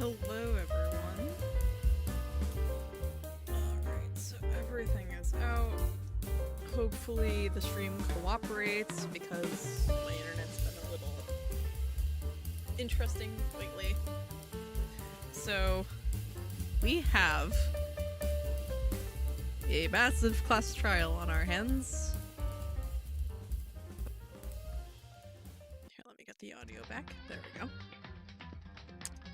Hello, everyone. Alright, so everything is out. Hopefully the stream cooperates because my internet's been a little interesting lately. So, we have a massive class trial on our hands. Here, let me get the audio back. There we go.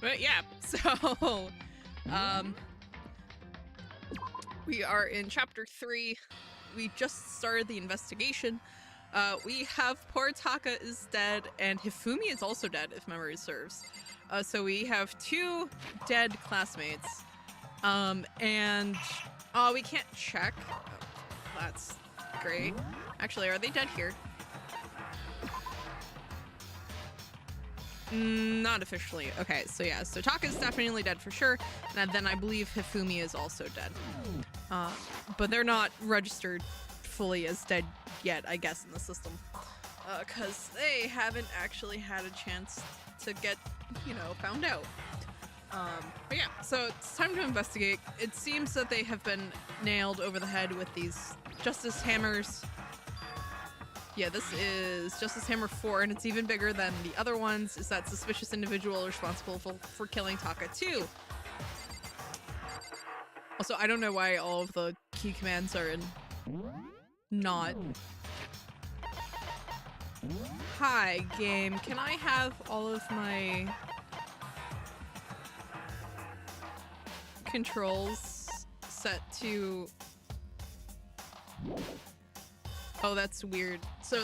But yeah, so we are in chapter 3. We just started the investigation. We have poor Taka is dead and Hifumi is also dead if memory serves. So we have 2 dead classmates. And we can't check. Oh, that's great. Actually, are they dead here? Not officially. Okay, so yeah, so Taka's definitely dead for sure, and then I believe Hifumi is also dead. But they're not registered fully as dead yet, I guess, in the system. Because they haven't actually had a chance to get, you know, found out. But yeah, so it's time to investigate. It seems that they have been nailed over the head with these justice hammers. Yeah, this is Justice Hammer 4, and it's even bigger than the other ones. Is that suspicious individual responsible for killing Taka 2? Also, I don't know why all of the key commands are in not. Hi, game. Can I have all of my controls set to... Oh, that's weird. So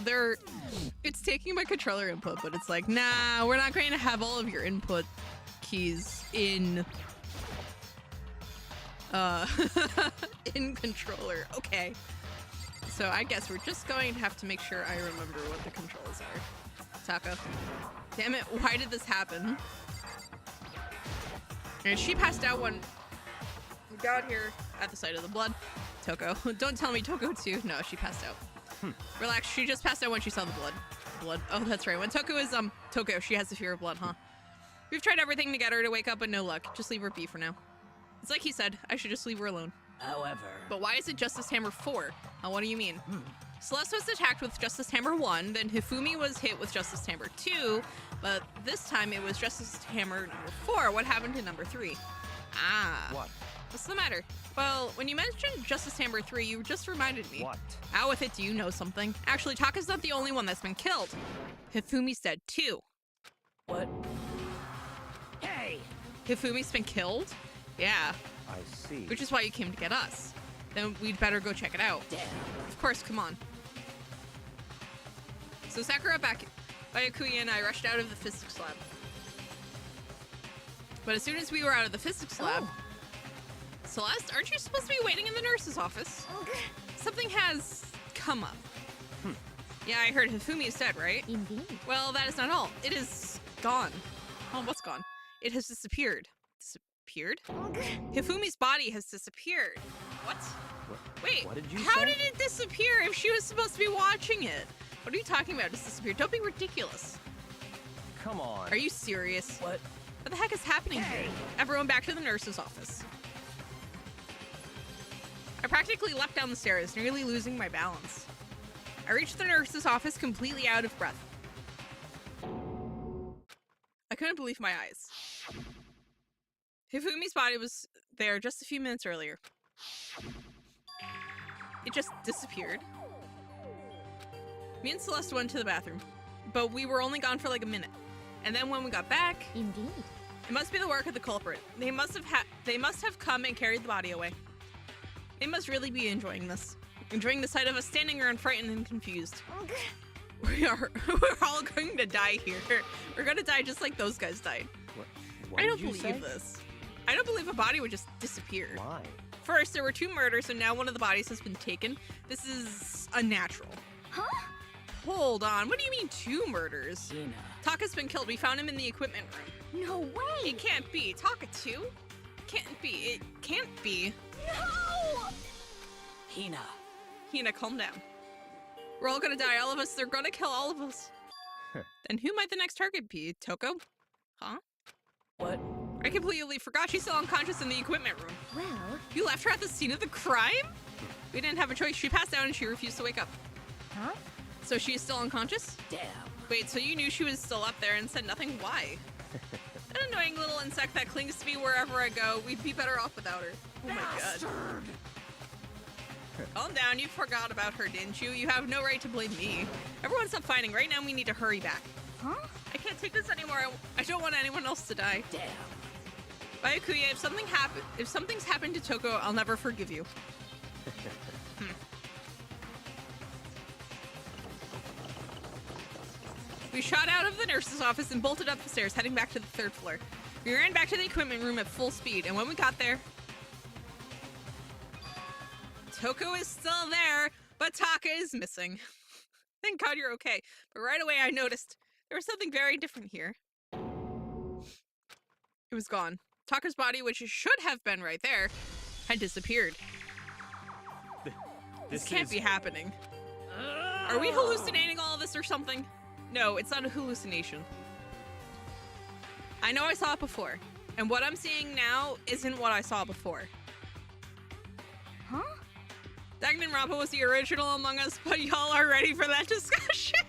it's taking my controller input, but it's like, nah, we're not going to have all of your input keys in in controller. Okay. So I guess we're just going to have to make sure I remember what the controls are. Taka. Damn it, why did this happen? And she passed out when we got here at the sight of the blood. Toko. Don't tell me Toko too. No, she passed out. Relax, she just passed out when she saw the blood. Oh, that's right. When Toko is, Toko, she has the fear of blood, huh? We've tried everything to get her to wake up, but no luck. Just leave her be for now. It's like he said, I should just leave her alone. However... But why is it Justice Hammer 4? What do you mean? Celeste was attacked with Justice Hammer 1, then Hifumi was hit with Justice Hammer 2, but this time it was Justice Hammer number 4. What happened to number 3? Ah. What? What's the matter? Well, when you mentioned Justice Hammer 3, you just reminded me. What? Out with it, do you know something? Actually, Taka's not the only one that's been killed. Hifumi's dead too. What? Hey! Hifumi's been killed? Yeah. I see. Which is why you came to get us. Then we'd better go check it out. Damn. Of course, come on. So Sakura, Bayakuya, and I rushed out of the physics lab. But as soon as we were out of the physics lab, Celeste, aren't you supposed to be waiting in the nurse's office? Something has come up. Yeah, I heard Hifumi is dead, right? Indeed. Well, that is not all. It is gone. Oh, what's gone? It has disappeared. Disappeared? Hifumi's body has disappeared. What? Wait, what did you how say? did it disappear if she was supposed to be watching it? What are you talking about? It's disappeared. Don't be ridiculous. Come on. Are you serious? What? What the heck is happening here? Everyone back to the nurse's office. I practically leapt down the stairs, nearly losing my balance. I reached the nurse's office completely out of breath. I couldn't believe my eyes. Hifumi's body was there just a few minutes earlier. It just disappeared. Me and Celeste went to the bathroom, but we were only gone for like a minute. And then when we got back, Indeed. it must be the work of the culprit. They must have come and carried the body away. They must really be enjoying this. Enjoying the sight of us standing around frightened and confused. We're all going to die here. We're gonna die just like those guys died. What I don't did you believe say? this. I don't believe a body would just disappear. Why? First, there were 2 murders, and now one of the bodies has been taken. This is unnatural. Huh? Hold on, what do you mean 2 murders? Hina. Taka's been killed. We found him in the equipment room. No way! It can't be. Taka 2? Can't be. It can't be. No! Hina. Hina, calm down. We're all gonna die, all of us. They're gonna kill all of us. Then who might the next target be? Toko? Huh? What? I completely forgot she's still unconscious in the equipment room. Well, You left her at the scene of the crime? We didn't have a choice. She passed out and she refused to wake up. huh? So she is still unconscious? Damn. Wait, so you knew she was still up there and said nothing? Why? An annoying little insect that clings to me wherever I go. We'd be better off without her. Oh my god. Calm down, you forgot about her, didn't you? You have no right to blame me. Everyone stop fighting. Right now we need to hurry back. Huh? I can't take this anymore. I don't want anyone else to die. Damn. Byakuya, if something's happened to Toko, I'll never forgive you. We shot out of the nurse's office and bolted up the stairs, heading back to the 3rd floor. We ran back to the equipment room at full speed, and when we got there, Toko is still there, but Taka is missing. Thank God you're okay. But right away I noticed there was something very different here. It was gone. Taka's body, which should have been right there, had disappeared. This can't be happening. Are we hallucinating all of this or something? No, it's not a hallucination. I know I saw it before, and what I'm seeing now isn't what I saw before. Huh? Danganronpa was the original Among Us, but y'all are ready for that discussion.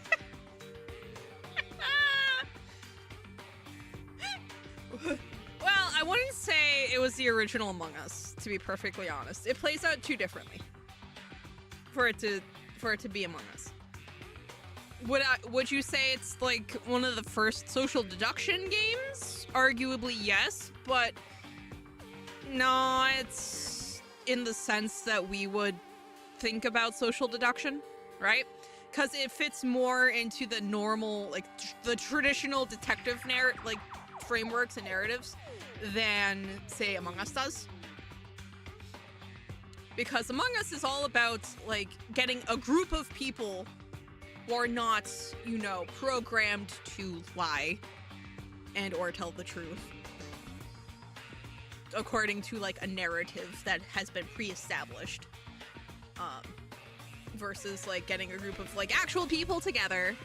Well, I wouldn't say it was the original Among Us, to be perfectly honest. It plays out too differently for it to be Among Us. Would you say it's like one of the first social deduction games? Arguably, yes, but no, it's in the sense that we would think about social deduction, right? Because it fits more into the normal, like the traditional detective frameworks and narratives than, say, Among Us does. Because Among Us is all about like getting a group of people who are not, you know, programmed to lie and or tell the truth according to like a narrative that has been pre-established, versus like getting a group of like actual people together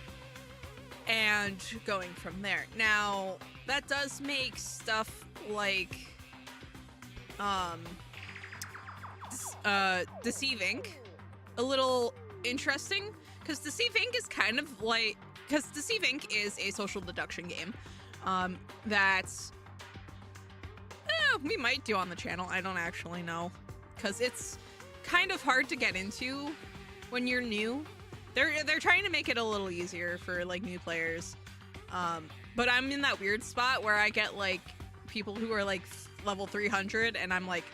and going from there. Now that does make stuff like Deceive Inc. a little interesting, because Deceive Inc. is kind of like, because Deceive Inc. is a social deduction game that we might do on the channel. I don't actually know, because it's kind of hard to get into when you're new. They're trying to make it a little easier for like new players, but I'm in that weird spot where I get like people who are like level 300 and I'm like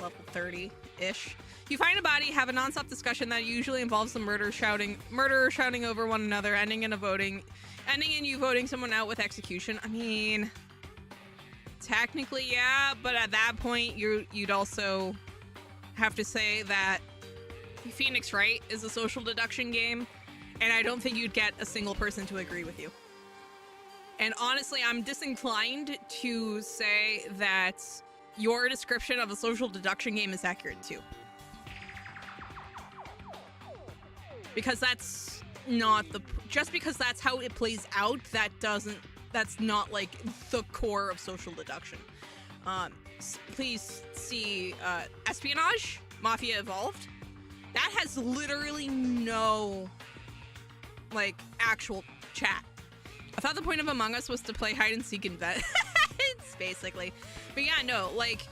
level 30-ish. You find a body, have a non-stop discussion that usually involves the murderer shouting over one another, ending in you voting someone out with execution. I mean, technically, yeah, but at that point, you'd also have to say that Phoenix Wright is a social deduction game, and I don't think you'd get a single person to agree with you. And honestly, I'm disinclined to say that your description of a social deduction game is accurate too. Because that's not just because that's how it plays out, that's not like the core of social deduction. Please see Espionage, Mafia Evolved. That has literally no like actual chat. I thought the point of Among Us was to play hide and seek and vet. It's basically. But yeah, no, like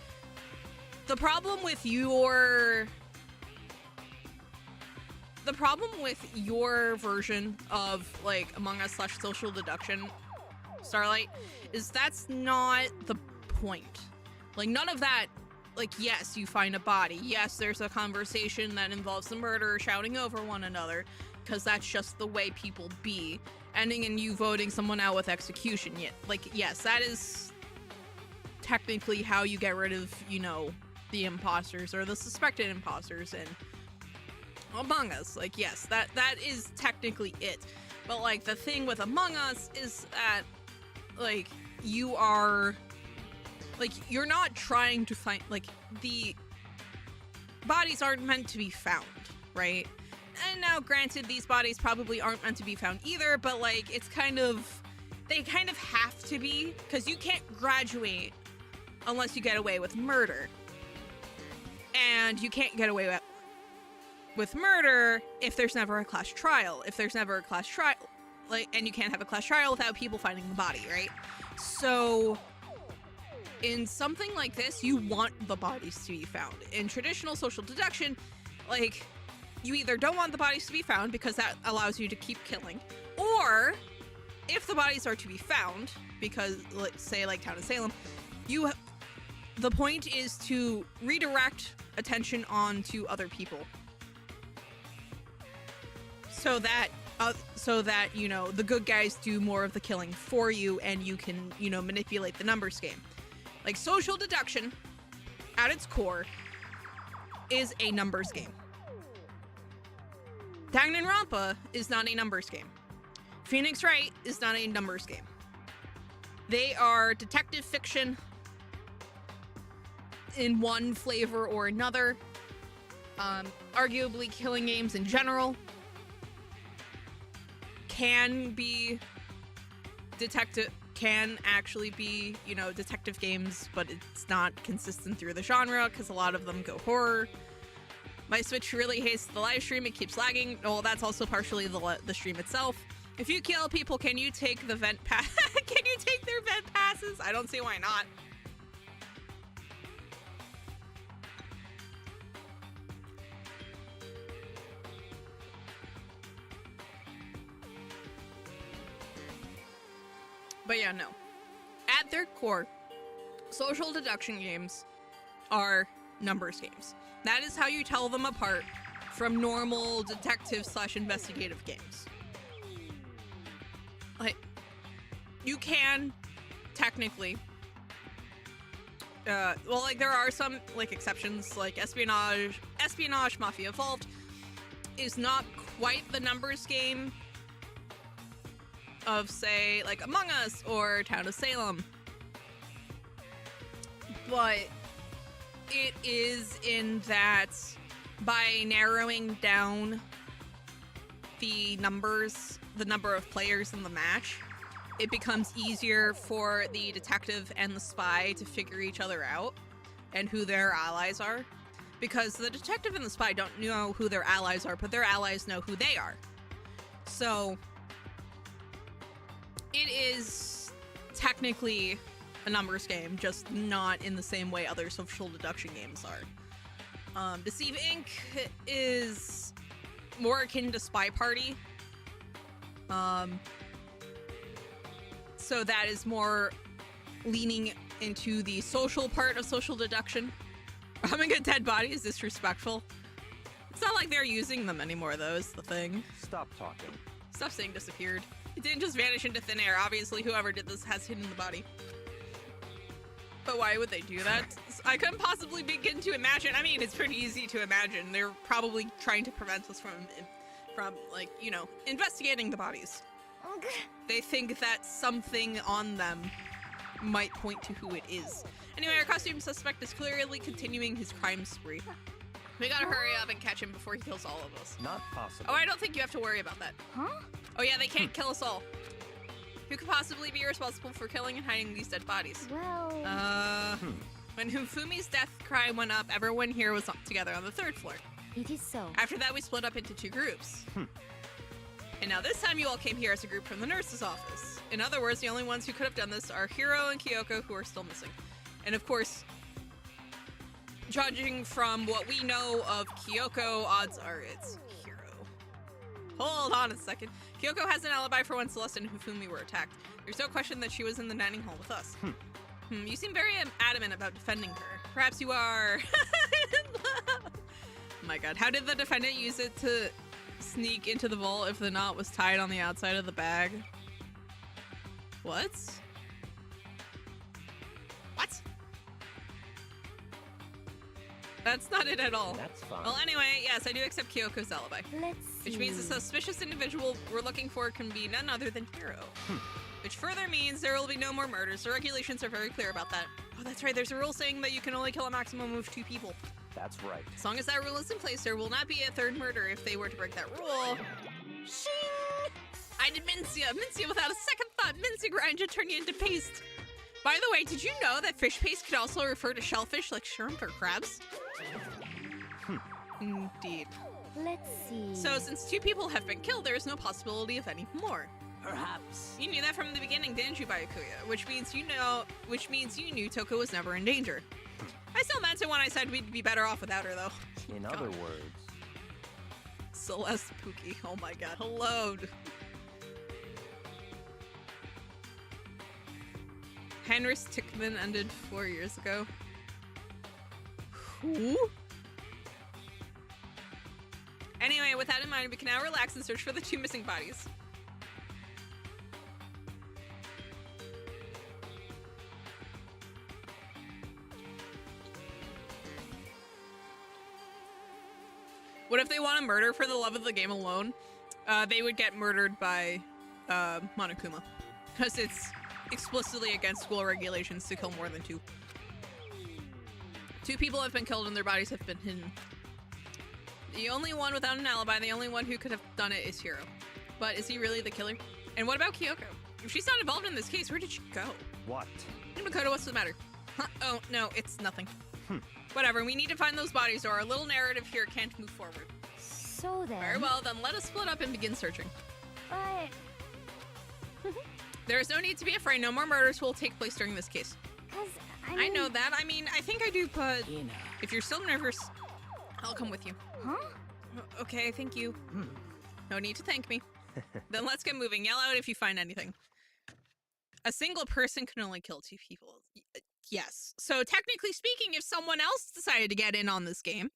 the problem with your version of like Among Us / social deduction, Starlight, is that's not the point. Like none of that. Like, yes, you find a body. Yes, there's a conversation that involves the murderer shouting over one another, because that's just the way people be. Ending in you voting someone out with execution. Yet, like, yes, that is technically how you get rid of, you know, the imposters or the suspected imposters in Among Us. Like, yes, that is technically it. But, like, the thing with Among Us is that, like, you are... Like, you're not trying to find, like, the bodies aren't meant to be found, right? And now, granted, these bodies probably aren't meant to be found either, but, like, it's kind of they kind of have to be, because you can't graduate unless you get away with murder. And you can't get away with murder if there's never a class trial. If there's never a class trial, and you can't have a class trial without people finding the body, right? So in something like this, you want the bodies to be found. In traditional social deduction, like, you either don't want the bodies to be found because that allows you to keep killing, or if the bodies are to be found, because, let's say, like Town of Salem, the point is to redirect attention onto other people, so that you know, the good guys do more of the killing for you, and you can, you know, manipulate the numbers game. Like, social deduction at its core is a numbers game. Danganronpa is not a numbers game. Phoenix Wright is not a numbers game. They are detective fiction in one flavor or another. Arguably, killing games in general can actually be, you know, detective games, but it's not consistent through the genre because a lot of them go horror. My Switch really hates the live stream. It keeps lagging. Well, that's also partially the stream itself. If you kill people, can you take the vent pass? Can you take their vent passes? I don't see why not. But yeah, no. At their core, social deduction games are numbers games. That is how you tell them apart from normal detective/investigative games. Like, you can technically, well, like, there are some, like, exceptions, like Espionage Mafia Evolved is not quite the numbers game of, say, like, Among Us or Town of Salem, but it is in that by narrowing down the numbers, the number of players in the match, it becomes easier for the detective and the spy to figure each other out and who their allies are, because the detective and the spy don't know who their allies are, but their allies know who they are. So it is technically a numbers game, just not in the same way other social deduction games are. Deceive Inc. is more akin to Spy Party. So that is more leaning into the social part of social deduction. Having a dead body is disrespectful. It's not like they're using them anymore, though, is the thing. Stop talking. Stuff saying disappeared. It didn't just vanish into thin air. Obviously, whoever did this has hidden the body. But why would they do that? I couldn't possibly begin to imagine. I mean, it's pretty easy to imagine. They're probably trying to prevent us from like, you know, investigating the bodies. They think that something on them might point to who it is. Anyway, our costume suspect is clearly continuing his crime spree. We gotta hurry up and catch him before he kills all of us. Not possible. Oh, I don't think you have to worry about that. Huh? Oh yeah, they can't kill us all. Who could possibly be responsible for killing and hiding these dead bodies? Well... When Hifumi's death cry went up, everyone here was together on the 3rd floor. It is so. After that, we split up into 2 groups. And now this time you all came here as a group from the nurse's office. In other words, the only ones who could have done this are Hiro and Kyoko, who are still missing. And of course, judging from what we know of Kyoko, odds are it's Hiro. Hold on a second. Kyoko has an alibi for when Celeste and Hifumi were attacked. There's no question that she was in the dining hall with us. You seem very adamant about defending her. Perhaps you are... Oh my god. How did the defendant use it to sneak into the vault if the knot was tied on the outside of the bag? What? What? That's not it at all. That's fine. Well, anyway, yes, I do accept Kyoko's alibi. Let's see. Which means the suspicious individual we're looking for can be none other than Hiro. Which further means there will be no more murders. The regulations are very clear about that. Oh, that's right. There's a rule saying that you can only kill a maximum of 2 people. That's right. As long as that rule is in place, there will not be a 3rd murder if they were to break that rule. Shing! I did Mincia without a second thought mincing rind should turn you into paste. By the way, did you know that fish paste could also refer to shellfish like shrimp or crabs? Indeed. Let's see. So since 2 people have been killed, there is no possibility of any more. Perhaps. You knew that from the beginning, didn't you, Byakuya? Which means you knew Toko was never in danger. I still meant it when I said we'd be better off without her, though. In God. other words. Celeste Pookie. Oh my god. Hello. Henris Tickman ended 4 years ago. Who? Anyway, with that in mind, we can now relax and search for the 2 missing bodies. What if they want to murder for the love of the game alone? They would get murdered by Monokuma. Because it's explicitly against school regulations to kill more than 2. 2 people have been killed and their bodies have been hidden. The only one without an alibi, the only one who could have done it is Hiro. But is he really the killer? And what about Kyoko? If she's not involved in this case, where did she go? What? Makoto, what's the matter? Huh? Oh, no, it's nothing. Whatever, we need to find those bodies or our little narrative here can't move forward. So then. Very well, then let us split up and begin searching. But. There is no need to be afraid. No more murders will take place during this case. Cause I know that. I mean, I think I do, but Hina. if you're still nervous, I'll come with you. Huh? Okay, thank you. No need to thank me. Then let's get moving. Yell out if you find anything. A single person can only kill 2 people. Yes. So technically speaking, if someone else decided to get in on this game,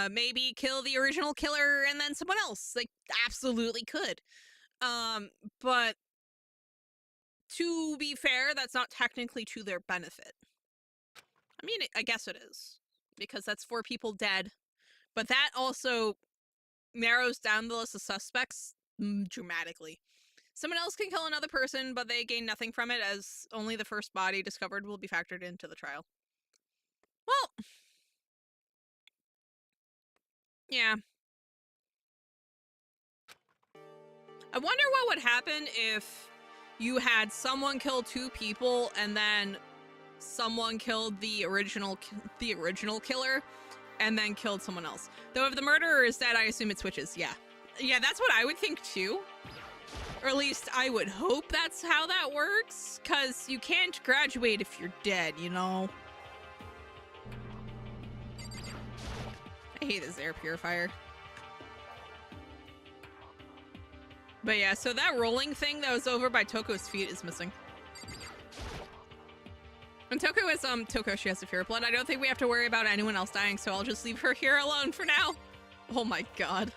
maybe kill the original killer and then someone else, like, absolutely could. But to be fair, that's not technically to their benefit. I mean, I guess it is, because that's 4 people dead. But that also narrows down the list of suspects dramatically. Someone else can kill another person, but they gain nothing from it, as only the first body discovered will be factored into the trial. Well, yeah. I wonder what would happen if you had someone kill 2 people and then someone killed the original killer and then killed someone else. Though if the murderer is dead, I assume it switches. Yeah. Yeah, that's what I would think too. Or at least I would hope that's how that works, because you can't graduate if you're dead, you know? I hate this air purifier. But yeah, so that rolling thing that was over by Toko's feet is missing. When Toko is, Toko, she has a fear of blood. I don't think we have to worry about anyone else dying, so I'll just leave her here alone for now. Oh my god.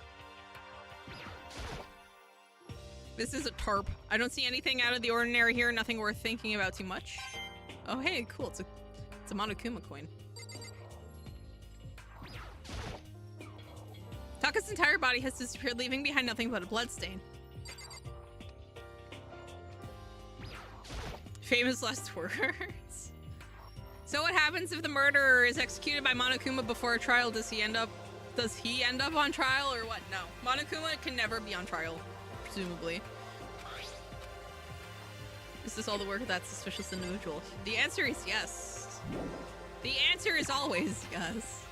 This is a tarp. I don't see anything out of the ordinary here, nothing worth thinking about too much. Oh hey, cool, it's a Monokuma coin. Taka's entire body has disappeared, leaving behind nothing but a bloodstain. Famous last words. So what happens if the murderer is executed by Monokuma before a trial? Does he end up on trial or what? No. Monokuma can never be on trial, presumably. Is this all the work of that suspicious individual? The answer is yes. The answer is always yes.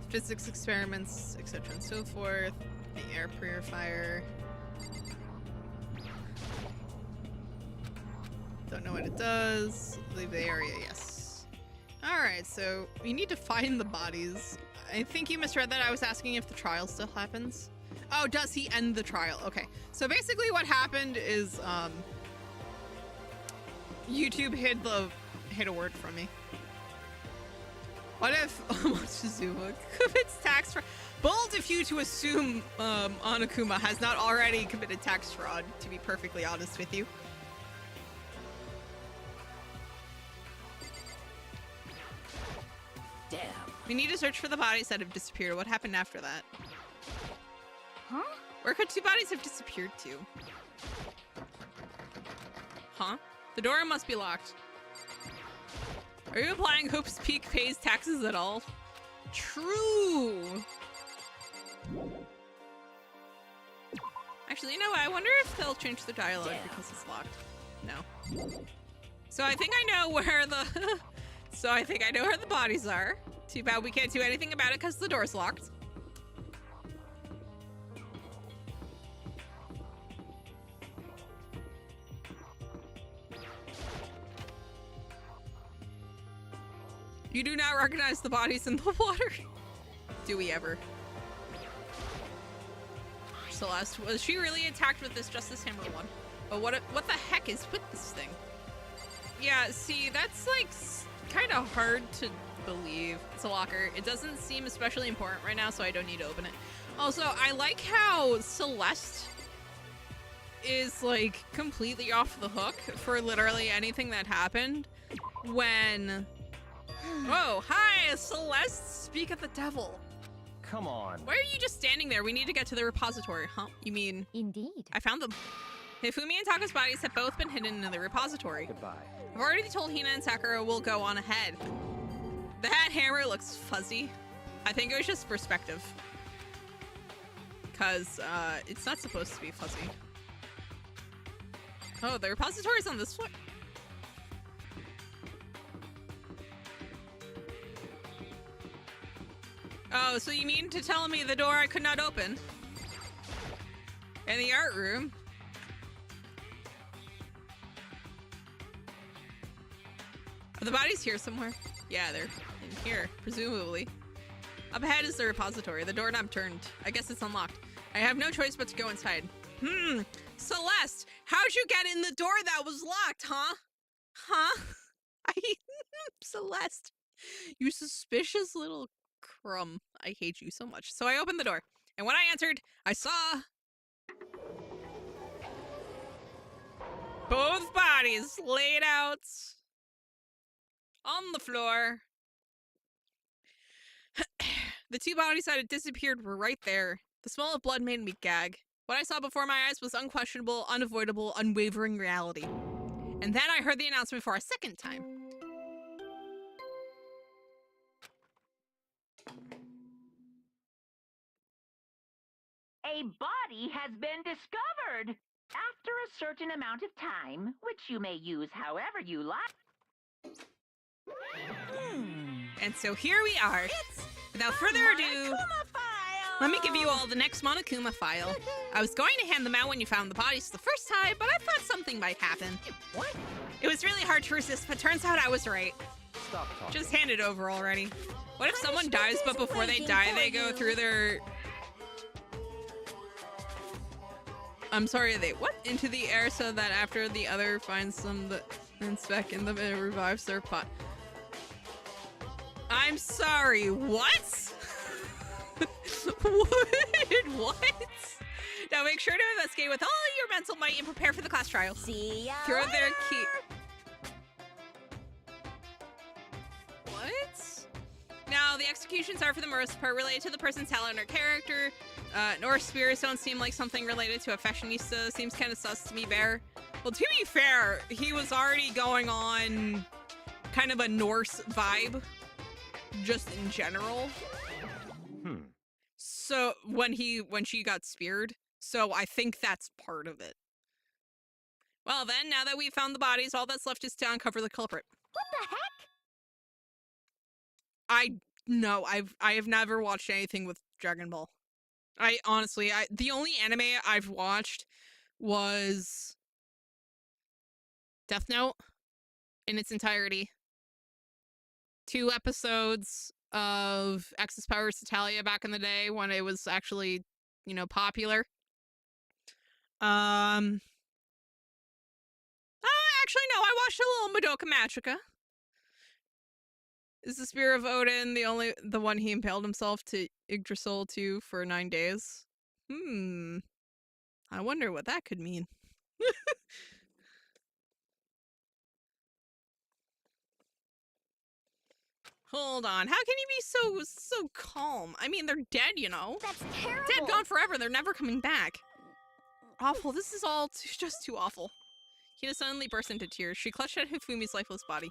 Physics experiments, etc. and so forth. The air purifier. Don't know what it does. Leave the area, yes. Alright, so we need to find the bodies. I think you misread that. I was asking if the trial still happens. Oh, does he end the trial? Okay. So basically what happened is, YouTube hid a word from me. What if Mochizuma commits tax fraud? Bold of you to assume Onokuma has not already committed tax fraud, to be perfectly honest with you. Damn. We need to search for the bodies that have disappeared. What happened after that? Huh? Where could 2 bodies have disappeared to? Huh? The door must be locked. Are you implying Hope's Peak pays taxes at all? True. Actually, you know what? I wonder if they'll change the dialogue because it's locked. No. So I think I know where the so I think I know where the bodies are. Too bad we can't do anything about it because the door's locked. You do not recognize the bodies in the water. Do we ever? Celeste, was she really attacked with this Justice Hammer one? But what the heck is with this thing? Yeah, see, that's like kind of hard to believe. It's a locker. It doesn't seem especially important right now, so I don't need to open it. Also, I like how Celeste is like completely off the hook for literally anything that happened when... Whoa, hi, Celeste, speak of the devil. Come on. Why are you just standing there? We need to get to the repository, huh? You mean... Indeed. I found them. Hifumi and Taka's bodies have both been hidden in the repository. Goodbye. I've already told Hina and Sakura will go on ahead. That hammer looks fuzzy. I think it was just perspective. Because it's not supposed to be fuzzy. Oh, the repository's on this floor. Oh, so you mean to tell me the door I could not open? In the art room? Are the bodies here somewhere? Yeah, they're in here, presumably. Up ahead is the repository. The doorknob turned. I guess it's unlocked. I have no choice but to go inside. Celeste, how'd you get in the door that was locked, huh? Huh? Celeste, you suspicious little crumb. I hate you so much. So I opened the door, and when I entered, I saw both bodies laid out on the floor. The two bodies that had disappeared were right there. The smell of blood made me gag. What I saw before my eyes was unquestionable, unavoidable, unwavering reality. And then I heard the announcement for a second time. A body has been discovered. After a certain amount of time, which you may use however you like. And so here we are. Without further ado, let me give you all the next Monokuma file. I was going to hand them out when you found the bodies the first time, but I thought something might happen. What? It was really hard to resist, but turns out I was right. Stop talking. Just hand it over already. What if someone dies, but before they die, they go through their... I'm sorry, they what? Into the air so that after the other finds them, the inspect in them, it revives their pot. I'm sorry, what? What? Now make sure to investigate with all your mental might and prepare for the class trial. See ya Throw their later. key. What? Now, the executions are for the most part related to the person's talent or character. Norse spirits don't seem like something related to a fashionista. Seems kind of sus to me, Bear. Well, to be fair, he was already going on kind of a Norse vibe, just in general. So when she got speared, so I think that's part of it. Well then, now that we've found the bodies, all that's left is to uncover the culprit. What the heck? I have never watched anything with Dragon Ball. I honestly, the only anime I've watched was Death Note in its entirety. 2 episodes of Axis Powers Italia back in the day when it was actually, you know, popular. Actually no, I watched a little Madoka Magica. Is the Spear of Odin the one he impaled himself to Yggdrasil to for 9 days? I wonder what that could mean. Hold on, how can you be so calm? I mean, they're dead, you know. That's terrible. Dead, gone forever. They're never coming back. Awful. This is all just too awful. Hina suddenly burst into tears. She clutched at Hifumi's lifeless body.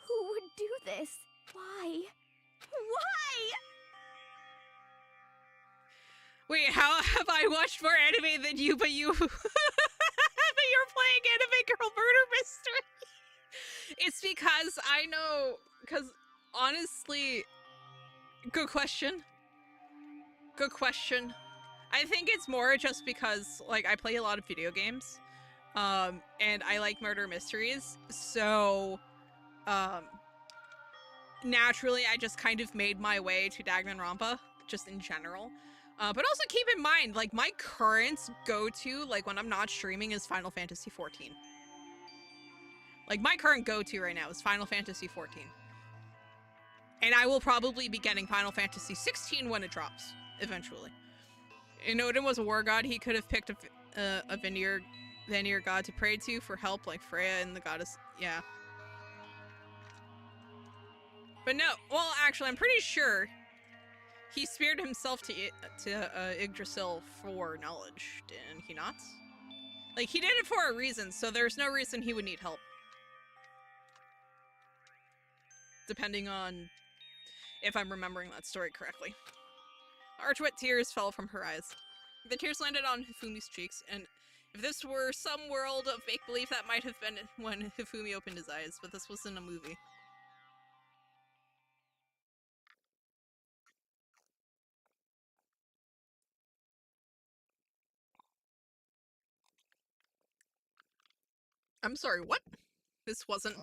Who would do this? Why? Why? Wait, how have I watched more anime than you, but you... but you're playing Anime Girl Murder Mystery? It's because I know... Because, honestly... Good question. Good question. I think it's more just because, like, I play a lot of video games. And I like murder mysteries. So, naturally, I just kind of made my way to Danganronpa, just in general. But also keep in mind, like, my current go-to, like, when I'm not streaming is Final Fantasy XIV. Like, my current go-to right now is Final Fantasy XIV. And I will probably be getting Final Fantasy XVI when it drops, eventually. And Odin was a war god. He could have picked a Vanir god to pray to for help, like Freya and the goddess. Yeah. But no, well, actually, I'm pretty sure he speared himself to Yggdrasil for knowledge, didn't he not? Like, he did it for a reason, so there's no reason he would need help. Depending on if I'm remembering that story correctly. Archwet tears fell from her eyes. The tears landed on Hifumi's cheeks, and if this were some world of make-believe, that might have been when Hifumi opened his eyes, but this wasn't a movie. I'm sorry, what? This wasn't...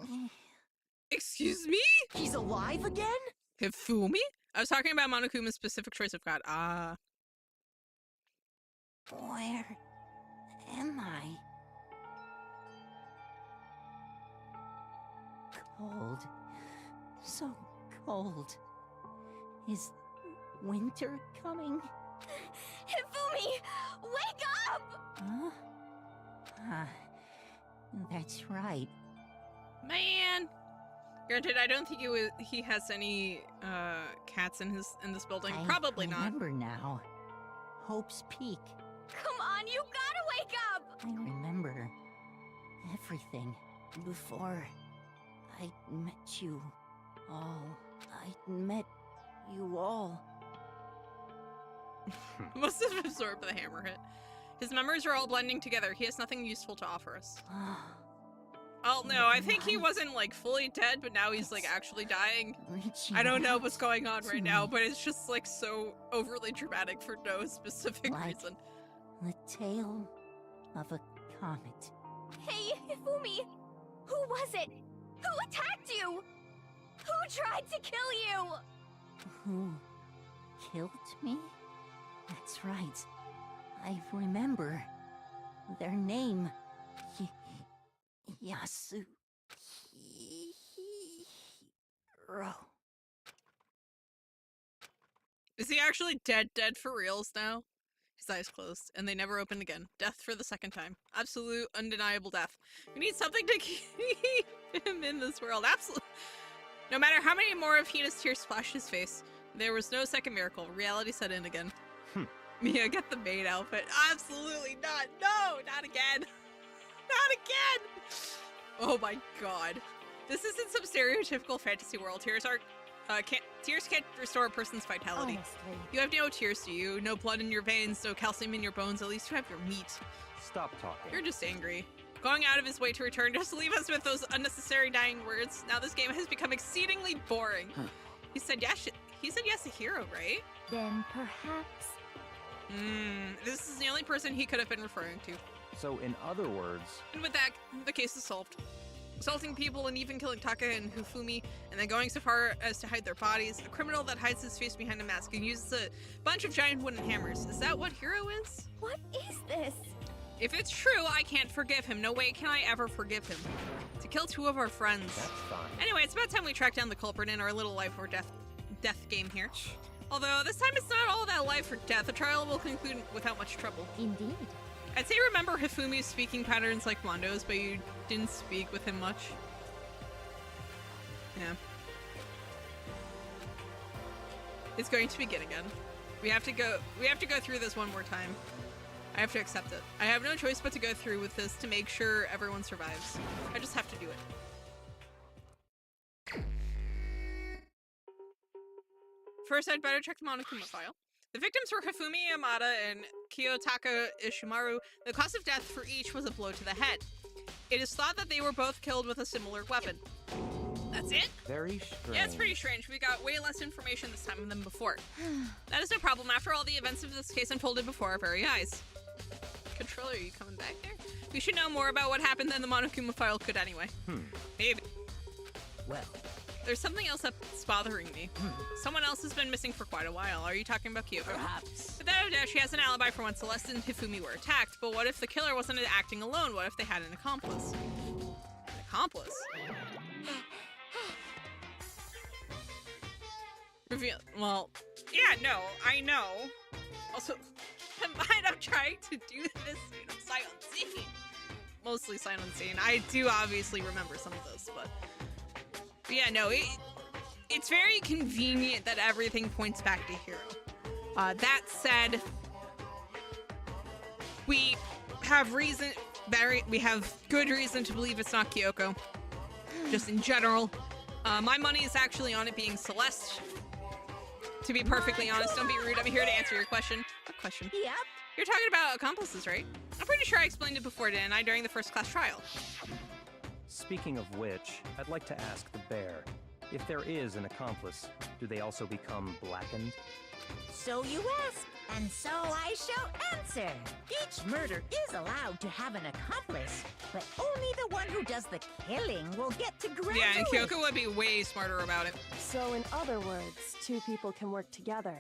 Excuse me? He's alive again? Hifumi? I was talking about Monokuma's specific choice of god. Ah. Where am I? Cold. So cold. Is winter coming? Hifumi! Wake up! Huh? Ah, that's right. Man. Granted, I don't think he has any cats in this building. Probably not. I remember now. Hope's Peak. Come on, you gotta wake up! I remember everything before I met you all. I met you all. Must have absorbed the hammer hit. His memories are all blending together. He has nothing useful to offer us. Oh no, I think he wasn't like fully dead, but now he's like actually dying. I don't know what's going on right now, but it's just like so overly dramatic for no specific reason. The tail of a comet. Hey, Hifumi! Who was it? Who attacked you? Who tried to kill you? Who killed me? That's right. I remember their name. Yasuhiro. Is he actually dead for reals now? His eyes closed, and they never opened again. Death for the second time. Absolute, undeniable death. We need something to keep him in this world. Absolutely. No matter how many more of Hina's tears splashed his face, there was no second miracle. Reality set in again. Mia, get the maid outfit. Absolutely not. No, not again. Not again. Oh my god. This isn't some stereotypical fantasy world. Tears can't restore a person's vitality. Honestly. You have no tears, do you? No blood in your veins, no calcium in your bones. At least you have your meat. Stop talking. You're just angry. Going out of his way to return just to leave us with those unnecessary dying words. Now this game has become exceedingly boring. He said yes. He said yes to Hero, right? Then perhaps... This is the only person he could have been referring to. So, in other words... And with that, the case is solved. Assaulting people and even killing Taka and Hifumi, and then going so far as to hide their bodies. A criminal that hides his face behind a mask and uses a bunch of giant wooden hammers. Is that what Hero is? What is this? If it's true, I can't forgive him. No way can I ever forgive him. To kill two of our friends. That's fine. Anyway, it's about time we track down the culprit in our little life or death game here. Although, this time it's not all that life or death. The trial will conclude without much trouble. Indeed. I'd say remember Hifumi's speaking patterns like Mondo's, but you didn't speak with him much. Yeah. It's going to begin again. We have to go through this one more time. I have to accept it. I have no choice but to go through with this to make sure everyone survives. I just have to do it. First, I'd better check the Monokuma file. The victims were Hifumi Yamada and Kiyotaka Ishimaru. The cause of death for each was a blow to the head. It is thought that they were both killed with a similar weapon. That's it? Very strange. Yeah, it's pretty strange. We got way less information this time than before. That is no problem. After all, the events of this case unfolded before our very eyes. Controller, are you coming back there? We should know more about what happened than the Monokuma file could anyway. Maybe. Well, There's something else that's bothering me. Someone else has been missing for quite a while. Are you talking about Kyoko? perhaps. Without a doubt, she has an alibi for when Celeste and Hifumi were attacked, but what if the killer wasn't acting alone? What if they had an accomplice? An accomplice? Reveal. Well, yeah, no, I know. Also, I'm trying to do this sight unseen. Mostly sight unseen. I do obviously remember some of this, but yeah, no, it's very convenient that everything points back to Hiro. That said, we have good reason to believe it's not Kyoko. Just in general. My money is actually on it being Celeste. To be perfectly honest, don't be rude. I'm here to answer your question. What question? Yep. You're talking about accomplices, right? I'm pretty sure I explained it before, didn't I, during the first class trial? Speaking of which, I'd like to ask the bear, if there is an accomplice, do they also become blackened? So you ask, and so I shall answer. Each murder is allowed to have an accomplice, but only the one who does the killing will get to graduate. Yeah, and Kyoko would be way smarter about it. So in other words, two people can work together,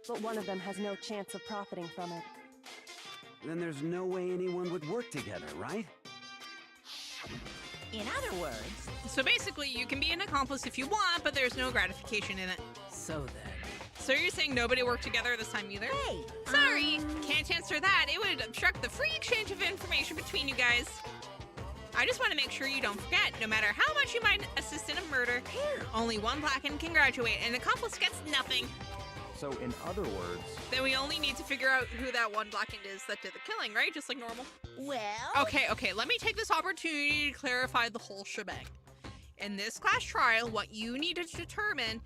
but one of them has no chance of profiting from it. Then there's no way anyone would work together, right? In other words, So basically, you can be an accomplice if you want, but there's no gratification in it. so then. So you're saying nobody worked together this time either? Hey, Sorry, can't answer that. It would obstruct the free exchange of information between you guys. I just want to make sure you don't forget, no matter how much you might assist in a murder, only one blackened can graduate, and an accomplice gets nothing. So in other words, Then we only need to figure out who that one blackened is that did the killing, right? Just like normal. Well, Okay, let me take this opportunity to clarify the whole shebang. In this class trial, what you need to determine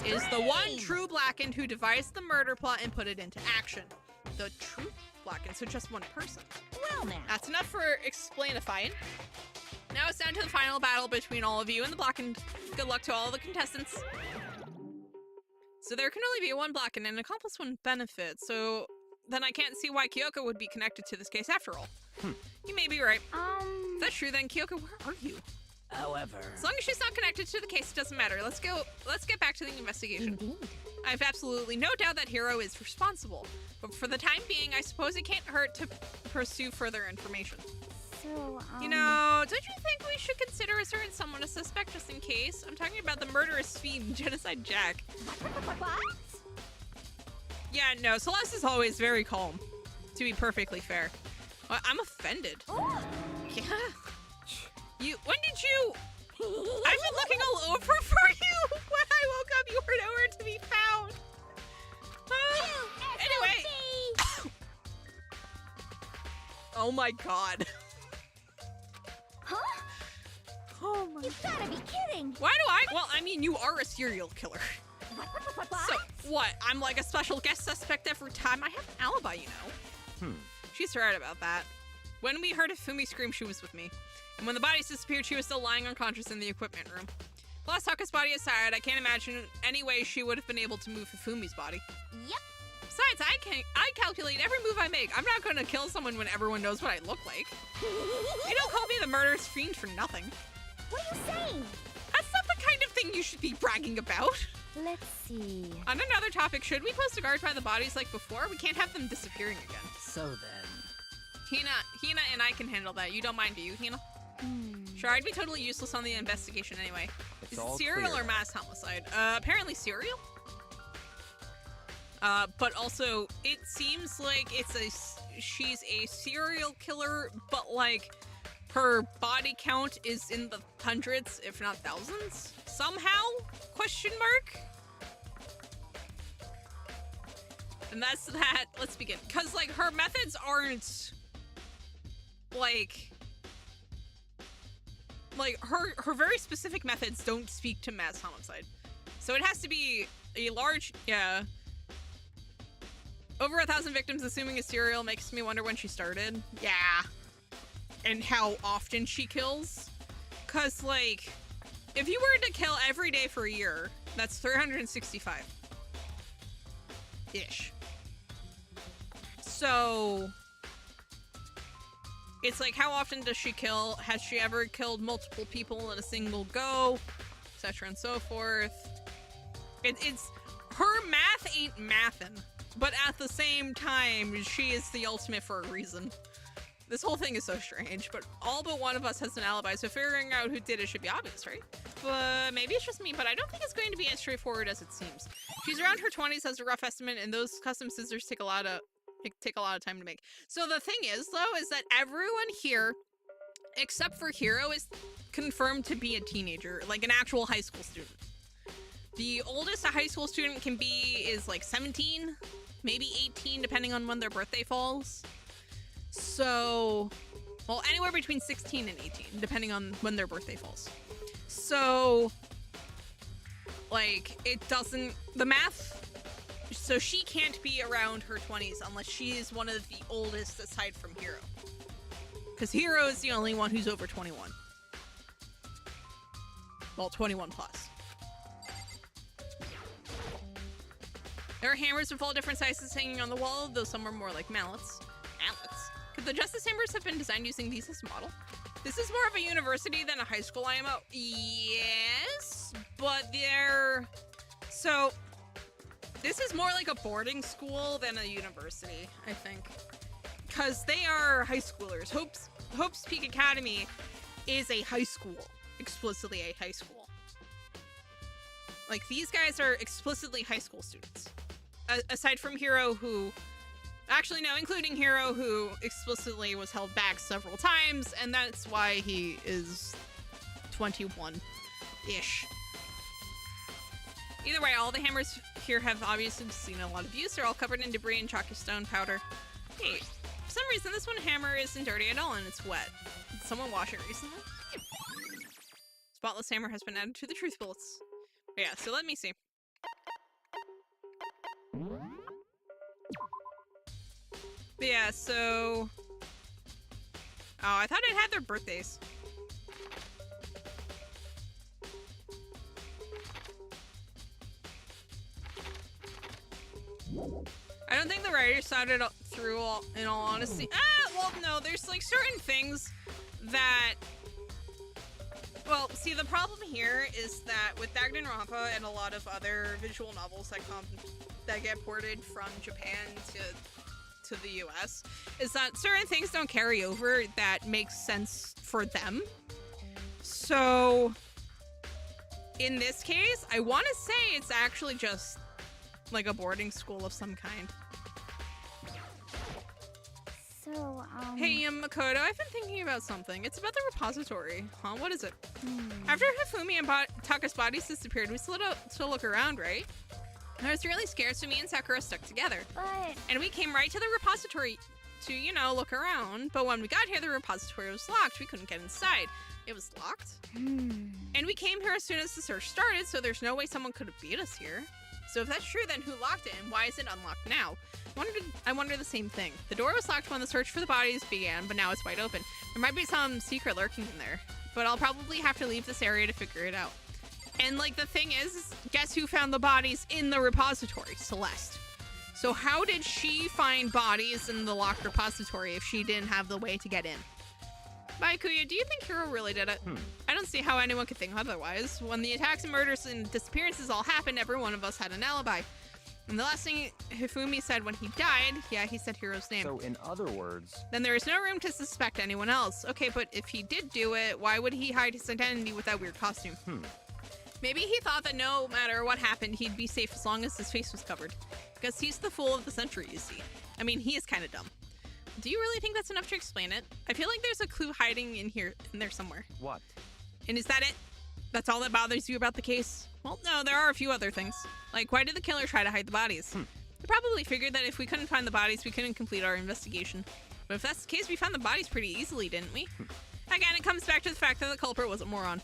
is the one true blackened who devised the murder plot and put it into action. The true blackened, so just one person. well now. That's enough for explainifying. Now it's down to the final battle between all of you and the blackened. Good luck to all the contestants. So there can only be one blackened, and an accomplice wouldn't benefit, so then I can't see why Kyoko would be connected to this case after all. You may be right. If that's true, then Kyoko, where are you? However, As long as she's not connected to the case, it doesn't matter. Let's get back to the investigation. Indeed. I have absolutely no doubt that Hiro is responsible, but for the time being, I suppose it can't hurt to pursue further information. So, You know, don't you think we should consider a certain someone a suspect just in case? I'm talking about the murderous fiend, Genocide Jack. What? Yeah, no, Celeste is always very calm, to be perfectly fair. I'm offended. Oh. Yeah. When did you... I've been looking all over for you. When I woke up, you were nowhere to be found. Anyway. Oh my god. Huh? Oh my... You gotta be kidding. Why do I... Well, I mean, you are a serial killer. What? So, what? I'm like a special guest suspect every time? I have an alibi, you know. She's right about that. When we heard Hifumi scream, she was with me. And when the bodies disappeared, she was still lying unconscious in the equipment room. Plus, Haka's body aside, I can't imagine any way she would have been able to move Hifumi's body. Yep. Besides, I calculate every move I make. I'm not gonna kill someone when everyone knows what I look like. You don't call me the murderous fiend for nothing. What are you saying? That's not the kind of thing you should be bragging about. Let's see. On another topic, should we post a guard by the bodies like before? We can't have them disappearing again. so then. Hina and I can handle that. You don't mind, do you, Hina? Sure, I'd be totally useless on the investigation anyway. It's Is it all serial clear. or mass homicide? Apparently serial. But also, it seems like she's a serial killer, but like her body count is in the hundreds, if not thousands. Somehow? Question mark? And that's that. Let's begin. Because, like, her methods aren't, like her very specific methods don't speak to mass homicide. So it has to be a large, yeah. Over 1,000 victims, assuming a serial, makes me wonder when she started. Yeah. And how often she kills. Cause like, if you were to kill every day for a year, that's 365. Ish. So, it's like, how often does she kill? Has she ever killed multiple people in a single go? Etc. and so forth. It's, her math ain't mathin', but at the same time, she is the ultimate for a reason. This whole thing is so strange, but all but one of us has an alibi, so figuring out who did it should be obvious, right? But maybe it's just me, but I don't think it's going to be as straightforward as it seems. She's around her 20s as a rough estimate, and those custom scissors take a lot of time to make. So the thing is, though, is that everyone here, except for Hero, is confirmed to be a teenager, like an actual high school student. The oldest a high school student can be is like 17, maybe 18, depending on when their birthday falls. So, well, anywhere between 16 and 18, depending on when their birthday falls. So, like, it doesn't, the math, so she can't be around her 20s unless she is one of the oldest aside from Hero. Because Hero is the only one who's over 21. Well, 21 plus. There are hammers of all different sizes hanging on the wall, though some are more like mallets. Mallets? Could the Justice Hammers have been designed using these as a model? This is more of a university than a high school IMO. Yes, but they're... So, this is more like a boarding school than a university, I think. Because they are high schoolers. Hope's Peak Academy is a high school. Explicitly a high school. Like, these guys are explicitly high school students. Aside from Hero, who... Actually, no, including Hero, who explicitly was held back several times, and that's why he is 21-ish. Either way, all the hammers here have obviously seen a lot of use. They're all covered in debris and chalky stone powder. Hey, for some reason, this one hammer isn't dirty at all, and it's wet. Did someone wash it recently? Spotless hammer has been added to the truth bullets. Yeah, so let me see. But yeah, so... Oh, I thought it had their birthdays. I don't think the writers thought it through, in all honesty. Well, no, there's like certain things that... Well, see, the problem here is that with Danganronpa and a lot of other visual novels that get ported from Japan to the US, is that certain things don't carry over that makes sense for them. So, in this case, I want to say it's actually just like a boarding school of some kind. So, Hey, Makoto, I've been thinking about something. It's about the repository. Huh? What is it? After Hifumi and Taka's bodies disappeared, we slid out to look around, right? I was really scared, so me and Sakura stuck together. but And we came right to the repository to, you know, look around. But when we got here, the repository was locked. We couldn't get inside. It was locked. And we came here as soon as the search started, so there's no way someone could have beat us here. So if that's true, then who locked it, and why is it unlocked now? I wonder the same thing. The door was locked when the search for the bodies began, but now it's wide open. There might be some secret lurking in there, but I'll probably have to leave this area to figure it out. And like the thing is, guess who found the bodies in the repository? Celeste. So how did she find bodies in the locked repository if she didn't have the way to get in? Baikuya, do you think Hiro really did it? I don't see how anyone could think otherwise. When the attacks and murders and disappearances all happened, every one of us had an alibi. And the last thing Hifumi said when he died, yeah, he said Hiro's name. So in other words... Then there is no room to suspect anyone else. Okay, but if he did do it, why would he hide his identity with that weird costume? Maybe he thought that no matter what happened, he'd be safe as long as his face was covered. Because he's the fool of the century, you see. I mean, he is kind of dumb. Do you really think that's enough to explain it? I feel like there's a clue hiding in there somewhere. What? And is that it? That's all that bothers you about the case? Well, no, there are a few other things. Like, why did the killer try to hide the bodies? They probably figured that if we couldn't find the bodies, we couldn't complete our investigation. But if that's the case, we found the bodies pretty easily, didn't we? Again, it comes back to the fact that the culprit was a moron.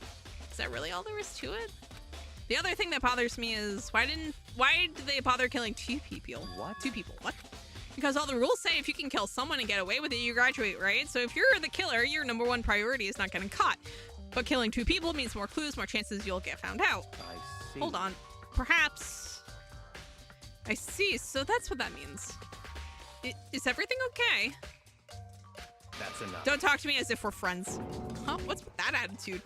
Is that really all there is to it? The other thing that bothers me is why did they bother killing 2 people? What? 2 people, what? Because all the rules say if you can kill someone and get away with it, you graduate, right? So if you're the killer, your #1 priority is not getting caught. But killing 2 people means more clues, more chances you'll get found out. I see. Hold on. Perhaps... I see, so that's what that means. Is everything okay? That's enough. Don't talk to me as if we're friends. Huh? What's with that attitude?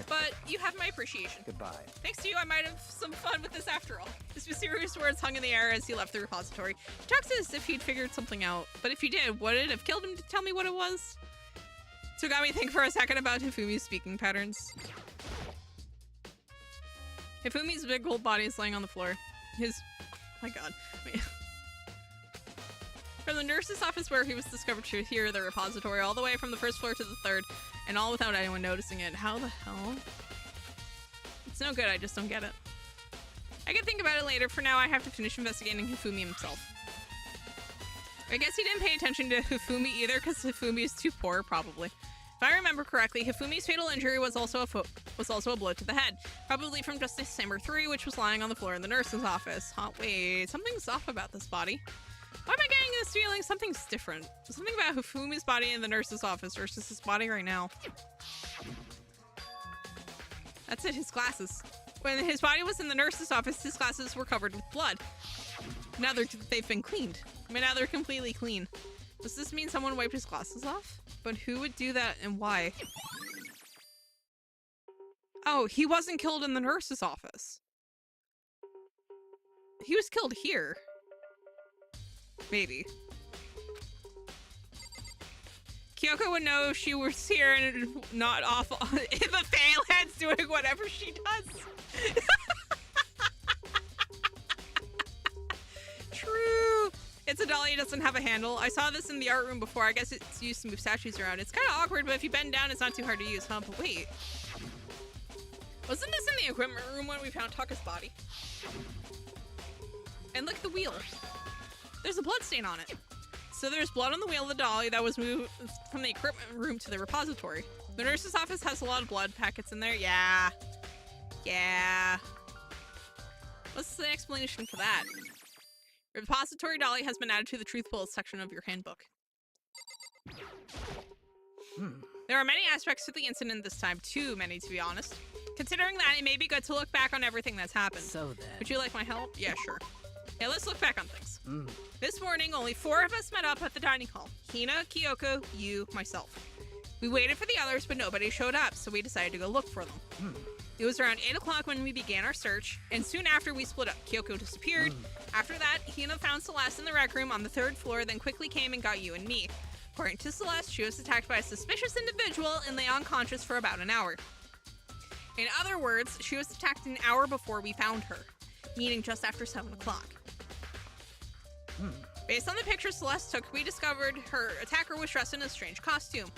But you have my appreciation. Goodbye. Thanks to you, I might have some fun with this after all. His mysterious words hung in the air as he left the repository. He talks as if he'd figured something out, but if he did, would it have killed him to tell me what it was? So it got me thinking for a second about Hifumi's speaking patterns. Hifumi's big gold body is laying on the floor. His... my god. Wait. From the nurse's office where he was discovered to here, the repository, all the way from the 1st floor to the 3rd, and all without anyone noticing it. How the hell? It's no good, I just don't get it. I can think about it later. For now, I have to finish investigating Hifumi himself. I guess he didn't pay attention to Hifumi either, because Hifumi is too poor, probably. If I remember correctly, Hifumi's fatal injury was also a blow to the head, probably from Justice Chamber 3, which was lying on the floor in the nurse's office. Huh, wait, something's off about this body. Why am I getting this feeling something's different? There's something about Hifumi's body in the nurse's office versus his body right now. That's it, his glasses. When his body was in the nurse's office, his glasses were covered with blood. Now they've been cleaned. I mean, now they're completely clean. Does this mean someone wiped his glasses off? But who would do that and why? Oh, he wasn't killed in the nurse's office. He was killed here. Maybe. Kyoko would know if she was here and not off if a Phalanx doing whatever she does. True. It's a dolly, it doesn't have a handle. I saw this in the art room before. I guess it's used to move statues around. It's kind of awkward, but if you bend down, it's not too hard to use, huh? But wait. Wasn't this in the equipment room when we found Taka's body? And look at the wheel. There's a blood stain on it. So there's blood on the wheel of the dolly that was moved from the equipment room to the repository. The nurse's office has a lot of blood packets in there. Yeah. Yeah. What's the explanation for that? Repository dolly has been added to the truth bullets section of your handbook. There are many aspects to the incident this time, too many to be honest. Considering that, it may be good to look back on everything that's happened. So then... Would you like my help? Yeah, sure. Yeah, let's look back on things. This morning, only 4 of us met up at the dining hall. Hina, Kyoko, you, myself. We waited for the others, but nobody showed up, so we decided to go look for them. It was around 8 o'clock when we began our search, and soon after we split up. Kyoko disappeared. After that, Hina found Celeste in the rec room on the 3rd floor, then quickly came and got you and me. According to Celeste, she was attacked by a suspicious individual and lay unconscious for about an hour. In other words, she was attacked an hour before we found her, meaning just after 7 o'clock. Based on the pictures Celeste took, we discovered her attacker was dressed in a strange costume.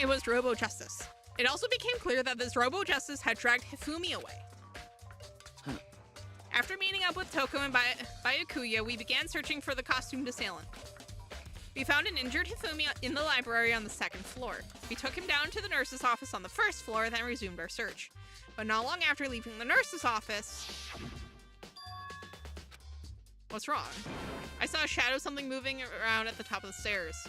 It was Robo Justice. It also became clear that this Robo Justice had dragged Hifumi away. After meeting up with Toko and Byakuya, we began searching for the costumed assailant. We found an injured Hifumi in the library on the 2nd floor. We took him down to the nurse's office on the 1st floor, then resumed our search. But not long after leaving the nurse's office... What's wrong? I saw a shadow, something moving around at the top of the stairs.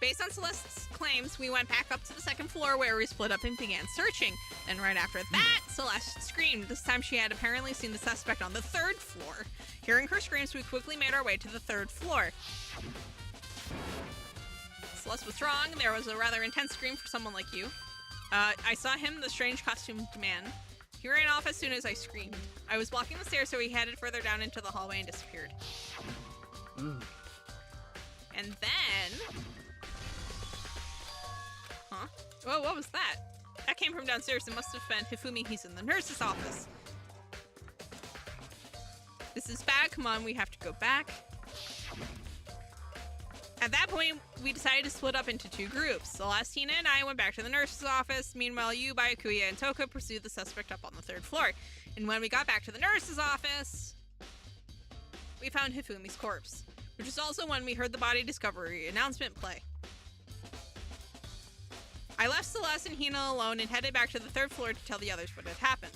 Based on Celeste's claims, we went back up to the 2nd floor where we split up and began searching. Then right after that, Celeste screamed. This time she had apparently seen the suspect on the 3rd floor. Hearing her screams, we quickly made our way to the 3rd floor. Celeste was wrong. There was a rather intense scream for someone like you. I saw him, the strange costumed man. He ran off as soon as I screamed. I was blocking the stairs, so he headed further down into the hallway and disappeared. And then... Huh? Whoa, what was that? That came from downstairs. It must have been Hifumi. He's in the nurse's office. This is bad. Come on, we have to go back. At that point, we decided to split up into 2 groups. Celestina and I went back to the nurse's office. Meanwhile, you, Byakuya, and Toko pursued the suspect up on the 3rd floor. And when we got back to the nurse's office, we found Hifumi's corpse, which is also when we heard the body discovery announcement play. I left Celeste and Hina alone and headed back to the 3rd floor to tell the others what had happened.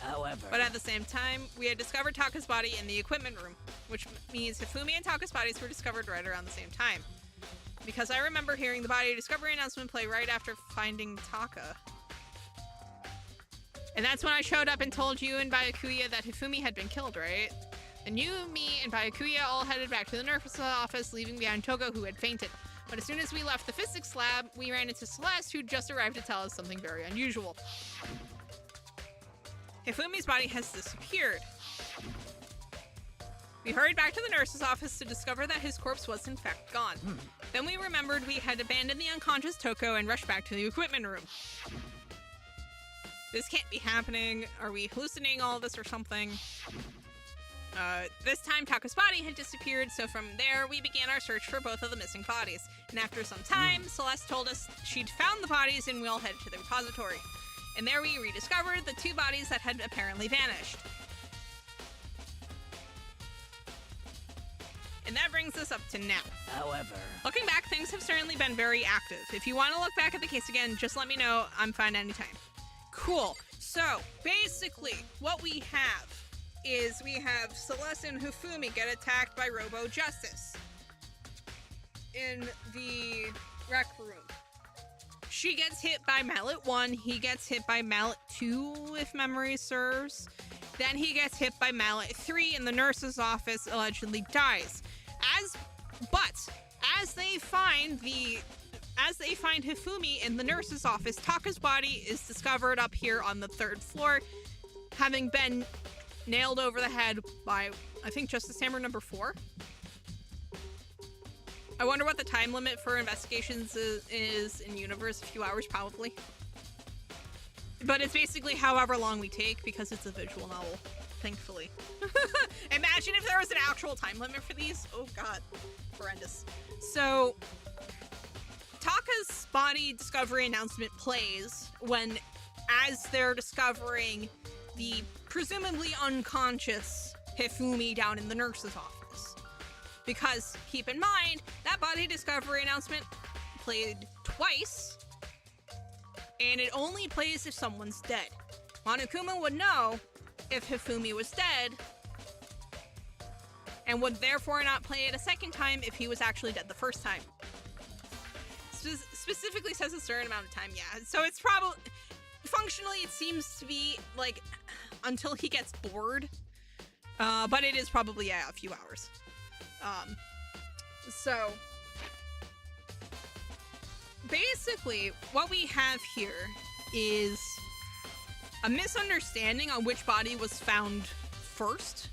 However... But at the same time, we had discovered Taka's body in the equipment room, which means Hifumi and Taka's bodies were discovered right around the same time. Because I remember hearing the body discovery announcement play right after finding Taka. And that's when I showed up and told you and Byakuya that Hifumi had been killed, right? And you, me, and Byakuya all headed back to the nurse's office, leaving behind Togo, who had fainted. But as soon as we left the physics lab, we ran into Celeste, who just arrived to tell us something very unusual. Hifumi's body has disappeared. We hurried back to the nurse's office to discover that his corpse was in fact gone. Then we remembered we had abandoned the unconscious Toko and rushed back to the equipment room. This can't be happening. Are we hallucinating all of this or something? This time Taka's body had disappeared, so from there we began our search for both of the missing bodies. And after some time, Celeste told us she'd found the bodies and we all headed to the repository. And there we rediscovered the 2 bodies that had apparently vanished. And that brings us up to now. However... Looking back, things have certainly been very active. If you want to look back at the case again, just let me know. I'm fine anytime. Cool. So, basically, what we have is we have Celeste and Hifumi get attacked by Robo Justice in the rec room. She gets hit by Mallet 1, he gets hit by Mallet 2, if memory serves. Then he gets hit by Mallet 3 in the nurse's office, allegedly dies. As they find Hifumi in the nurse's office, Taka's body is discovered up here on the 3rd floor, having been nailed over the head by, I think, Justice Hammer number 4. I wonder what the time limit for investigations is in universe. A few hours, probably. But it's basically however long we take, because it's a visual novel, thankfully. Imagine if there was an actual time limit for these. Oh god, horrendous. So, Taka's body discovery announcement plays when, as they're discovering the presumably unconscious Hifumi down in the nurse's office. Because, keep in mind, that body discovery announcement played twice, and it only plays if someone's dead. Monokuma would know if Hifumi was dead, and would therefore not play it a second time if he was actually dead the first time. Specifically says a certain amount of time, yeah. So it's probably... Functionally, it seems to be, like, until he gets bored. But it is probably, yeah, a few hours. So... Basically, what we have here is a misunderstanding on which body was found first.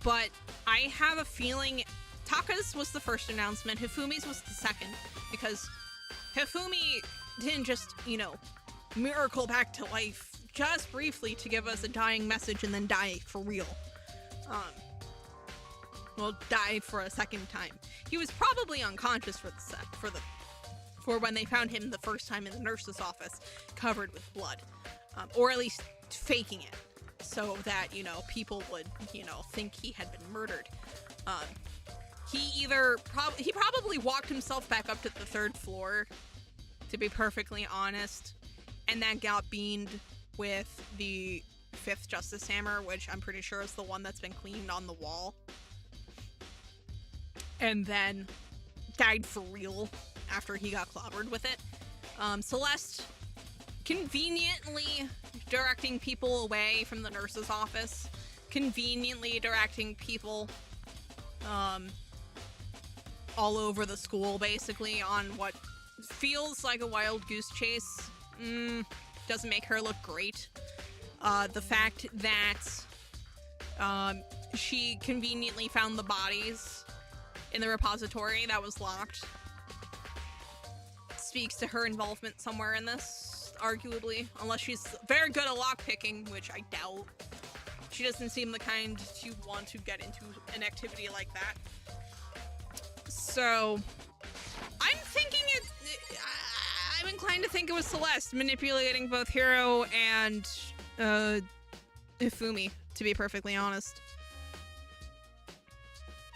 But I have a feeling Taka's was the first announcement, Hifumi's was the second. Because Hifumi didn't just, you know, miracle back to life just briefly to give us a dying message and then die for real. Well, die for a second time. He was probably unconscious for when they found him the first time in the nurse's office, covered with blood, or at least faking it, so that, you know, people would, you know, think he had been murdered. He probably walked himself back up to the 3rd floor, to be perfectly honest, and then got beamed with the 5th Justice Hammer, which I'm pretty sure is the one that's been cleaned on the wall, and then died for real after he got clobbered with it. Celeste conveniently directing people away from the nurse's office, conveniently directing people all over the school, basically, on what feels like a wild goose chase. Doesn't make her look great. The fact that she conveniently found the bodies in the repository that was locked speaks to her involvement somewhere in this, arguably. Unless she's very good at lockpicking, which I doubt. She doesn't seem the kind to want to get into an activity like that. So, I'm inclined to think it was Celeste manipulating both Hiro and Hifumi, to be perfectly honest.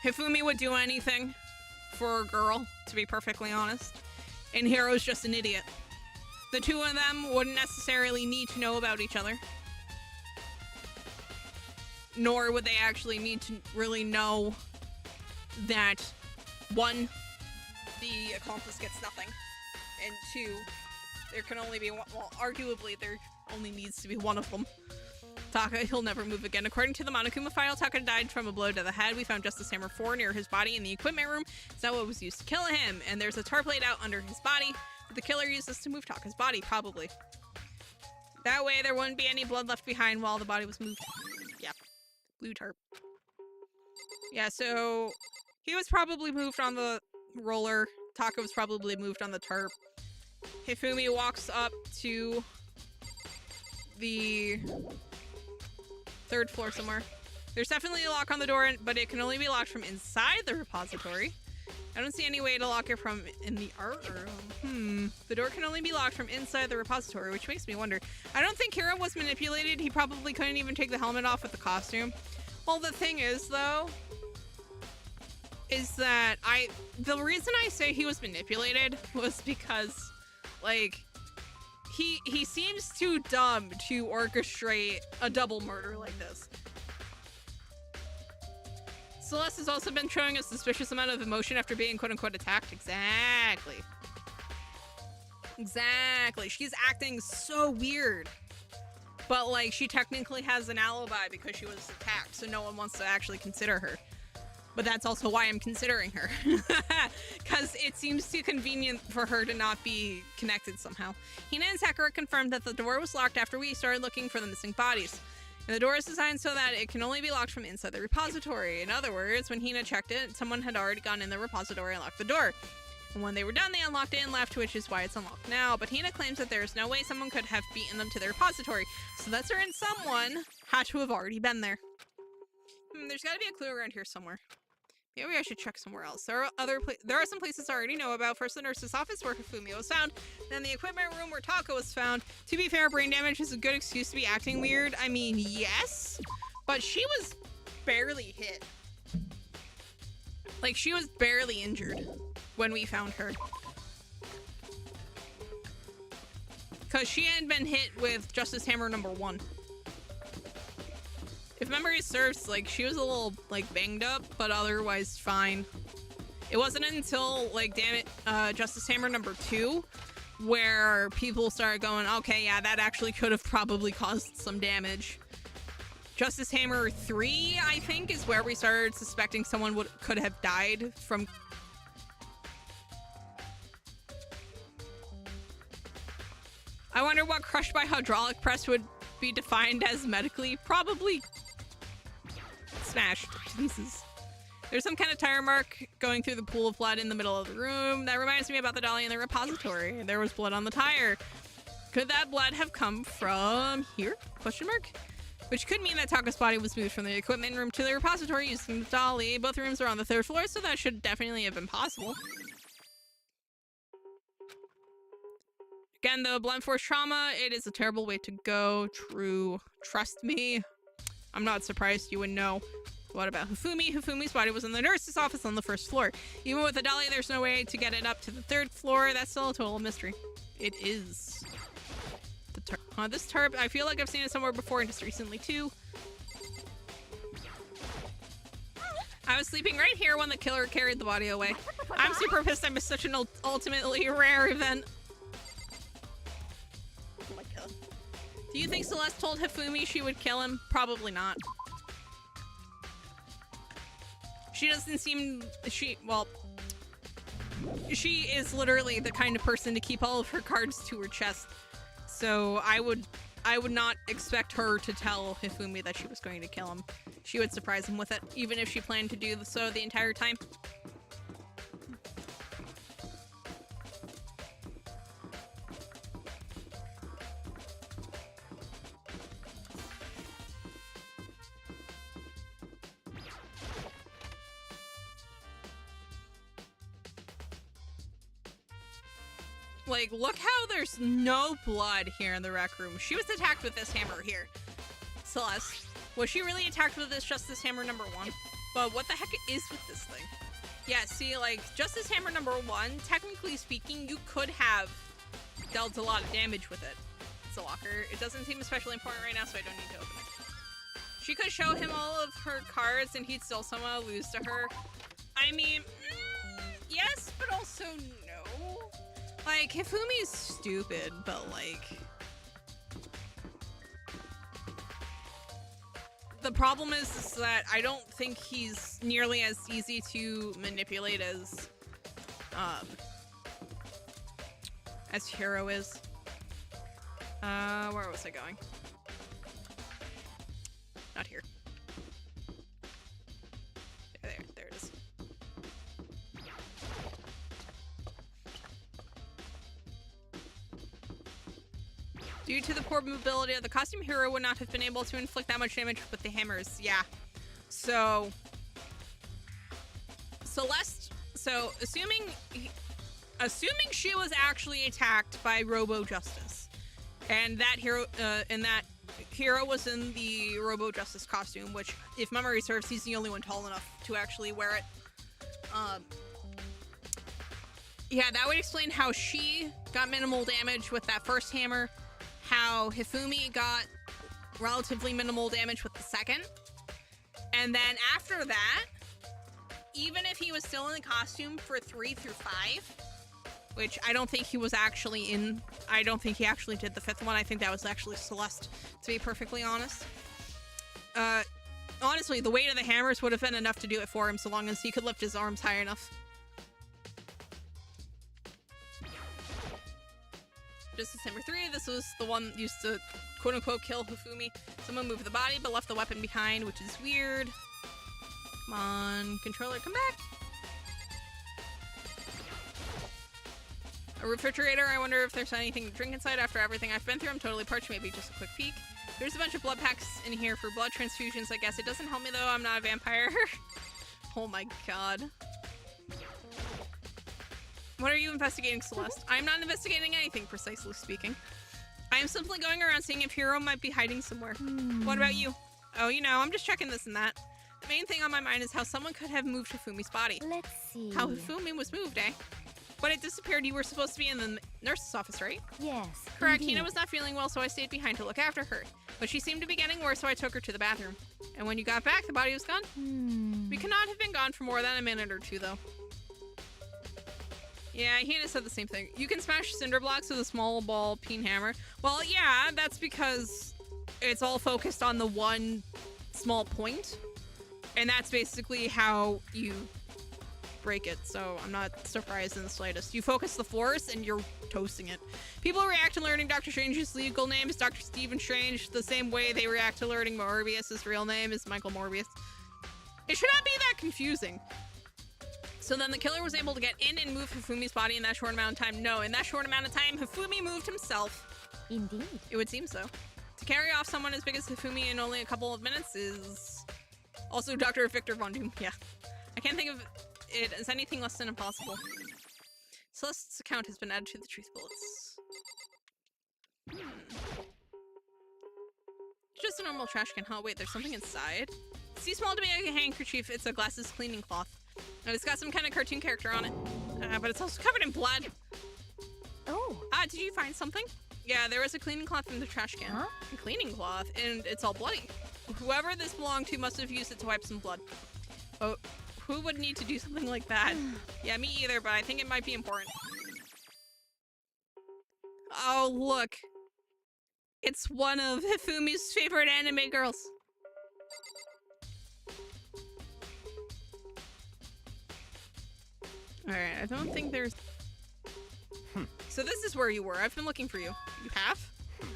Hifumi would do anything for a girl, to be perfectly honest. and Hiro's just an idiot. The two of them wouldn't necessarily need to know about each other. Nor would they actually need to really know that, one, the accomplice gets nothing, and two, there can only be one, well, arguably there only needs to be one of them. Taka, he'll never move again. According to the Monokuma file, Taka died from a blow to the head. We found Justice Hammer 4 near his body in the equipment room. It's not what was used to kill him, and there's a tarp laid out under his body. The killer used this to move Taka's body, probably. That way there wouldn't be any blood left behind while the body was moved. Yeah. Blue tarp. Yeah, so he was probably moved on the roller. Taka was probably moved on the tarp. Hifumi walks up to the 3rd floor somewhere. There's definitely a lock on the door, but it can only be locked from inside the repository. I don't see any way to lock it from in the art room. The door can only be locked from inside the repository, which makes me wonder. I don't think Hiro was manipulated. He probably couldn't even take the helmet off with the costume. Well, the thing is, though, is that the reason I say he was manipulated was because, like, he seems too dumb to orchestrate a double murder like this. Celeste has also been showing a suspicious amount of emotion after being quote-unquote attacked. Exactly. Exactly. She's acting so weird. But, like, she technically has an alibi because she was attacked, so no one wants to actually consider her. But that's also why I'm considering her. Because it seems too convenient for her to not be connected somehow. Hina and Sakura confirmed that the door was locked after we started looking for the missing bodies. And the door is designed so that it can only be locked from inside the repository. In other words, when Hina checked it, someone had already gone in the repository and locked the door. And when they were done, they unlocked it and left, which is why it's unlocked now. But Hina claims that there is no way someone could have beaten them to the repository. So that certain someone had to have already been there. There's got to be a clue around here somewhere. Maybe I should check somewhere else. There are some places I already know about. First, the nurse's office where Hifumi was found. Then the equipment room where Taka was found. To be fair, brain damage is a good excuse to be acting weird. I mean, yes, but she was barely hit. Like, she was barely injured when we found her. Because she had been hit with Justice Hammer number 1. If memory serves, like, she was a little, like, banged up, but otherwise fine. It wasn't until, like, damn it, Justice Hammer number 2, where people started going, okay, yeah, that actually could have probably caused some damage. Justice Hammer 3, I think, is where we started suspecting someone could have died from... I wonder what crushed by hydraulic press would be defined as medically. Probably smashed to pieces. There's some kind of tire mark going through the pool of blood in the middle of the room. That reminds me about the dolly in the repository. There was blood on the tire. Could that blood have come from here? Question mark? Which could mean that Taka's body was moved from the equipment room to the repository using the dolly. Both rooms are on the 3rd floor, so that should definitely have been possible. Again, though, blunt force trauma, it is a terrible way to go. True. Trust me. I'm not surprised you would know. What about Hifumi? Hifumi's body was in the nurse's office on the 1st floor. Even with the dolly, there's no way to get it up to the 3rd floor. That's still a total mystery. It is. This tarp, I feel like I've seen it somewhere before and just recently too. I was sleeping right here when the killer carried the body away. I'm super pissed I missed such an ultimately rare event. Oh my god. Do you think Celeste told Hifumi she would kill him? Probably not. She doesn't seem... well... She is literally the kind of person to keep all of her cards to her chest. So I would not expect her to tell Hifumi that she was going to kill him. She would surprise him with it, even if she planned to do so the entire time. Like, look how there's no blood here in the rec room. She was attacked with this hammer here. Celeste, was she really attacked with this Justice Hammer number 1? But what the heck is with this thing? Yeah, see, like, Justice Hammer number 1, technically speaking, you could have dealt a lot of damage with it. It's a locker. It doesn't seem especially important right now, so I don't need to open it. She could show him all of her cards and he'd still somehow lose to her. I mean, yes, but also no. Like, Hifumi's stupid, but like... The problem is that I don't think he's nearly as easy to manipulate as Hero is. Where was I going? Not here. There it is. Due to the poor mobility of the costume, Hero would not have been able to inflict that much damage with the hammers. Yeah. So Celeste, assuming she was actually attacked by Robo Justice, and that Hero was in the Robo Justice costume, which, if memory serves, he's the only one tall enough to actually wear it. Yeah, that would explain how she got minimal damage with that first hammer, how Hifumi got relatively minimal damage with the second, and then after that, even if he was still in the costume for 3 through 5, which I don't think he was actually in, I don't think he actually did the 5th one, I think that was actually Celeste, to be perfectly honest. Honestly, the weight of the hammers would have been enough to do it for him, so long as he could lift his arms high enough. Justice Hammer 3, this was the one used to quote-unquote kill Hifumi. Someone moved the body but left the weapon behind, which is weird. Come on, controller, come back. A refrigerator, I wonder if there's anything to drink inside after everything I've been through. I'm totally parched, maybe just a quick peek. There's a bunch of blood packs in here for blood transfusions, I guess. It doesn't help me though, I'm not a vampire. Oh my god. What are you investigating, Celeste? I'm not investigating anything, precisely speaking. I am simply going around seeing if Hero might be hiding somewhere. What about you? Oh, you know, I'm just checking this and that. The main thing on my mind is how someone could have moved Hifumi's body. Let's see. How Hifumi was moved, eh? When it disappeared, you were supposed to be in the nurse's office, right? Yes. Correct. indeed. Hina was not feeling well, so I stayed behind to look after her. But she seemed to be getting worse, so I took her to the bathroom. And when you got back, the body was gone? We could not have been gone for more than a minute or two, though. Yeah, Hina said the same thing. You can smash cinder blocks with a small ball peen hammer. Well, yeah, that's because it's all focused on the one small point. And that's basically how you break it, so I'm not surprised in the slightest. You focus the force and you're toasting it. People react to learning Doctor Strange's legal name is Dr. Stephen Strange the same way they react to learning Morbius' real name is Michael Morbius. It should not be that confusing. So then the killer was able to get in and move Hifumi's body in that short amount of time. No, in that short amount of time, Hifumi moved himself. Indeed. It would seem so. To carry off someone as big as Hifumi in only a couple of minutes is... Also Dr. Victor Von Doom, yeah. I can't think of it as anything less than impossible. Celeste's account has been added to the truth bullets. Just a normal trash can, huh? Wait, there's something inside? It's too small to be a handkerchief, it's a glasses cleaning cloth. And it's got some kind of cartoon character on it. But it's also covered in blood. Oh. Did you find something? Yeah, there was a cleaning cloth in the trash can. Huh? A cleaning cloth, and it's all bloody. Whoever this belonged to must have used it to wipe some blood. Oh, who would need to do something like that? Yeah, me either, but I think it might be important. Oh, look. It's one of Hifumi's favorite anime girls. Alright, I don't think there's... So this is where you were. I've been looking for you. You have?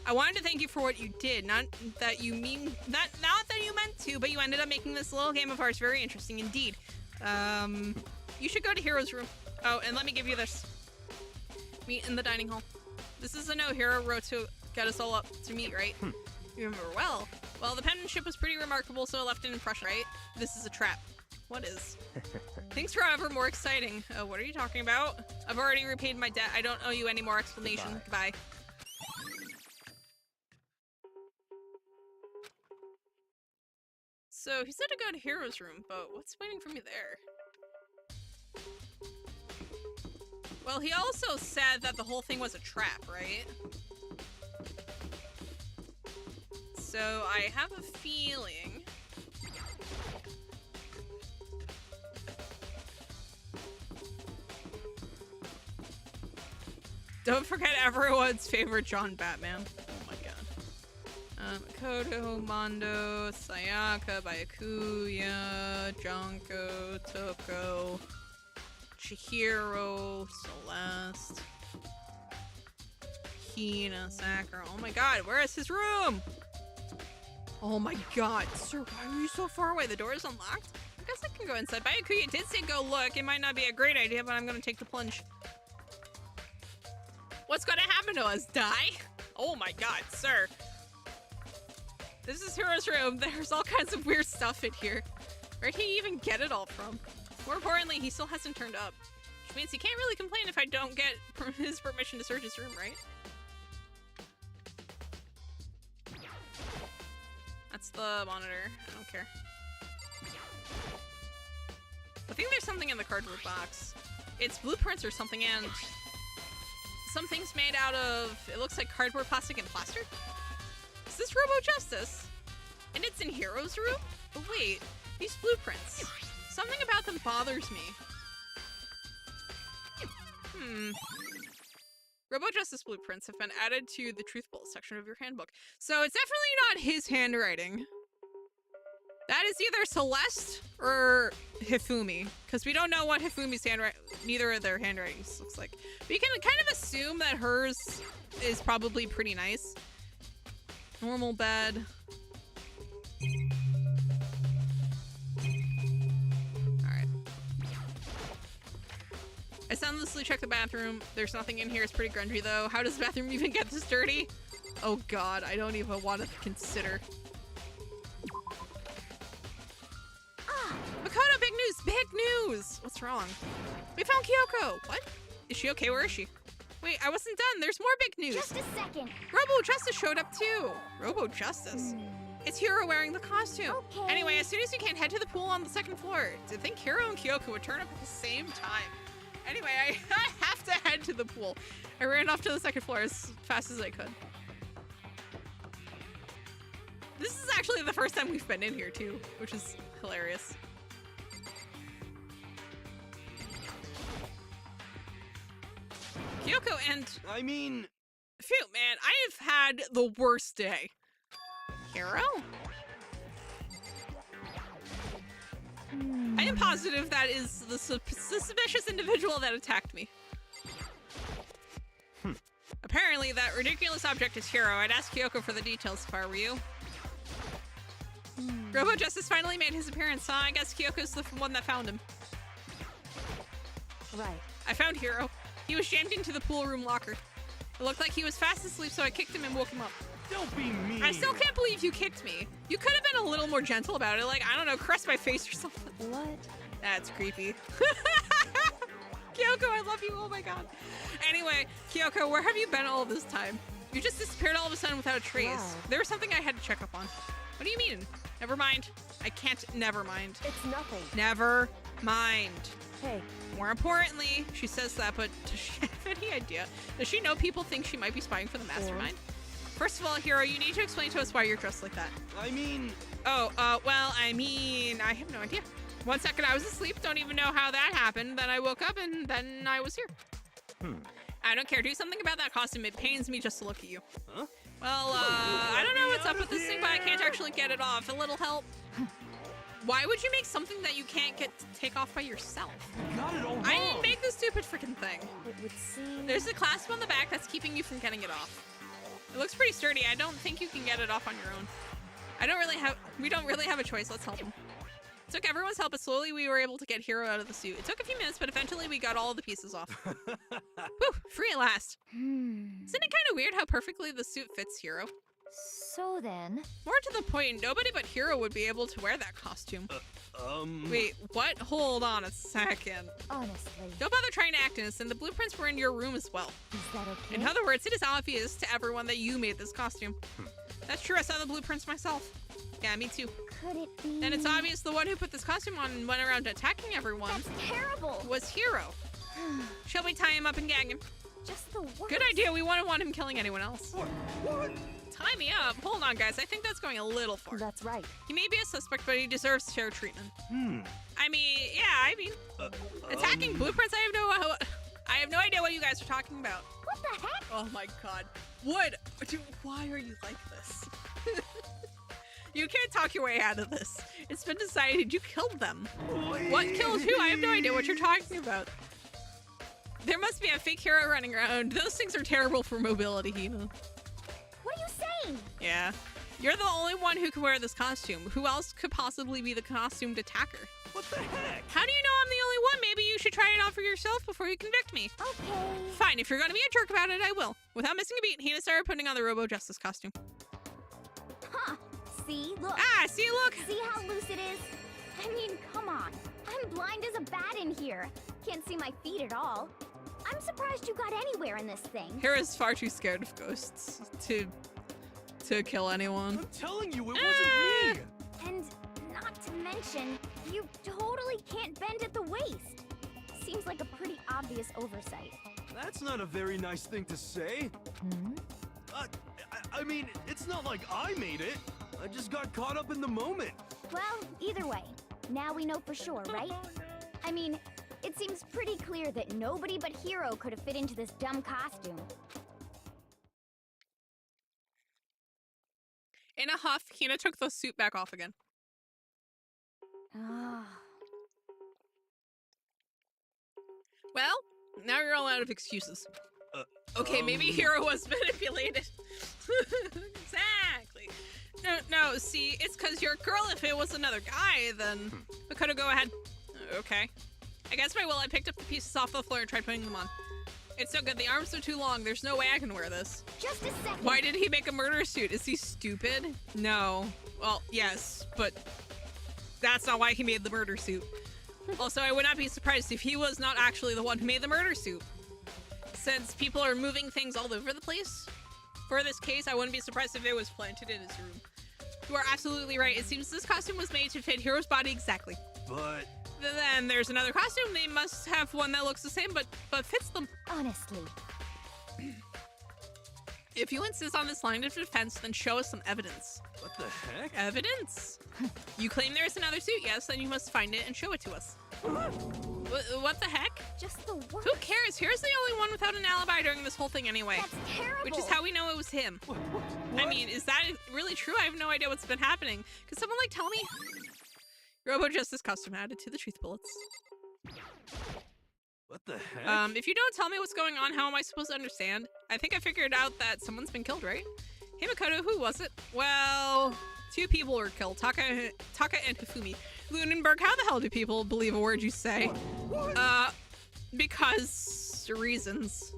I wanted to thank you for what you did. Not that you mean... Not that you meant to, but you ended up making this little game of ours very interesting indeed. You should go to Hero's room. Oh, and let me give you this. Meet in the dining hall. This is a note Hero wrote to get us all up to meet, right? You remember well. Well, the penmanship was pretty remarkable, so it left an impression, right? This is a trap. What is? Things are ever more exciting. Oh, what are you talking about? I've already repaid my debt. I don't owe you any more explanation. Goodbye. So he said to go to Hero's room, but what's waiting for me there? Well, he also said that the whole thing was a trap, right? So I have a feeling... Don't forget everyone's favorite John Batman. Oh my god. Makoto, Mondo, Sayaka, Byakuya, Junko, Toko, Chihiro, Celeste, Hina, Sakura. Oh my god, where is his room? Oh my god, sir, why are you so far away? The door is unlocked? I guess I can go inside. Byakuya did say go look. It might not be a great idea, but I'm gonna take the plunge. What's gonna happen to us? Die? Oh my god, sir. This is Hiro's room. There's all kinds of weird stuff in here. Where'd he even get it all from? More importantly, he still hasn't turned up. Which means he can't really complain if I don't get his permission to search his room, right? That's the monitor. I don't care. I think there's something in the cardboard box. It's blueprints or something, and something's made out of, it looks like cardboard, plastic, and plaster? Is this Robo Justice? And it's in Hiro's room? But wait, these blueprints. Something about them bothers me. Robo Justice blueprints have been added to the Truth Bolt section of your handbook. So it's definitely not his handwriting. That is either Celeste or Hifumi, because we don't know what Hifumi's handwriting, neither of their handwritings looks like. We can kind of assume that hers is probably pretty nice. Normal bed. Alright. I soundlessly checked the bathroom. There's nothing in here. It's pretty grungy though. How does the bathroom even get this dirty? Oh god, I don't even want to consider. Makoto, big news! Big news! What's wrong? We found Kyoko! What? Is she okay? Where is she? Wait, I wasn't done. There's more big news. Just a second. Robo Justice showed up too. Robo Justice? It's Hiro wearing the costume. Okay. Anyway, as soon as you can, head to the pool on the second floor. Do you think Hiro and Kyoko would turn up at the same time? Anyway, I have to head to the pool. I ran off to the second floor as fast as I could. This is actually the first time we've been in here too, which is hilarious. Kyoko and... I mean... Phew, man, I have had the worst day. Hiro? I am positive that is the suspicious individual that attacked me. Apparently, that ridiculous object is Hiro. I'd ask Kyoko for the details if I were you. Robo Justice finally made his appearance, huh? I guess Kyoko's the one that found him. Right. I found Hiro. He was jammed into the pool room locker. It looked like he was fast asleep, so I kicked him and woke him up. Don't be mean. I still can't believe you kicked me. You could have been a little more gentle about it, like, I don't know, caress my face or something. What? That's creepy. Kyoko, I love you, oh my god. Anyway, Kyoko, where have you been all this time? You just disappeared all of a sudden without a trace. Wow. There was something I had to check up on. What do you mean? Never mind. I can't never mind. It's nothing. Never mind. Hey, More importantly, she says that, but does she have any idea? Does she know people think she might be spying for the mastermind? First of all, Hiro, you need to explain to us why you're dressed like that. I mean... Oh, well, I mean, I have no idea. 1 second I was asleep, don't even know how that happened. Then I woke up and then I was here. I don't care. Do something about that costume. It pains me just to look at you. Huh? Well, I don't know what's up with this thing, but I can't actually get it off. A little help. Why would you make something that you can't get to take off by yourself? Got it all wrong. I didn't make this stupid freaking thing. it would seem... There's a clasp on the back that's keeping you from getting it off. It looks pretty sturdy. I don't think you can get it off on your own. We don't really have a choice. Let's help him. It took everyone's help, but slowly we were able to get Hiro out of the suit. It took a few minutes, but eventually we got all the pieces off. Whew, free at last. Isn't it kind of weird how perfectly the suit fits Hiro? So then... More to the point, nobody but Hiro would be able to wear that costume. Wait, what? Hold on a second. Honestly, Don't bother trying to act innocent. The blueprints were in your room as well. is that okay? In other words, it is obvious to everyone that you made this costume. That's true, I saw the blueprints myself. Yeah, me too. could it be? And it's obvious the one who put this costume on and went around attacking everyone That's terrible. was Hero. Shall we tie him up and gag him? Just the worst. Good idea. We wouldn't want him killing anyone else. What? Tie me up. Hold on, guys. I think that's going a little far. That's right. He may be a suspect, but he deserves fair treatment. I mean, attacking blueprints. I have no idea what you guys are talking about. What the heck? Oh my god. Wood, why are you like this? You can't talk your way out of this. It's been decided you killed them. What killed who? I have no idea what you're talking about. There must be a fake hero running around. Those things are terrible for mobility, Hina. What are you saying? Yeah. You're the only one who can wear this costume. Who else could possibly be the costumed attacker? What the heck? How do you know I'm the only one? Maybe you should try it out for yourself before you convict me. Okay. Fine, if you're gonna be a jerk about it, I will. Without missing a beat, Hina started putting on the Robo Justice costume. Huh. See? Look. Ah, see, look! See how loose it is? I mean, come on. I'm blind as a bat in here. Can't see my feet at all. I'm surprised you got anywhere in this thing. Hera's far too scared of ghosts to kill anyone. I'm telling you, it wasn't me. And not to mention, you totally can't bend at the waist. Seems like a pretty obvious oversight. That's not a very nice thing to say. I mean, it's not like I made it. I just got caught up in the moment. Well, either way, now we know for sure, right? I mean, it seems pretty clear that nobody but Hero could have fit into this dumb costume. In a huff, Hina took the suit back off again. Ah. Well, now you're all out of excuses. Okay, maybe Hero was manipulated. Exactly. No, see, it's because you're a girl. If it was another guy, then we could have go ahead. Okay. Against my will, I picked up the pieces off the floor and tried putting them on. It's so good. The arms are too long. There's no way I can wear this. Just a second. Why did he make a murder suit? Is he stupid? No. Well, yes, but that's not why he made the murder suit. Also, I would not be surprised if he was not actually the one who made the murder suit. Since people are moving things all over the place, for this case, I wouldn't be surprised if it was planted in his room. You are absolutely right. It seems this costume was made to fit Hero's body exactly. But Then there's another costume. They must have one that looks the same, but fits them. Honestly. If you insist on this line of defense, then show us some evidence. what the heck? Evidence? You claim there's another suit, yes, then you must find it and show it to us. What the heck? Just the worst. Who cares? Here's the only one without an alibi during this whole thing anyway. That's terrible. Which is how we know it was him. I mean, is that really true? I have no idea what's been happening. Could someone, like, tell me? Robo Justice custom added to the truth bullets. What the heck? If you don't tell me what's going on, how am I supposed to understand? I think I figured out that someone's been killed, right? Hey, Makoto, who was it? Well, 2 people were killed. Taka and Hifumi. Lunenberg, how the hell do people believe a word you say? Because reasons.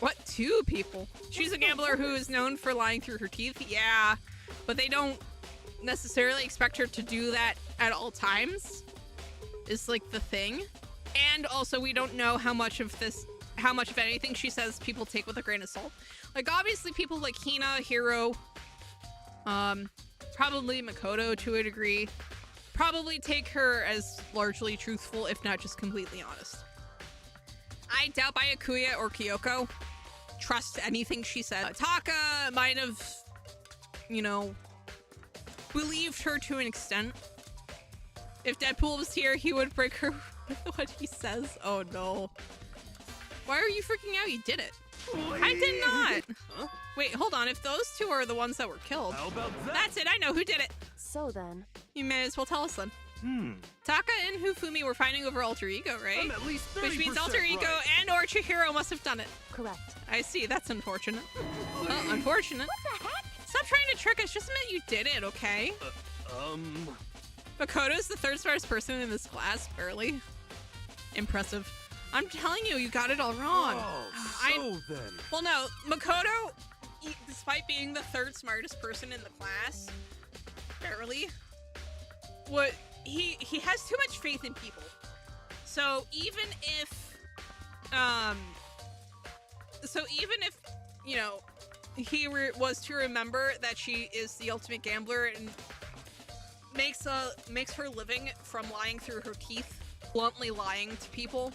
What, 2 people? She's a gambler who is known for lying through her teeth? Yeah, but they don't necessarily expect her to do that at all times. Is like the thing. And also we don't know how much of anything she says people take with a grain of salt. Like obviously people like Hina, Hero, probably Makoto to a degree, probably take her as largely truthful, if not just completely honest. I doubt Byakuya or Kyoko trust anything she said. Taka might have, you know, believed her to an extent. If Deadpool was here, he would break her with what he says. Oh no. Why are you freaking out? You did it. I did not. Huh? Wait, hold on. If those 2 are the ones that were killed. How about that? That's it. I know who did it. So then, You may as well tell us then. Taka and Hifumi were fighting over alter ego, right? I'm at least 30% Which means alter ego right. and or Chihiro must have done it. correct. I see. That's unfortunate. Well, unfortunate. What the heck? Stop trying to trick us. Just admit you did it, okay? Makoto's the 3rd smartest person in this class, barely. Impressive. I'm telling you, you got it all wrong. Oh, so then. Well, no, Makoto, despite being the 3rd smartest person in the class, barely, he has too much faith in people. So even if, you know, he was to remember that she is the ultimate gambler and makes her living from lying through her teeth, bluntly lying to people,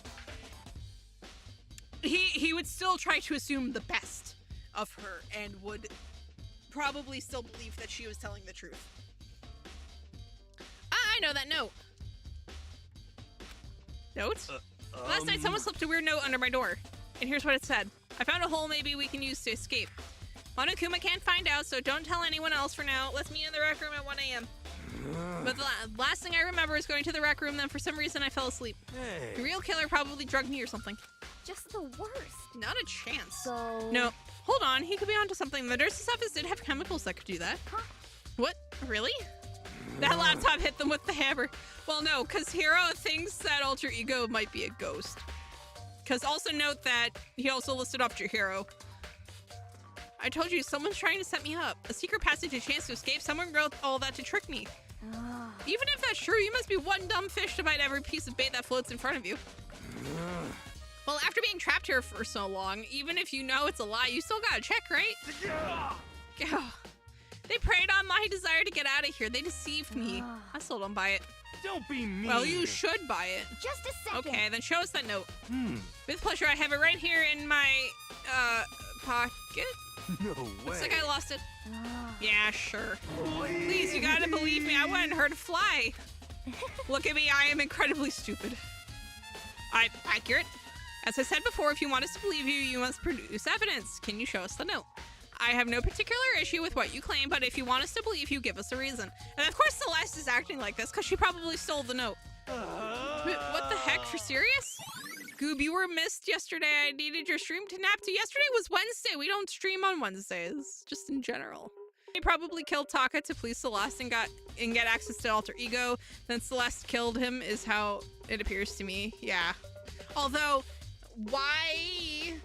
he would still try to assume the best of her and would probably still believe that she was telling the truth. I know that note. Note? Last night someone slipped a weird note under my door, and here's what it said. I found a hole maybe we can use to escape. Monokuma can't find out, so don't tell anyone else for now. Let's meet in the rec room at 1 a.m. But the last thing I remember is going to the rec room, then for some reason I fell asleep. Hey. The real killer probably drugged me or something. Just the worst. Not a chance. So... No, hold on, he could be onto something. The nurse's office did have chemicals that could do that. Huh? What? Really? That laptop hit them with the hammer. Well, no, because Hero thinks that alter ego might be a ghost. Because also note that he also listed off Chihiro. I told you, someone's trying to set me up. A secret passage, a chance to escape. Someone wrote all that to trick me. Even if that's true, you must be one dumb fish to bite every piece of bait that floats in front of you. Well, after being trapped here for so long, even if you know it's a lie, you still gotta check, right? They preyed on my desire to get out of here. They deceived me. I still don't buy it. Don't be mean. Well, you should buy it. Just a second. Okay, then show us that note. With pleasure, I have it right here in my, pocket. No way. Looks like I lost it. Yeah, sure. Please, you gotta believe me. I wanted her to fly. Look at me. I am incredibly stupid. I'm accurate. As I said before, if you want us to believe you, you must produce evidence. Can you show us the note? I have no particular issue with what you claim, but if you want us to believe you, give us a reason. And of course Celeste is acting like this, because she probably stole the note. What the heck? For serious? Goob, you were missed yesterday. I needed your stream to nap to. Yesterday was Wednesday. We don't stream on Wednesdays, just in general. He probably killed Taka to please Celeste and get access to alter ego. Then Celeste killed him is how it appears to me. Yeah. Although, why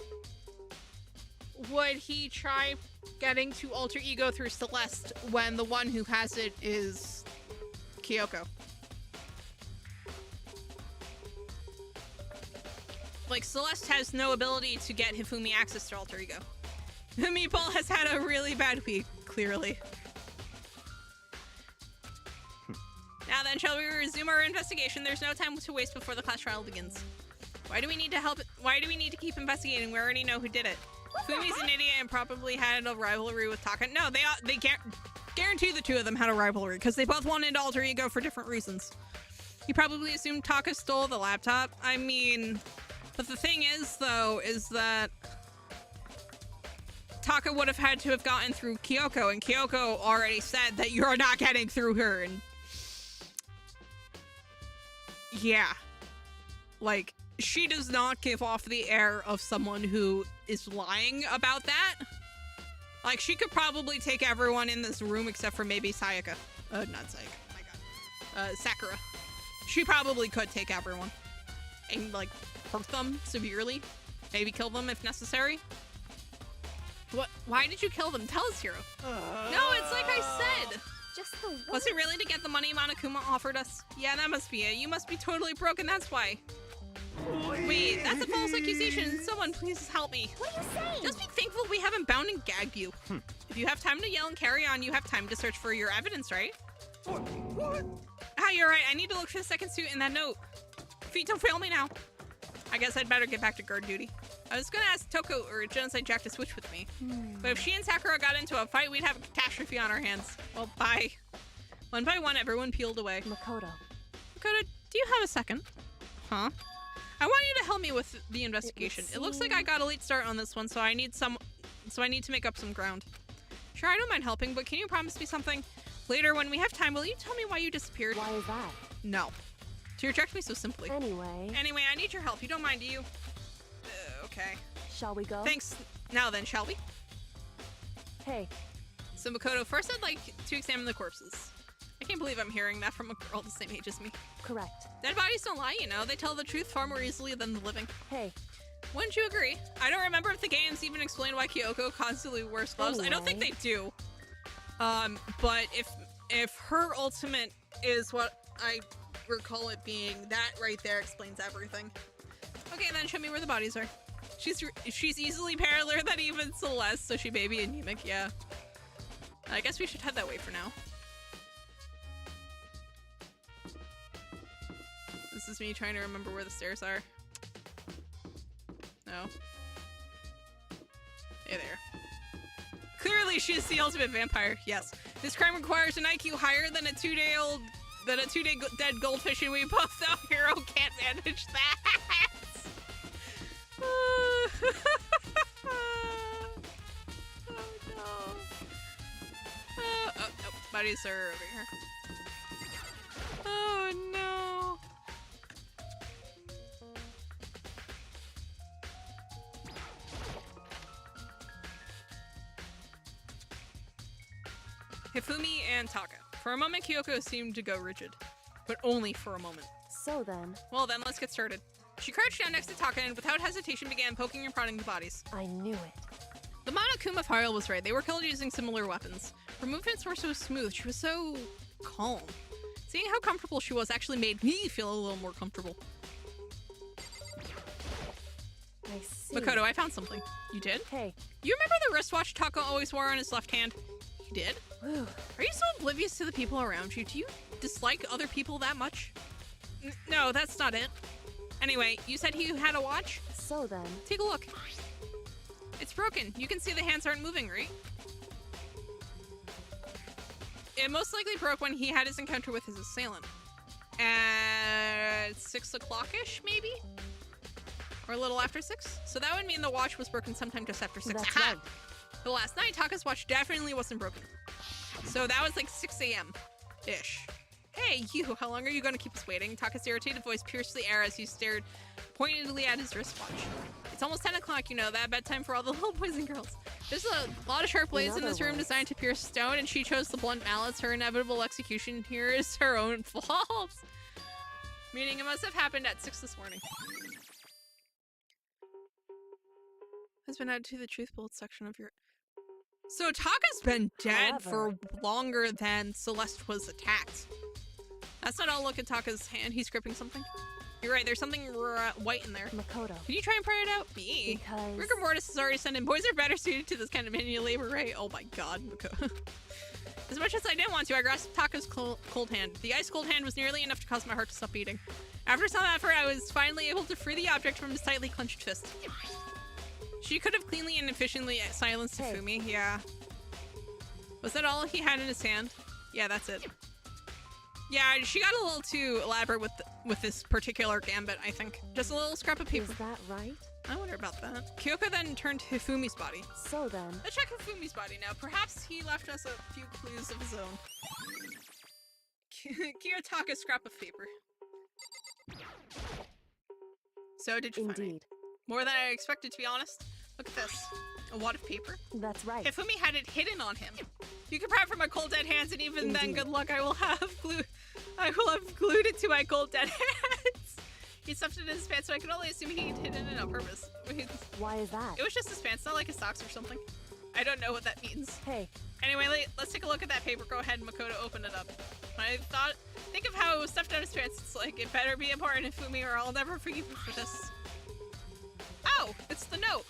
would he try getting to alter ego through Celeste when the one who has it is Kyoko? Like, Celeste has no ability to get Hifumi access to alter ego. Meatball has had a really bad week, clearly. Now then, shall we resume our investigation? There's no time to waste before the class trial begins. Why do we need to help? Why do we need to keep investigating? We already know who did it. Fumi's an idiot and probably had a rivalry with Taka. No, they guarantee the two of them had a rivalry because they both wanted alter ego for different reasons. He probably assumed Taka stole the laptop. I mean, but the thing is, though, is that Taka would have had to have gotten through Kyoko, and Kyoko already said that you're not getting through her, and yeah, like, she does not give off the air of someone who is lying about that. Like, she could probably take everyone in this room except for maybe Sayaka. Not Sayaka, oh my god. Sakura. She probably could take everyone and, like, hurt them severely. Maybe kill them if necessary. What? Why did you kill them? Tell us, Hiro. No, it's like I said. Just the worst. Was it really to get the money Monokuma offered us? Yeah, that must be it. You must be totally broken, that's why. Wait, that's a false accusation. Someone please help me. What are you saying? Just be thankful we haven't bound and gagged you. If you have time to yell and carry on, you have time to search for your evidence, right? What? Ah, you're right. I need to look for the second suit in that note. Feet don't fail me now. I guess I'd better get back to guard duty. I was gonna ask Toko or Genocide Jack to switch with me. But if she and Sakura got into a fight, we'd have a catastrophe on our hands. Well, bye. One by one, everyone peeled away. Makoto. Makoto, do you have a second? Huh? I want you to help me with the investigation. It looks like I got a late start on this one, so I need to make up some ground. Sure, I don't mind helping, but can you promise me something? Later, when we have time, will you tell me why you disappeared? Why is that? No. To reject me so simply. Anyway, I need your help. You don't mind, do you? Okay. shall we go? Thanks. Now then, shall we? Hey, So Makoto, first I'd like to examine the corpses. I can't believe I'm hearing that from a girl the same age as me. correct. Dead bodies don't lie, you know. They tell the truth far more easily than the living. Hey, Wouldn't you agree? I don't remember if the games even explain why Kyoko constantly wears gloves. I don't think they do. But if her ultimate is what I recall it being, that right there explains everything. Okay, then show me where the bodies are. She's easily paler than even Celeste, so she may be anemic, yeah. I guess we should head that way for now. This is me trying to remember where the stairs are. No. Hey there. Clearly, she is the ultimate vampire. Yes. This crime requires an IQ higher than a two-day dead goldfish, and we both know Hero can't manage that. Oh no. Oh, buddies are over here. Oh no. Hifumi and Taka. For a moment, Kyoko seemed to go rigid. But only for a moment. So then... Well then, let's get started. She crouched down next to Taka and without hesitation began poking and prodding the bodies. I knew it. The Monokuma file was right. They were killed using similar weapons. Her movements were so smooth. She was so calm. Seeing how comfortable she was actually made me feel a little more comfortable. I see. Makoto, I found something. You did? Hey. You remember the wristwatch Taka always wore on his left hand? He did? Whew. Are you so oblivious to the people around you? Do you dislike other people that much? No, that's not it. Anyway, you said he had a watch? So then... Take a look. It's broken. You can see the hands aren't moving, right? It most likely broke when he had his encounter with his assailant. At 6 o'clock-ish, maybe? Or a little after 6? So that would mean the watch was broken sometime just after 6. That's Aha! right. The last night, Taka's watch definitely wasn't broken. So that was like 6 a.m.-ish. Hey, you, how long are you going to keep us waiting? Taka's irritated voice pierced the air as he stared pointedly at his wristwatch. It's almost 10 o'clock, you know, that bedtime for all the little boys and girls. There's a lot of sharp blades in this room designed to pierce stone, and she chose the blunt mallets. Her inevitable execution here is her own fault. Meaning it must have happened at 6 this morning. Has been added to the truth bullet section of your... So Taka's been dead for longer than Celeste was attacked. That's not all. Look at Taka's hand. He's gripping something. You're right. There's something white in there. Makoto. Can you try and pry it out? Me? Because... Rigor mortis has already sent in. Boys are better suited to this kind of manual labor, right? Oh my god, Makoto. As much as I didn't want to, I grasped Taka's cold hand. The ice-cold hand was nearly enough to cause my heart to stop beating. After some effort, I was finally able to free the object from his tightly clenched fist. She could have cleanly and efficiently silenced Hifumi. Yeah. Was that all he had in his hand? Yeah, that's it. Yeah, she got a little too elaborate with this particular gambit, I think. Just a little scrap of paper. Is that right? I wonder about that. Kyoko then turned to Hifumi's body. So then... Let's check Hifumi's body now. Perhaps he left us a few clues of his own. Kiyotaka's scrap of paper. So, did you find Indeed. it? More than I expected, to be honest. Look at this. A wad of paper. That's right. Hifumi had it hidden on him. You can pry it from my cold dead hands, and even then, good luck. I will have glued it to my cold dead hands. He stuffed it in his pants, so I could only assume he hid it on purpose. Why is that? It was just his pants, not like his socks or something. I don't know what that means. Hey. Anyway, let's take a look at that paper. Go ahead, Makoto, open it up. Think of how it was stuffed down his pants. It's like, it better be important, Hifumi, or I'll never forgive you for this. Oh, it's the note.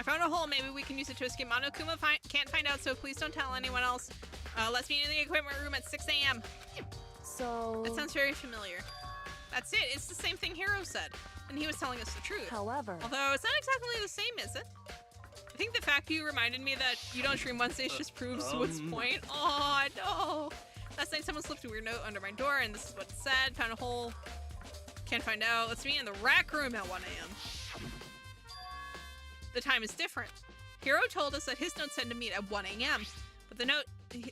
I found a hole. Maybe we can use it to escape. Monokuma can't find out, so please don't tell anyone else. Let's meet in the equipment room at 6 a.m. So... That sounds very familiar. That's it. It's the same thing Hiro said. And he was telling us the truth. However... Although, it's not exactly the same, is it? I think the fact you reminded me that you don't stream Wednesdays just proves what's point. Oh, no. Last night, someone slipped a weird note under my door, and this is what it said. Found a hole. Can't find out. Let's meet in the rec room at 1 a.m. The time is different. Hiro told us that his note said to meet at 1 a.m. But the note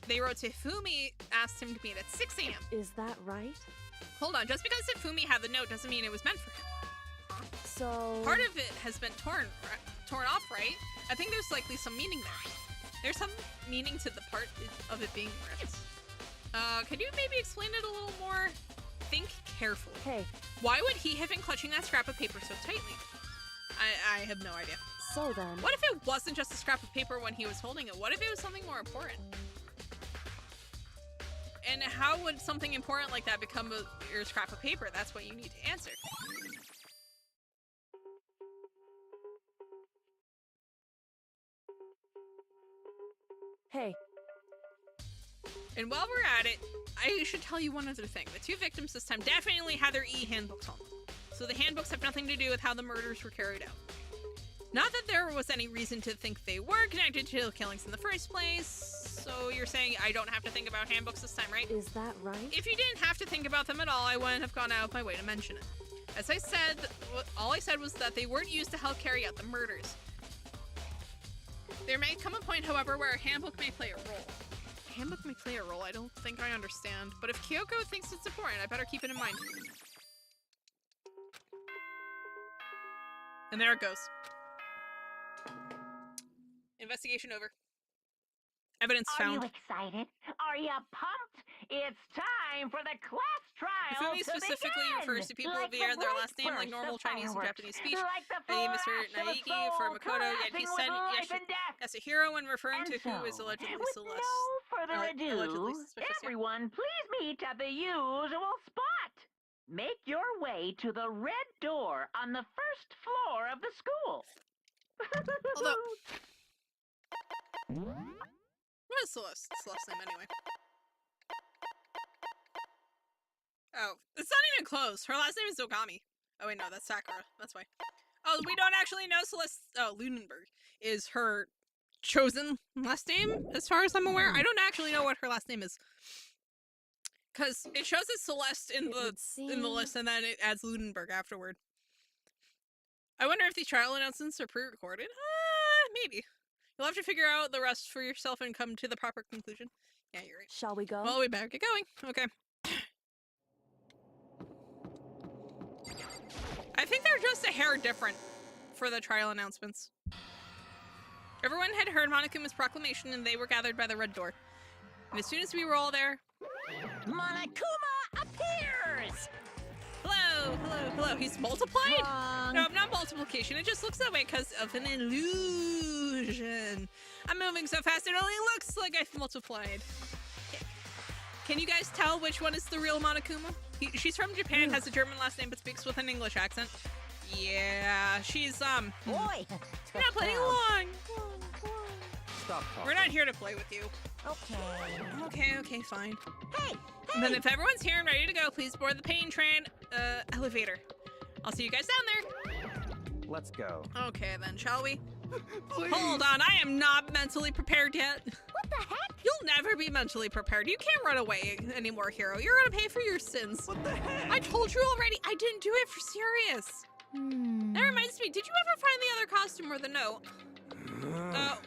they wrote to Hifumi asked him to meet at 6 a.m. Is that right? Hold on, just because Hifumi had the note doesn't mean it was meant for him. So... Part of it has been torn off, right? I think there's likely some meaning there. There's some meaning to the part of it being ripped. Could you maybe explain it a little more? Think carefully. Hey. Why would he have been clutching that scrap of paper so tightly? I have no idea. So then... What if it wasn't just a scrap of paper when he was holding it? What if it was something more important? And how would something important like that become your scrap of paper? That's what you need to answer. Hey. And while we're at it, I should tell you one other thing. The two victims this time definitely had their e-handbooks on them. So the handbooks have nothing to do with how the murders were carried out. Not that there was any reason to think they were connected to the killings in the first place. So you're saying I don't have to think about handbooks this time, right? Is that right? If you didn't have to think about them at all, I wouldn't have gone out of my way to mention it. As I said, all I said was that they weren't used to help carry out the murders. There may come a point, however, where a handbook may play a role. A handbook may play a role? I don't think I understand. But if Kyoko thinks it's important, I better keep it in mind. And there it goes. Investigation over. Evidence found. Are you excited? Are you pumped? It's time for the class trial Hifumi to specifically begin! refers to people Like via the their last name, like burst normal of Chinese and fireworks. Japanese speech. Like the I.e. Mr. flash of a Naegi for soul Makoto, yet he collapsing with said life and death. Yasuhiro when referring to And who is so, allegedly with Celeste. no further allegedly ado, suspicious, yeah. everyone please meet at the usual spot. Make your way to the red door on the first floor of the school. Although, what is Celeste's last name anyway? Oh, it's not even close. Her last name is Ogami. Oh wait, no, that's Sakura. That's why. Oh, we don't actually know Celeste. Oh, Lunenburg is her chosen last name, as far as I'm aware. I don't actually know what her last name is, because it shows as Celeste in the list, and then it adds Lunenburg afterward. I wonder if these trial announcements are pre-recorded. Maybe. You'll have to figure out the rest for yourself and come to the proper conclusion. Yeah, you're right. Shall we go? Well, we better get going. Okay. I think they're just a hair different for the trial announcements. Everyone had heard Monokuma's proclamation and they were gathered by the red door. And as soon as we were all there... Monokuma appears! Hello, hello, hello. He's multiplied? Wrong. No, not multiplication. It just looks that way because of an illusion. I'm moving so fast it only looks like I've multiplied. Can you guys tell which one is the real Monokuma? She's from Japan, has a German last name, but speaks with an English accent. Yeah, she's, Boy! You're not playing along. Stop talking. We're not here to play with you. Okay. Okay, fine. Hey! And then if everyone's here and ready to go, please board the pain train, elevator. I'll see you guys down there. Let's go. Okay then, shall we? Please. Hold on, I am not mentally prepared yet. What the heck? You'll never be mentally prepared. You can't run away anymore, Hero. You're gonna pay for your sins. What the heck? I told you already, I didn't do it for serious. That reminds me, did you ever find the other costume or the note?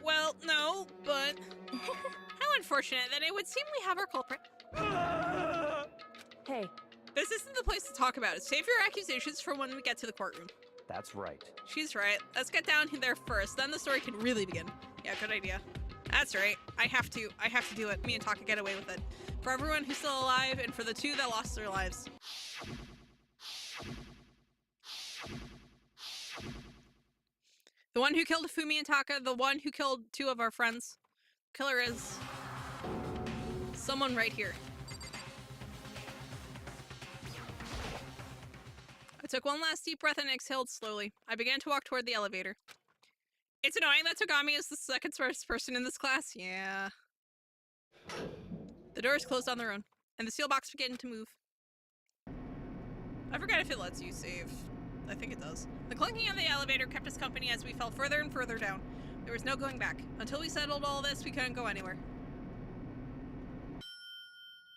Well, no, but how unfortunate that it would seem we have our culprit. Hey, This isn't the place to talk about it. Save your accusations for when we get to the courtroom. That's right. She's right. Let's get down there first, then the story can really begin. Yeah, good idea. That's right. I have to do it. Me and Taka get away with it. For everyone who's still alive, and for the two that lost their lives. The one who killed Fumi and Taka, the one who killed two of our friends. Killer is someone right here. I took one last deep breath and exhaled slowly. I began to walk toward the elevator. It's annoying that Togami is the second smartest person in this class. Yeah. The doors closed on their own, and the seal box began to move. I forgot if it lets you save. I think it does. The clunking of the elevator kept us company as we fell further and further down. There was no going back. Until we settled all this, we couldn't go anywhere.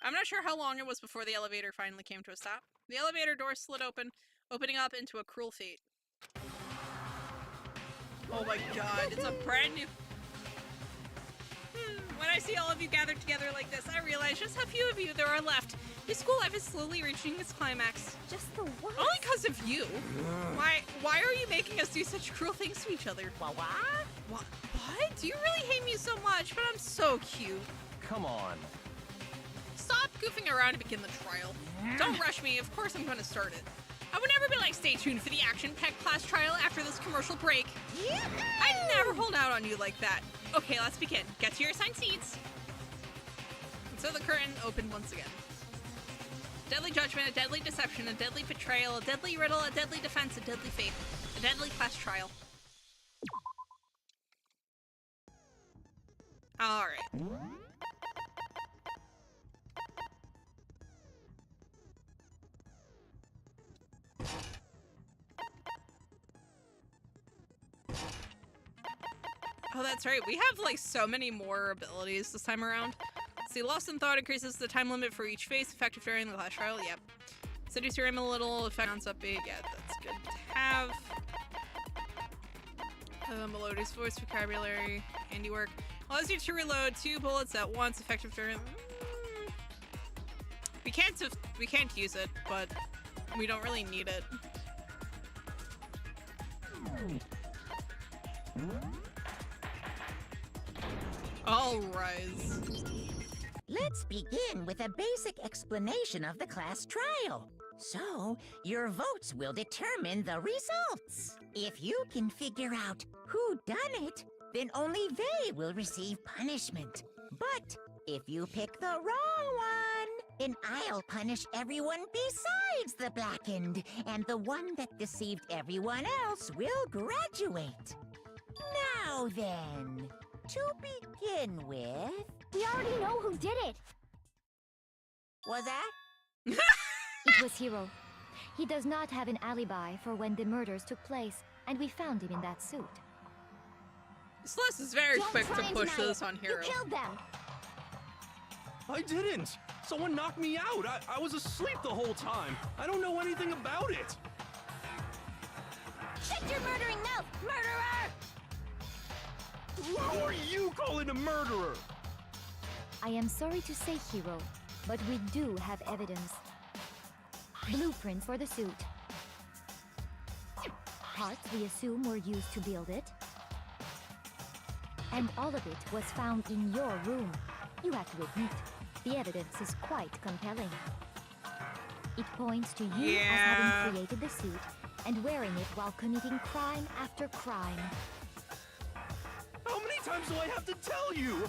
I'm not sure how long it was before the elevator finally came to a stop. The elevator door slid open, opening up into a cruel fate. Oh my god, it's a brand new... When I see all of you gathered together like this, I realize just how few of you there are left. Your school life is slowly reaching its climax. Just the what? Only because of you. Why are you making us do such cruel things to each other? What? What? Do you really hate me so much? But I'm so cute. Come on. Stop goofing around to begin the trial. Don't rush me. Of course I'm going to start it. I would never be like, stay tuned for the action-packed class trial after this commercial break. I'd never hold out on you like that. Okay, let's begin. Get to your assigned seats. And so the curtain opened once again. Deadly judgment, a deadly deception, a deadly betrayal, a deadly riddle, a deadly defense, a deadly faith, a deadly class trial. Alright. Oh, that's right. We have like so many more abilities this time around. Let's see, Lost in Thought increases the time limit for each phase, effective during the class trial. Yep. Seduce your aim a little, effect on upbeat. Yeah, that's good to have. Melodious voice, vocabulary, handiwork. Allows you to reload 2 bullets at once, effective during. We can't use it, but we don't really need it. All rise. Let's begin with a basic explanation of the class trial. So, your votes will determine the results. If you can figure out who done it, then only they will receive punishment. But if you pick the wrong one, then I'll punish everyone besides the blackened, and the one that deceived everyone else will graduate. Now then, to begin with... We already know who did it. Was that? It was Hiro. He does not have an alibi for when the murders took place, and we found him in that suit. Celeste is very Don't quick try to and push deny this it. on Hiro. You killed them. I didn't! Someone knocked me out! I was asleep the whole time! I don't know anything about it! Shut your murdering mouth, murderer! Who are you calling a murderer? I am sorry to say, Hiro, but we do have evidence. Blueprints for the suit. Parts we assume were used to build it. And all of it was found in your room. You have to admit, the evidence is quite compelling. It points to you as having created the suit and wearing it while committing crime after crime. How many times do I have to tell you?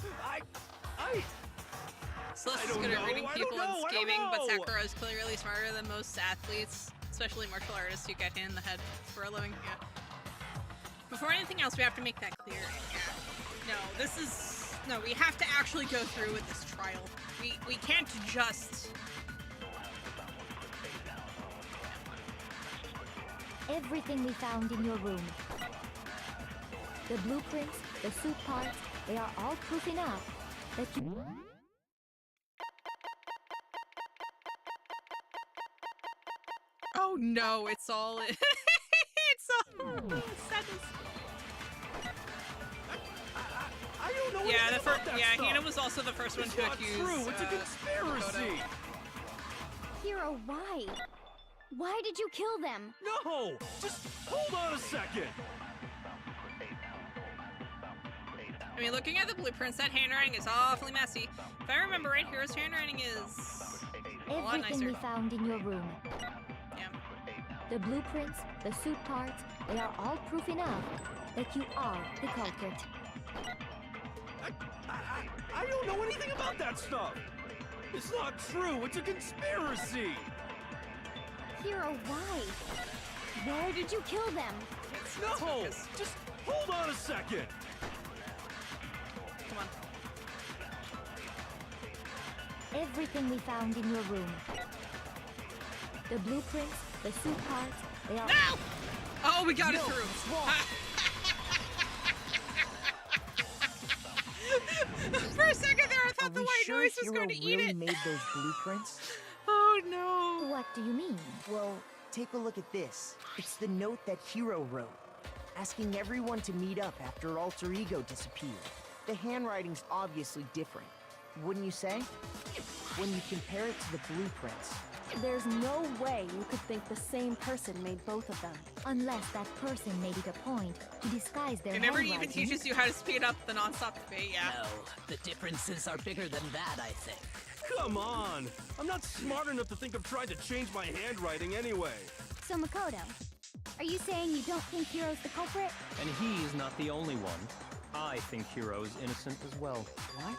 Celeste is good at reading people and scheming, but Sakura is clearly smarter than most athletes, especially martial artists who get hit in the head for a living. Yeah. Before anything else, we have to make that clear. Yeah. No, we have to actually go through with this trial. We can't just... Everything we found in your room. The blueprints, the suit parts, they are all proof enough that you... Oh no, it's all... it's all... I don't know yeah, anything about that stuff. Hina was also the first one to accuse... It's not true, it's a conspiracy! Hiro, why? Why did you kill them? No! Just hold on a second! I mean, looking at the blueprints, that handwriting is awfully messy. If I remember right, Hiro's handwriting is a lot Everything nicer. we found in your room. Yeah. The blueprints, the suit parts, they are all proof enough that you are the culprit. I don't know anything about that stuff! It's not true, it's a conspiracy! Hiro, why? Where did you kill them? No! Just hold on a second! Come on. Everything we found in your room. The blueprints, the suit parts, they are... No! Oh, we got it through. For a second there, I thought the white noise was going to eat really it. made those blueprints? Oh no. What do you mean? Well, take a look at this. It's the note that Hiro wrote, asking everyone to meet up after Alter Ego disappeared. The handwriting's obviously different, wouldn't you say? When you compare it to the blueprints. There's no way you could think the same person made both of them. Unless that person made it a point to disguise their It never even handwriting. teaches you how to speed up the non-stop debate, yeah. No, the differences are bigger than that, I think. Come on! I'm not smart enough to think of trying to change my handwriting anyway. So Makoto, are you saying you don't think Hiro's the culprit? And he's not the only one. I think Hiro is innocent as well. What?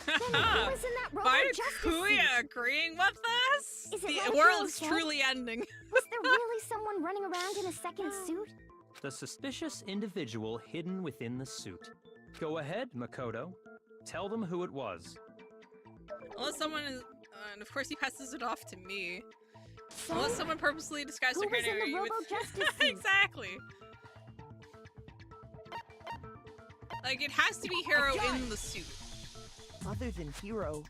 Then who was in that robot By justice Kuya suit? agreeing with us? Is it The like world's Hiro said? truly ending. Was there really someone running around in a second suit? The suspicious individual hidden within the suit. Go ahead, Makoto. Tell them who it was. Unless someone is... and of course he passes it off to me. So, Unless someone purposely disguised who their was in the handwriting with... robo-justice suit? Exactly. Like, it has to be Hiro in the suit. Other than Hiro,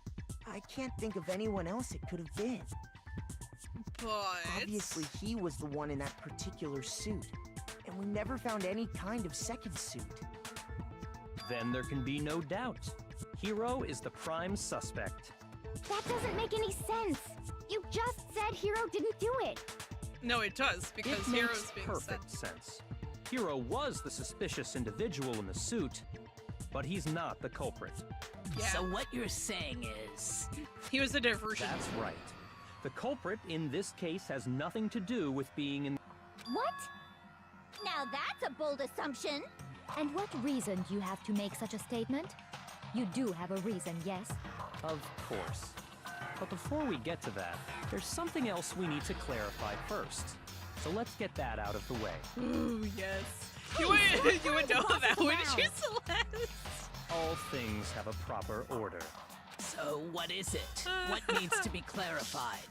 I can't think of anyone else it could have been. But... Obviously, he was the one in that particular suit. And we never found any kind of second suit. Then there can be no doubt. Hiro is the prime suspect. That doesn't make any sense. You just said Hiro didn't do it. No, it does, because It Hiro's makes being perfect sent. sense. Hiro was the suspicious individual in the suit, but he's not the culprit. Yeah. So what you're saying is... He was a diversion. That's right. The culprit in this case has nothing to do with being in... What? Now that's a bold assumption. And what reason do you have to make such a statement? You do have a reason, yes? Of course. But before we get to that, there's something else we need to clarify first. So let's get that out of the way. Ooh, yes. You would know that, wouldn't you, Celeste? All things have a proper order. So what is it? What needs to be clarified?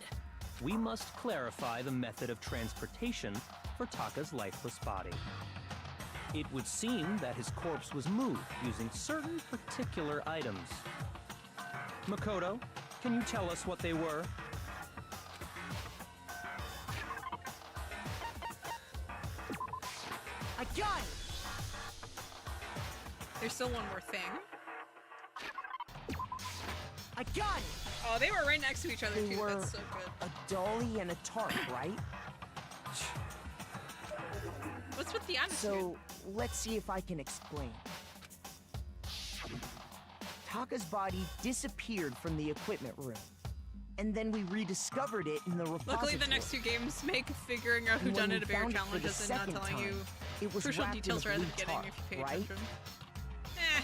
We must clarify the method of transportation for Taka's lifeless body. It would seem that his corpse was moved using certain particular items. Makoto, can you tell us what they were? A gun! There's still one more thing. A gun! Oh, they were right next to each other, They too. were That's so good. a dolly and a tarp, right? What's with the attitude? So, let's see if I can explain. Taka's body disappeared from the equipment room. And then we rediscovered it in the repository. Luckily, the next two games make figuring out who done it a bigger challenge and not telling you it was crucial wrapped in details a right at the blue beginning tarp, if you pay right? attention. Eh.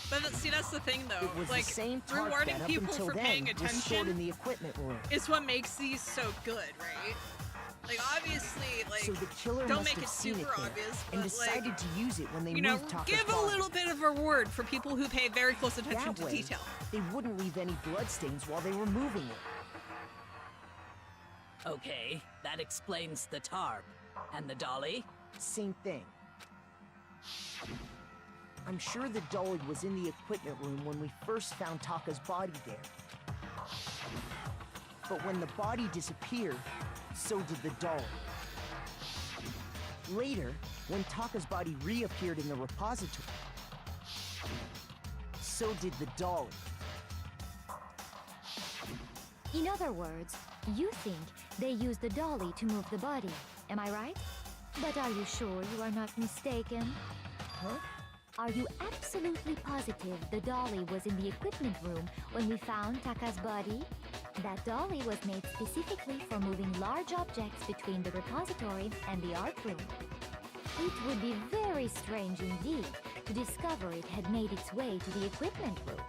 But see, that's the thing, though. It was like, the same tarp rewarding that up people until for then paying was stored attention in the equipment room. is what makes these so good, right? Like, obviously, like, So the killer don't must make have it seen super it there obvious, and but, decided like, to use it when they you know, moved Taka's give a body. little bit of a reward for people who pay very close attention That to way, detail. they wouldn't leave any bloodstains while they were moving it. Okay, that explains the tarp. And the dolly? Same thing. I'm sure the dolly was in the equipment room when we first found Taka's body there. But when the body disappeared, so did the dolly. Later, when Taka's body reappeared in the repository, so did the dolly. In other words, you think they used the dolly to move the body. Am I right? But are you sure you are not mistaken? Huh? Are you absolutely positive the dolly was in the equipment room when we found Taka's body? That dolly was made specifically for moving large objects between the repository and the art room. It would be very strange indeed to discover it had made its way to the equipment room.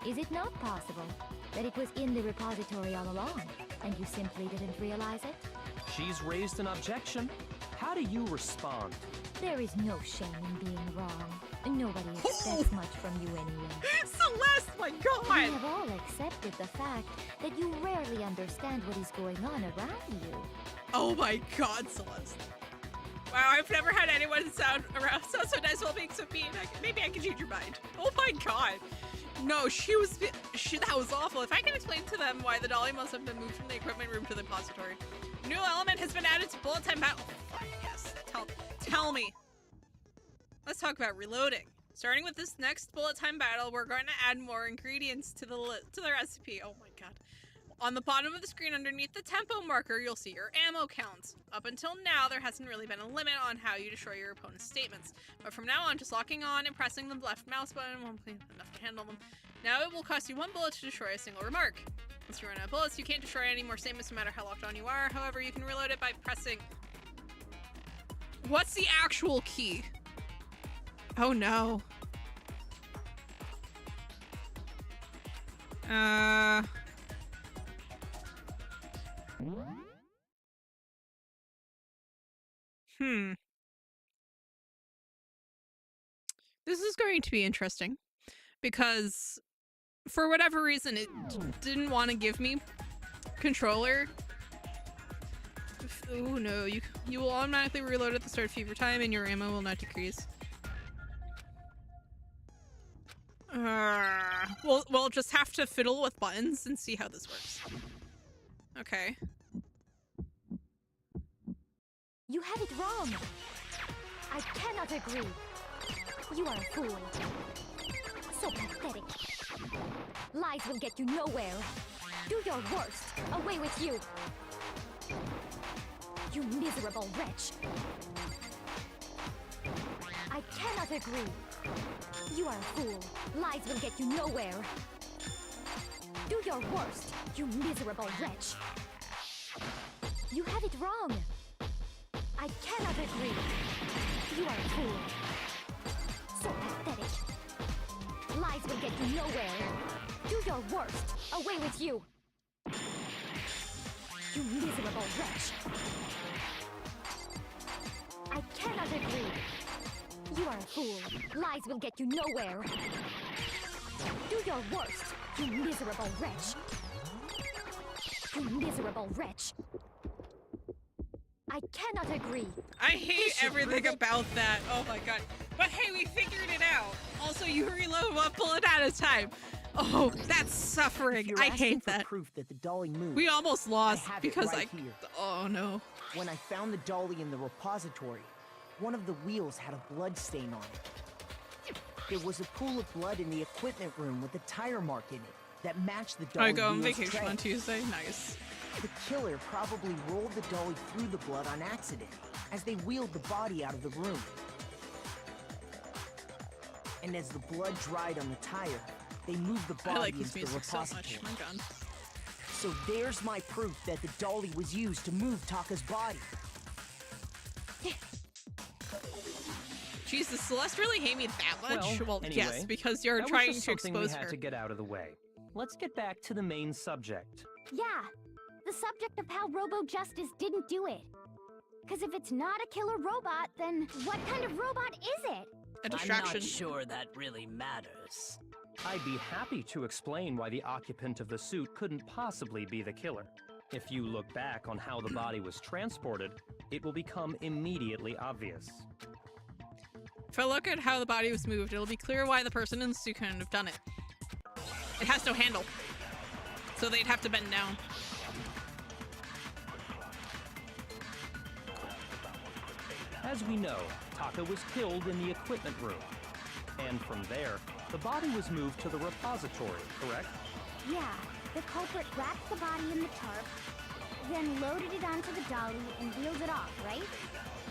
Is it not possible that it was in the repository all along, and you simply didn't realize it? She's raised an objection. How do you respond? There is no shame in being wrong. Nobody expects much from you anyway. Celeste, my We God! have all accepted the fact that you rarely understand what is going on around you. Oh my God, Celeste. Wow, I've never had anyone sound so nice while being so mean. Maybe I can change your mind. Oh my God. No, that was awful. If I can explain to them why the dolly must have been moved from the equipment room to the repository. A new element has been added to bullet time battle. Fine, yes. Tell me. Let's talk about reloading. Starting with this next bullet time battle, we're going to add more ingredients to the recipe. Oh my God. On the bottom of the screen underneath the tempo marker, you'll see your ammo counts. Up until now, there hasn't really been a limit on how you destroy your opponent's statements. But from now on, just locking on and pressing the left mouse button won't be enough to handle them. Now it will cost you 1 bullet to destroy a single remark. Once you run out of bullets, you can't destroy any more statements no matter how locked on you are. However, you can reload it by pressing... What's the actual key? Oh no. This is going to be interesting because for whatever reason it didn't want to give me controller. Oh no, you will automatically reload at the start of fever time and your ammo will not decrease. We'll just have to fiddle with buttons and see how this works. Okay. You have it wrong. I cannot agree. You are a fool. So pathetic. Lies will get you nowhere. Do your worst. Away with you. You miserable wretch. I cannot agree. You are a fool. Lies will get you nowhere. Do your worst, you miserable wretch. You have it wrong. I cannot agree. You are a fool. So pathetic. Lies will get you nowhere. Do your worst. Away with you. You miserable wretch. I cannot agree. You are a fool. Lies will get you nowhere. Do your worst, you miserable wretch. You miserable wretch. I cannot agree. I hate everything about that. Oh my god. But hey, we figured it out. Also, you reload one bullet at a time. Oh, that's suffering. I hate that. Proof that the dolly moved. We almost lost because right here. Oh no. When I found the dolly in the repository, one of the wheels had a blood stain on it. There was a pool of blood in the equipment room with a tire mark in it that matched the dolly. I go on wheel's vacation tread. on Tuesday. Nice. The killer probably rolled the dolly through the blood on accident as they wheeled the body out of the room. And as the blood dried on the tire, they moved the body I like this into the music so repository. much. My god. So there's my proof that the dolly was used to move Taka's body. Jesus, Celeste really hate me that much? Well, anyway, yes, because you're that trying was just to something expose we had her. to get out of the way. Let's get back to the main subject. Yeah, the subject of how Robo-Justice didn't do it. Because if it's not a killer robot, then what kind of robot is it? A distraction. I'm not sure that really matters. I'd be happy to explain why the occupant of the suit couldn't possibly be the killer. If you look back on how the body was transported, it will become immediately obvious. If I look at how the body was moved, it'll be clear why the person in the suit couldn't have done it. It has no handle. So they'd have to bend down. As we know, Taka was killed in the equipment room. And from there, the body was moved to the repository, correct? Yeah, the culprit wrapped the body in the tarp, then loaded it onto the dolly and wheeled it off, right?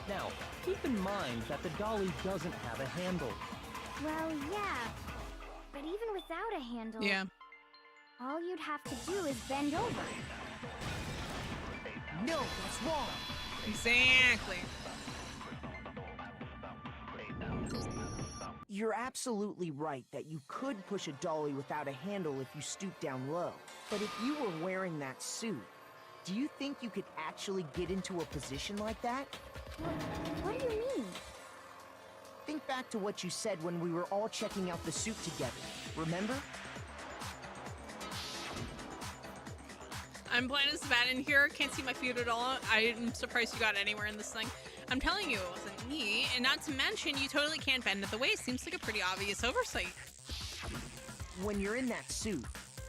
Now, keep in mind that the dolly doesn't have a handle. Well, yeah, but even without a handle, Yeah. all you'd have to do is bend over. No, that's wrong. Exactly. You're absolutely right that you could push a dolly without a handle if you stoop down low. But if you were wearing that suit, do you think you could actually get into a position like that? What do you mean? Think back to what you said when we were all checking out the suit together. Remember? I'm blind as bad in here. Can't see my feet at all. I'm surprised you got anywhere in this thing. I'm telling you, it wasn't me. And not to mention, you totally can't bend at the waist. Seems like a pretty obvious oversight. When you're in that suit,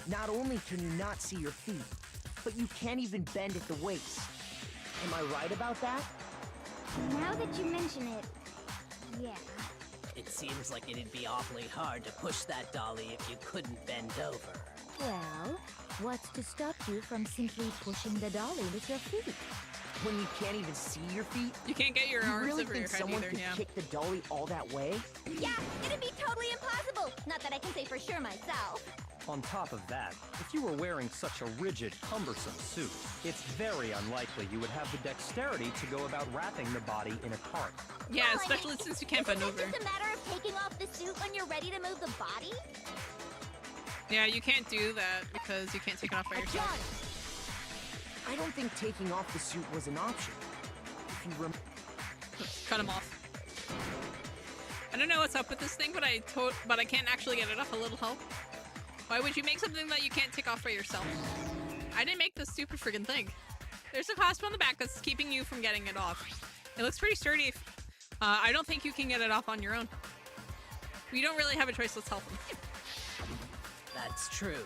not only can you not see your feet, but you can't even bend at the waist. Am I right about that? Now that you mention it, yeah. It seems like it'd be awfully hard to push that dolly if you couldn't bend over. Well, what's to stop you from simply pushing the dolly with your feet? When you can't even see your feet? You can't get your You arms really over think your head someone either, could yeah. kick the dolly all that way? Yeah, it'd be totally impossible. Not that I can say for sure myself. On top of that, if you were wearing such a rigid, cumbersome suit, it's very unlikely you would have the dexterity to go about wrapping the body in a tarp. Yeah, especially since you can't bend over. It's just a matter of taking off the suit when you're ready to move the body? Yeah, you can't do that because you can't take it off by yourself. I don't think taking off the suit was an option. If you Cut him off. I don't know what's up with this thing, but I can't actually get it off. A little help. Why would you make something that you can't take off by yourself? I didn't make this stupid friggin' thing. There's a clasp on the back that's keeping you from getting it off. It looks pretty sturdy. I don't think you can get it off on your own. We don't really have a choice. Let's help him. That's true.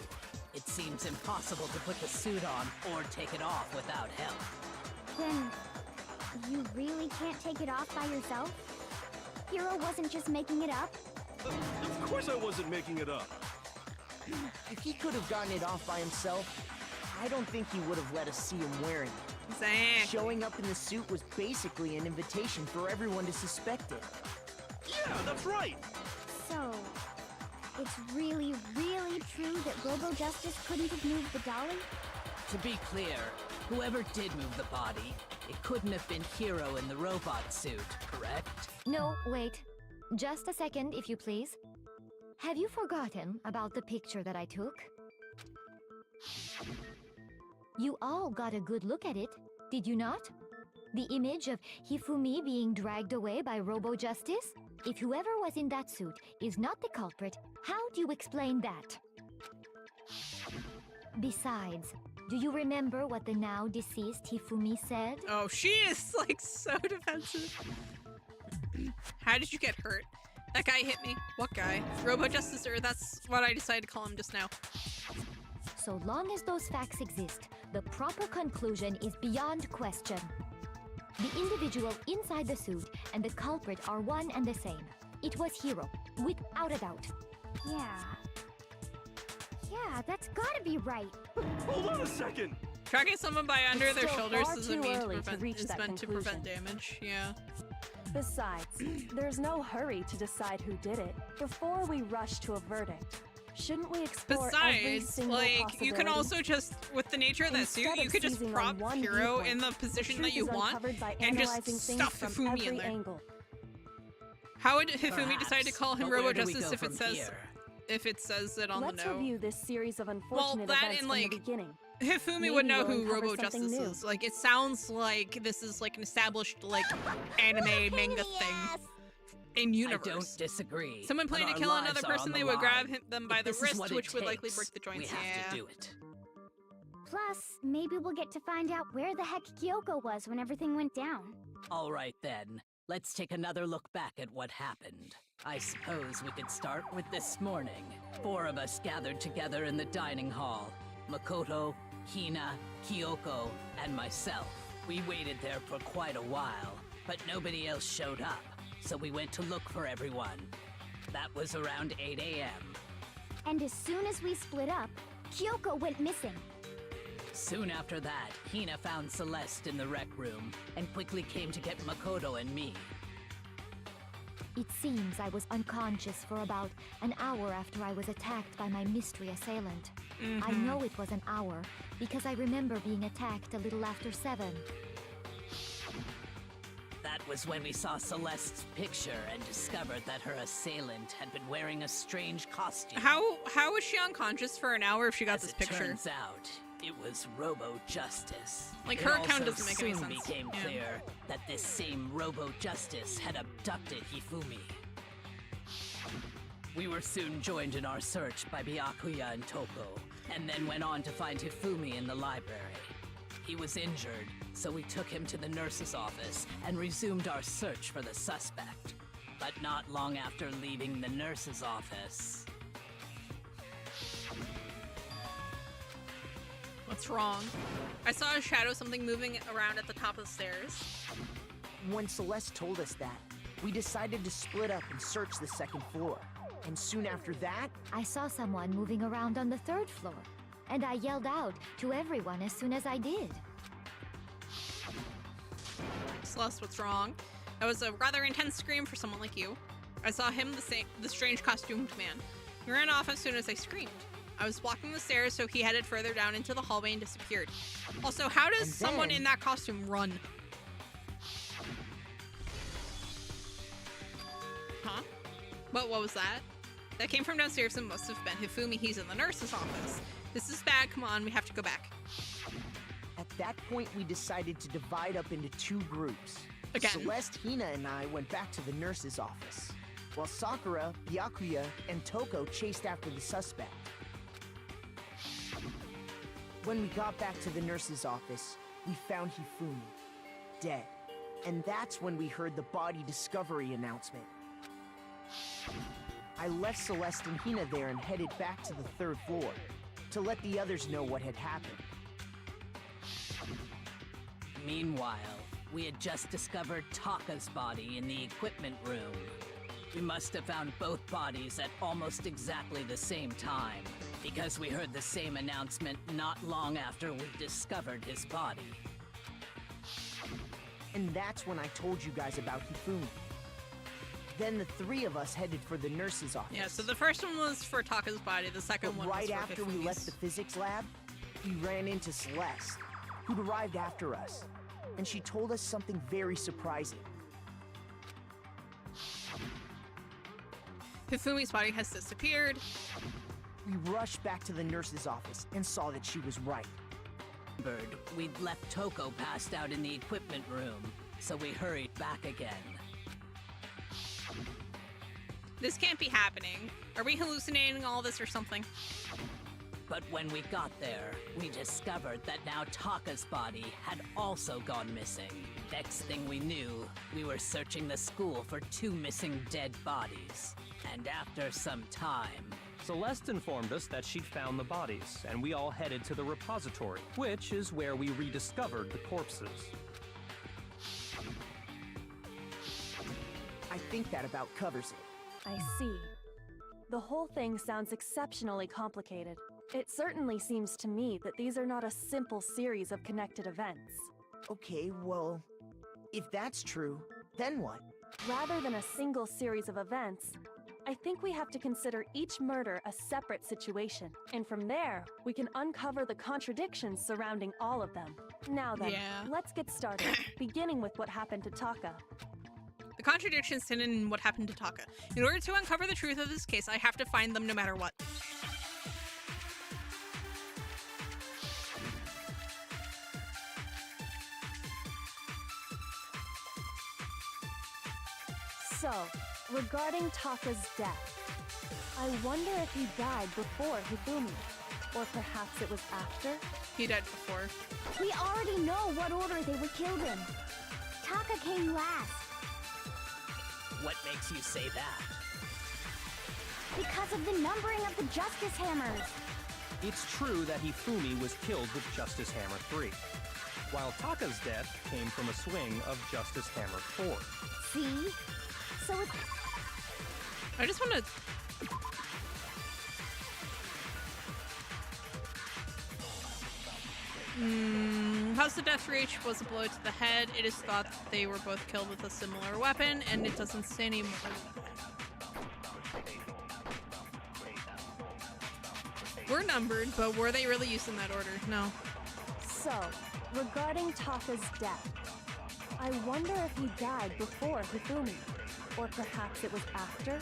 It seems impossible to put the suit on or take it off without help. Then, you really can't take it off by yourself? Hero wasn't just making it up? Of course I wasn't making it up. If he could have gotten it off by himself, I don't think he would have let us see him wearing it. Exactly. Showing up in the suit was basically an invitation for everyone to suspect it. Yeah, that's right. So, it's really, really true that Robo Justice couldn't have moved the dolly? To be clear, whoever did move the body, it couldn't have been Hero in the robot suit, correct? No, wait. Just a second, if you please. Have you forgotten about the picture that I took? You all got a good look at it, did you not? The image of Hifumi being dragged away by Robo Justice? If whoever was in that suit is not the culprit, how do you explain that? Besides, do you remember what the now deceased Hifumi said? Oh, she is like so defensive. How did you get hurt? That guy hit me. What guy? Robo Justice, or that's what I decided to call him just now. So long as those facts exist, the proper conclusion is beyond question. The individual inside the suit and the culprit are one and the same. It was Hero, without a doubt. Yeah. Yeah, that's gotta be right. Hold on a second. Tracking someone by under It's their still shoulders far doesn't too mean to early to prevent, reach is that meant to prevent conclusion. damage. Yeah. Besides, there's no hurry to decide who did it before we rush to a verdict. Shouldn't we explore every Besides, single like, you can possibility? also just, with the nature of that suit, Instead you of could just seizing prop on one Hero viewpoint, in the the position truth that you is want uncovered by and just analyzing things stuff from Hifumi in every there. angle. How would Hifumi decide to Perhaps, call him but Robo where do we Justice go if it from says here? if it says it on Let's the note? review this series of unfortunate that events and, from like, the beginning. Hifumi Maybe would know we'll who uncover Robo something Justice new. is. Like, it sounds like this is like an established like anime manga thing in universe. I don't disagree. Someone but planning to our kill lives another are on person, the they would grab line. them by If the this is wrist, what it which would likely takes, break the joints. We have Yeah. to do it. Plus, maybe we'll get to find out where the heck Kyoko was when everything went down. All right then. Let's take another look back at what happened. I suppose we could start with this morning. 4 of us gathered together in the dining hall. Makoto, Hina, Kyoko, and myself. We waited there for quite a while, but nobody else showed up, so we went to look for everyone. That was around 8 a.m. And as soon as we split up, Kyoko went missing. Soon after that, Hina found Celeste in the rec room and quickly came to get Makoto and me. It seems I was unconscious for about an hour after I was attacked by my mystery assailant. I know it was an hour because I remember being attacked a little after 7. That was when we saw Celeste's picture and discovered that her assailant had been wearing a strange costume. How was she unconscious for an hour if she got As this it picture? turns out, it was Robo Justice. Like, It her account also doesn't make any soon sense. became Yeah. clear that this same Robo Justice had abducted Hifumi. We were soon joined in our search by Byakuya and Toko, and then went on to find Hifumi in the library. He was injured, so we took him to the nurse's office and resumed our search for the suspect. But not long after leaving the nurse's office, What's wrong? I saw a shadow, something moving around at the top of the stairs. When Celeste told us that, we decided to split up and search the second floor. And soon after that, I saw someone moving around on the 3rd floor, and I yelled out to everyone as soon as I did. Celeste, what's wrong? That was a rather intense scream for someone like you. I saw him, the strange costumed man. He ran off as soon as I screamed. I was walking the stairs, so he headed further down into the hallway and disappeared. Also, how does And someone then- in that costume run? Huh? What was that? That came from downstairs and must have been Hifumi. He's in the nurse's office. This is bad. Come on, we have to go back. at that point we decided to divide up into 2 groups. Again. Celeste, Hina, and I went back to the nurse's office, while Sakura, Byakuya, and Toko chased after the suspect. When we got back to the nurse's office, we found Hifumi, dead. And that's when we heard the body discovery announcement. I left Celeste and Hina there and headed back to the 3rd floor to let the others know what had happened. Meanwhile, we had just discovered Taka's body in the equipment room. We must have found both bodies at almost exactly the same time, because we heard the same announcement not long after we discovered his body. And that's when I told you guys about Hifumi. Then the 3 of us headed for the nurse's office. Yeah, so the first one was for Taka's body, the second one right was for after we Hifumi's. left the physics lab, we ran into Celeste, who'd arrived after us. And she told us something very surprising. Hifumi's body has disappeared. We rushed back to the nurse's office and saw that she was right. We'd left Toko passed out in the equipment room, so we hurried back again. This can't be happening. Are we hallucinating all this or something? But when we got there, we discovered that now Taka's body had also gone missing. Next thing we knew, we were searching the school for 2 missing dead bodies. And after some time... Celeste informed us that she'd found the bodies, and we all headed to the repository, which is where we rediscovered the corpses. I think that about covers it. I see. The whole thing sounds exceptionally complicated. It certainly seems to me that these are not a simple series of connected events. Okay, well, if that's true, then what? Rather than a single series of events, I think we have to consider each murder a separate situation, and from there, we can uncover the contradictions surrounding all of them. Now then, let's get started, beginning with what happened to Taka. The contradictions in what happened to Taka. In order to uncover the truth of this case, I have to find them no matter what. So, regarding Taka's death, I wonder if he died before Hifumi, or perhaps it was after? He died before. We already know what order they were killed in. Taka came last. What makes you say that? Because of the numbering of the Justice Hammers. It's true that Hifumi was killed with Justice Hammer 3, while Taka's death came from a swing of Justice Hammer 4. See? So it's... I just want to... How's the death reach? Was a blow to the head. It is thought that they were both killed with a similar weapon, and it doesn't say any more. We're numbered, but were they really used in that order? No. So, regarding Taka's death, I wonder if he died before Hifumi, or perhaps it was after?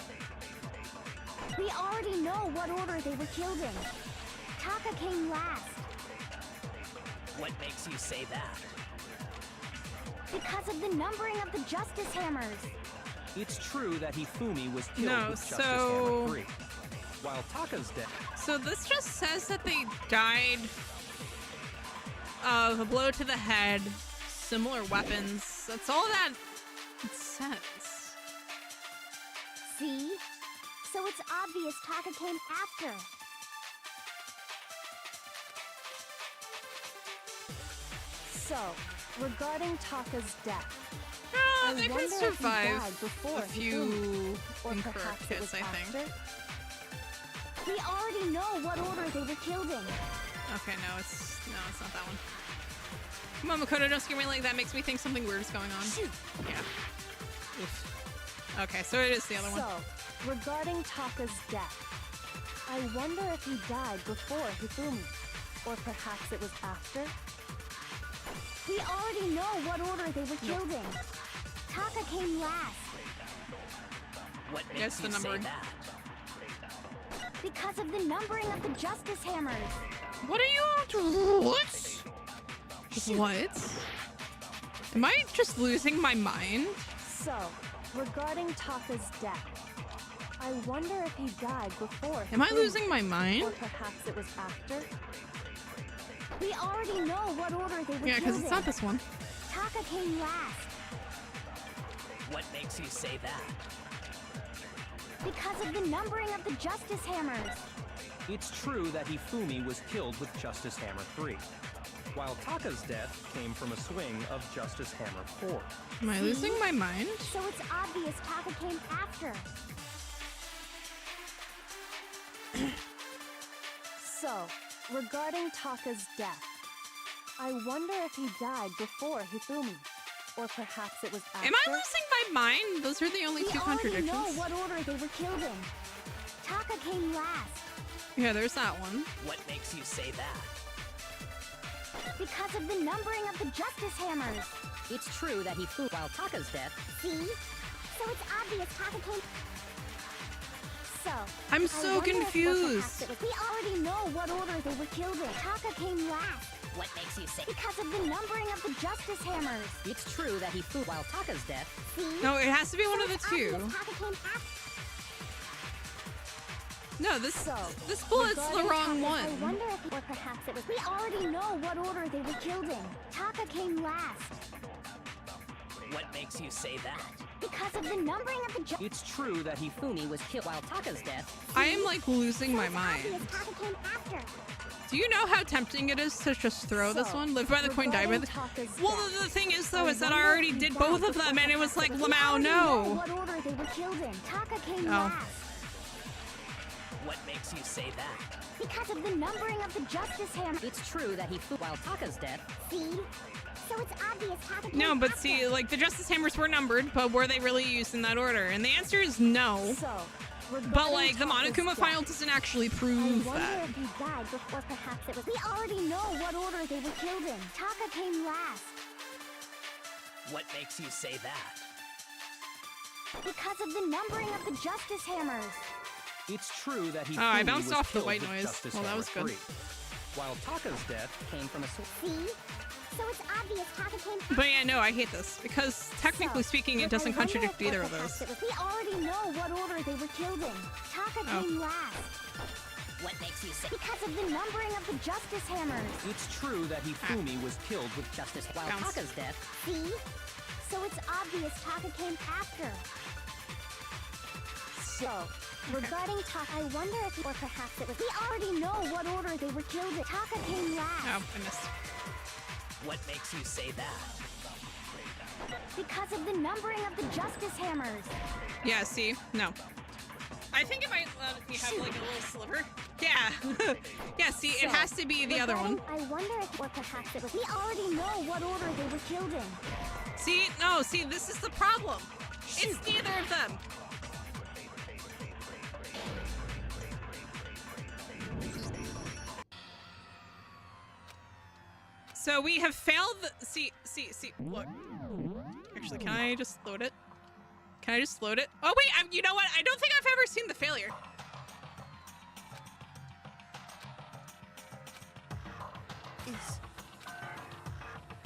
We already know what order they were killed in. Taka came last. What makes you say that? Because of the numbering of the Justice Hammers. It's true that Hifumi was killed with Justice Hammer 3, while Taka's death... So this just says that they died of a blow to the head, similar weapons. That's all that it says. See? So it's obvious Taka came after. So, regarding Taka's death, they can survive a few or incorrect perhaps it hits, was I think. after? We already know what order they were killed in. Okay, no, it's not that one. Come on, Makoto, don't scare me like that. Makes me think something weird is going on. Shoot. Yeah. Oof. Okay, so it is the other one. So, regarding Taka's death, I wonder if he died before Hifumi, or perhaps it was after? We already know what order they were killed in. Taka came last. What makes you say that? Because of the numbering of the Justice Hammers. What are you... What? What? Am I just losing my mind? So, regarding Taka's death, I wonder if he died before Am I Hifumi, losing my mind? or perhaps it was after? We already know what order they were Yeah, killed because it's in. not this one. Taka came last. What makes you say that? Because of the numbering of the Justice Hammers. It's true that Hifumi was killed with Justice Hammer 3, while Taka's death came from a swing of Justice Hammer 4. Am I losing my mind? So it's obvious Taka came after. So, regarding Taka's death, I wonder if he died before Hifumi, or perhaps it was after. Am I losing my mind? Those are the only two contradictions. We already know what order they were killed in. Taka came last. Yeah, there's that one. What makes you say that? Because of the numbering of the Justice Hammers. It's true that Hifumi, while Taka's death. See? So it's obvious Taka came... So... I'm so confused. We already know what order they were killed in. Taka came last. What makes you say? Because of the numbering of the Justice Hammers. It's true that Hifumi, while Taka's death. See? No, it has to be one of the two. Taka came after. No, this bullet's the wrong one. I wonder if, or perhaps it was. We already know what order they were killed in. Taka came last. What makes you say that? Because of the numbering of the. It's true that Hifumi was killed while Taka's death. I am like losing my mind. Taka came after. Do you know how tempting it is to just throw this one? Live by the coin, die by the. Well, the thing is though, is that I already did both of them, and it was like, Lamau, no. What order they were killed in? Taka came Oh. last. What makes you say that? Because of the numbering of the Justice Hammer. It's true that Hifumi, while Taka's death. See? So it's obvious Taka came No, but after. see, like the Justice Hammers were numbered, but were they really used in that order? And the answer is no. So, But like the Monokuma file doesn't actually prove I wonder that. if he died before perhaps it was. We already know what order they were killed in. Taka came last. What makes you say that? Because of the numbering of the Justice Hammers. It's true that Hifumi Oh, I bounced was off the killed white with noise. Justice Well, that Hammer was good. 3, while Taka's death came from a swing. See? So it's obvious Taka came But yeah, no, I hate this because technically speaking, it doesn't contradict either of those. We already know what order they were killed in. Taka came last. What makes you say? Because of the numbering of the Justice Hammers. It's true that Hifumi was killed with Justice while Bounce. Taka's death. See? So it's obvious Taka came after. So, regarding Taka, I wonder if, or perhaps it was. We already know what order they were killed in. Taka came last. Oh, I missed. What makes you say that? Because of the numbering of the Justice Hammers. Yeah, see? No. I think it might let me have like a little sliver. Yeah. Yeah, see, it has to be the other one. I wonder if, or perhaps it was. We already know what order they were killed in. See? No, see, this is the problem. It's neither of them. So we have failed the, see, look. Actually, can I just load it? Can I just load it? Oh wait, you know what? I don't think I've ever seen the failure.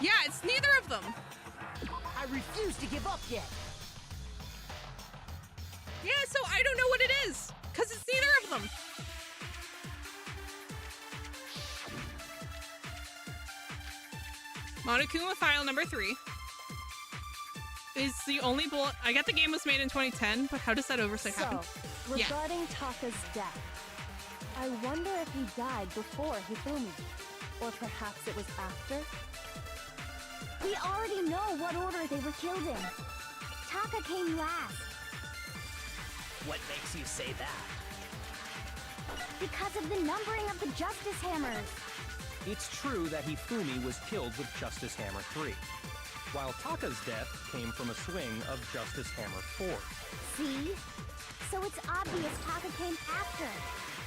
Yeah, it's neither of them. I refuse to give up yet. Yeah, so I don't know what it is, because it's neither of them. Monokuma file number 3 is the only bullet. I get the game was made in 2010, but how does that oversight happen? Yeah. Regarding Taka's death, I wonder if he died before Hifumi, or perhaps it was after. We already know what order they were killed in. Taka came last. What makes you say that? Because of the numbering of the Justice Hammers. It's true that Hifumi was killed with Justice Hammer 3, while Taka's death came from a swing of Justice Hammer 4. See? So it's obvious Taka came after.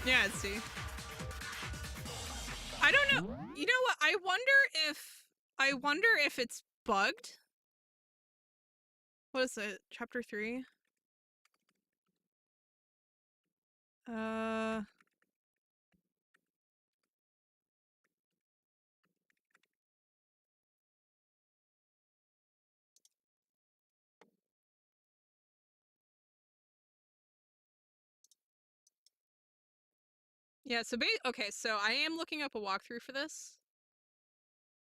Yeah, see. I don't know. You know what? I wonder if it's bugged. What is it? Chapter 3? Yeah, so okay, so I am looking up a walkthrough for this,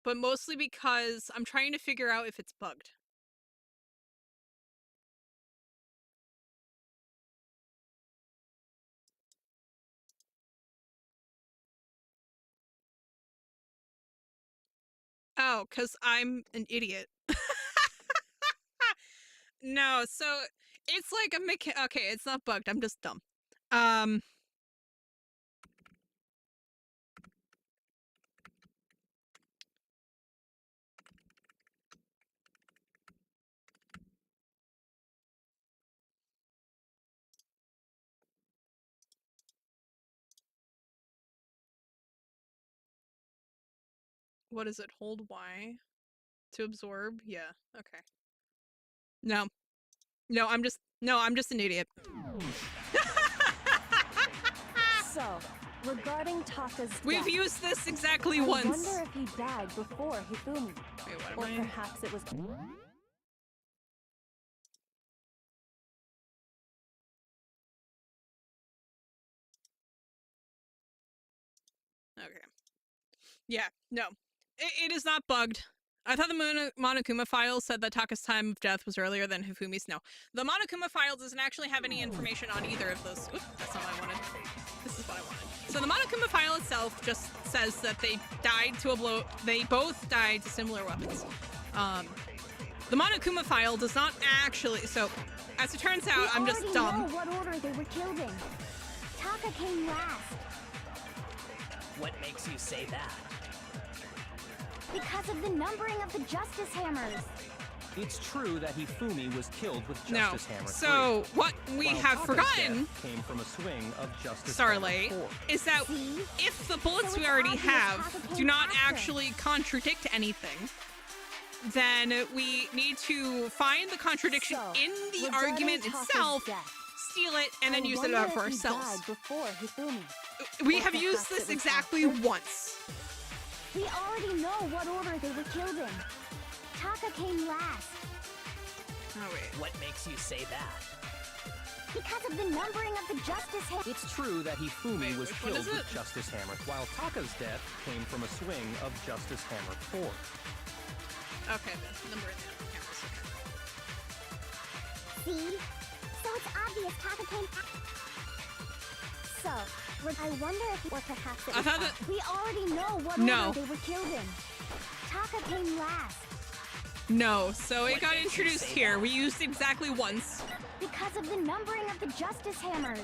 but mostly because I'm trying to figure out if it's bugged. How? Because I'm an idiot. No, so it's like a okay, it's not bugged. I'm just dumb. What is it? Hold Y to absorb? Yeah. Okay. No. No, I'm just an idiot. So, regarding Taka's We've death, used this exactly I once. wonder if he died before Hifumi. Wait, what Or am I? perhaps it was... Okay. Yeah, no. It is not bugged. I thought the Monokuma file said that Taka's time of death was earlier than Hifumi's. No. The Monokuma file doesn't actually have any information on either of those. Oop, that's not what I wanted. This is what I wanted. So the Monokuma file itself just says that they died to a blow. They both died to similar weapons. The Monokuma file does not actually. So, as it turns out, I'm just dumb. Know what order they were killed in. Taka came last. What makes you say that? Because of the numbering of the Justice Hammers. It's true that Hifumi was killed with No. Justice Hammer 3. So what we while have Taka's forgotten, death came from a swing of Justice Starlight, Hammer 4. is that See? if the bullets So we it's already obvious have Taka do came not after. actually contradict anything, then we need to find the contradiction So, in the regarding argument Taka's itself, death, steal it, and then I use it wonder out if for he ourselves. died before Hifumi. We or have used perhaps it this was exactly after. once. We already know what order they were killed in. Taka came last. Oh wait. What makes you say that? Because of the numbering of the Justice Hammers. It's true that Hifumi Wait, was which one killed is with it? Justice Hammer, while Taka's death came from a swing of Justice Hammer 4. Okay, the number in the cameras. Okay. See? So it's obvious Taka came So, I wonder if or perhaps it I was thought that- after. We already know what No. order they were killed in. Taka came last. No, so it What got makes you introduced say here. that? We used it exactly once. Because of the numbering of the Justice Hammers.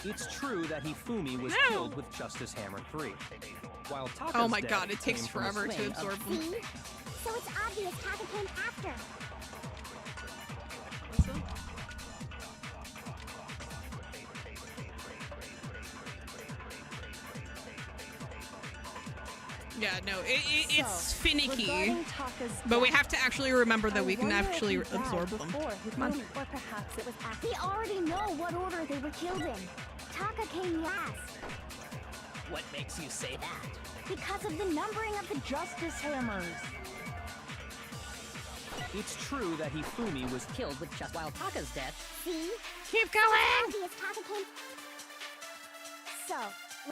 It's true that Hifumi was No. killed with Justice Hammer 3, while Taka's Oh my death god, it takes came from a forever to swing of absorb them. See? So it's obvious Taka came after. What's it? Yeah, no, it's So, finicky, regarding Taka's but we death, have to actually remember that I we can wonder if actually he died absorb them. before Come on. Hifumi, or perhaps it was after. We already know what order they were killed in. Taka came last. What makes you say that? Because of the numbering of the Justice Hammers. It's true that Hifumi was Killed with just while Taka's death. See? Keep So going! it's obvious Taka came. So,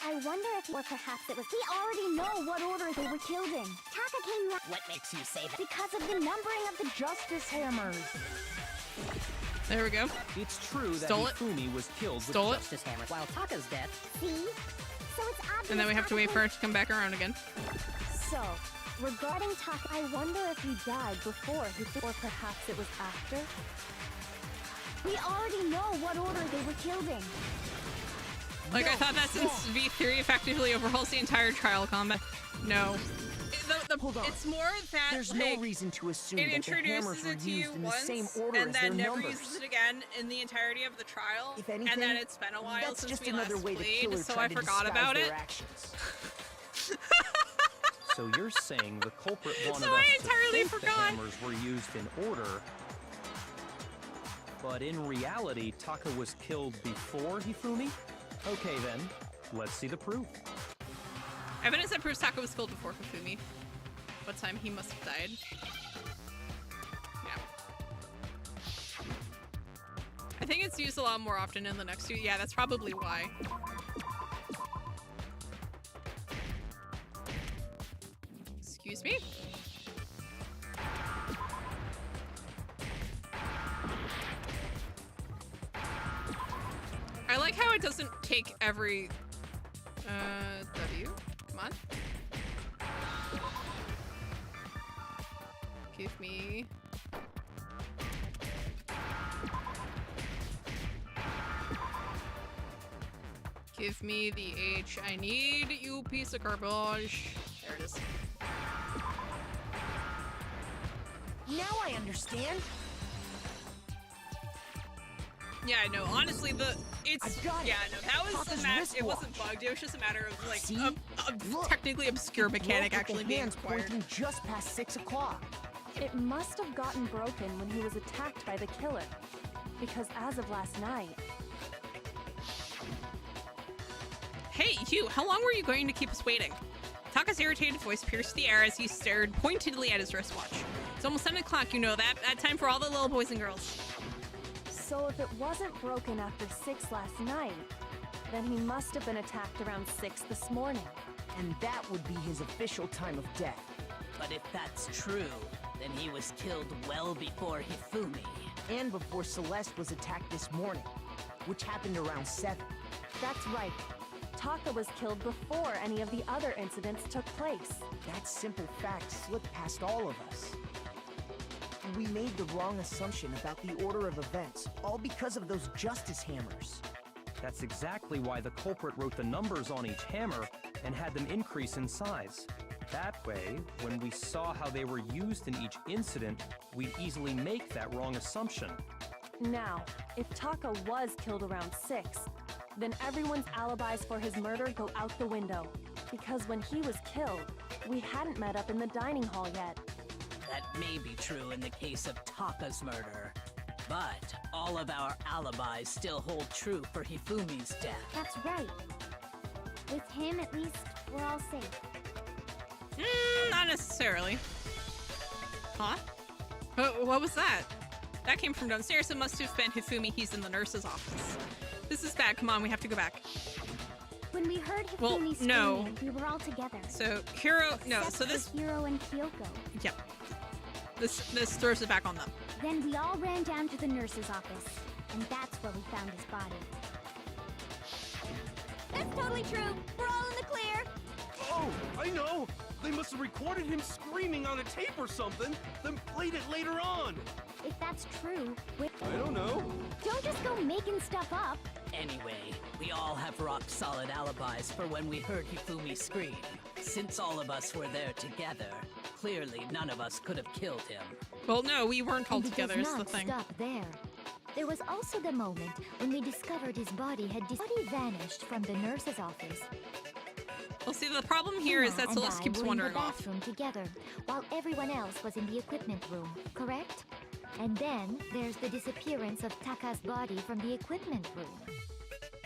I wonder if or perhaps it was. We already know what order they were killed in. Taka came last. What makes you say that? Because of the numbering of the Justice Hammers. There we go. It's true that Stole it. Hifumi was killed Stole with it. Justice Hammer while Taka's death. See? So it's obvious. And then we have to Taka wait came- for it to come back around again. So, regarding Taka, I wonder if he died before Hifumi, or perhaps it was after. We already know what order they were killed in. Like, I thought that since V3 effectively overhauls the entire trial combat. No. Hold on. It's more that, There's like, no reason to assume it that the hammers introduces were it to you used in the once, same order and as their then never numbers. uses it again in the entirety of the trial. If and anything, then it's been a while that's since just we another last way the played, killer so tried I to forgot disguise about their it. actions. So you're saying the culprit wanted So I us entirely to think forgot. the hammers were used in order, but in reality, Taka was killed before Hifumi? Okay then, let's see the proof. Evidence that proves Taka was killed before Hifumi. What time he must have died. Yeah. I think it's used a lot more often in the next two. Yeah, that's probably why. Excuse me? I like how it doesn't take every W. Come on. Give me... Give me the H I need, you piece of garbage. There it is. Now I understand. Yeah, no, honestly, it's got it. yeah, no, that was Taka's the match. It wasn't wristwatch. bugged. It was just a matter of like See? a Look, technically obscure It broke mechanic with actually the being hands required. pointing just past 6 o'clock. It must have gotten broken when he was attacked by the killer. Because as of last night, Hey, you! How long were you going to keep us waiting? Taka's irritated voice pierced the air as he stared pointedly at his wristwatch. It's almost 7 o'clock, you know that. That time for all the little boys and girls. so if it wasn't broken after 6 last night, then he must have been attacked around 6 this morning. And that would be his official time of death. But if that's true, then he was killed well before Hifumi. And before Celeste was attacked this morning, which happened around 7. That's right. Taka was killed before any of the other incidents took place. That simple fact slipped past all of us. We made the wrong assumption about the order of events, all because of those justice hammers. That's exactly why the culprit wrote the numbers on each hammer and had them increase in size. That way, when we saw how they were used in each incident, we'd easily make that wrong assumption. Now, if Taka was killed around 6, then everyone's alibis for his murder go out the window. Because when he was killed, we hadn't met up in the dining hall yet. That may be true in the case of Taka's murder. But all of our alibis still hold true for Hifumi's death. That's right. With him, at least, we're all safe. Not necessarily. Huh? What was that? That came from downstairs. It must have been Hifumi. He's in the nurse's office. This is bad. Come on, we have to go back. When we heard Hifumi Well, screaming, no. we were all together. So Hiro, no. Except So this, for Hiro and Kyoko. yep. This throws it back on them. Then we all ran down to the nurse's office, and that's where we found his body. That's totally true. We're all in the clear. Oh, I know! They must have recorded him screaming on a tape or something, then played it later on! If that's true, I don't know. don't just go making stuff up. Anyway, we all have rock-solid alibis for when we heard Hifumi scream. Since all of us were there together, clearly none of us could have killed him. Well, no, we weren't all And it together. does Is the not thing. stop there. There was also the moment when we discovered his body had vanished from the nurse's office. Well, see, the problem here is Hina that and Celeste I keeps were in wandering the off. bathroom together, while everyone else was in the equipment room, correct? And then there's the disappearance of Taka's body from the equipment room.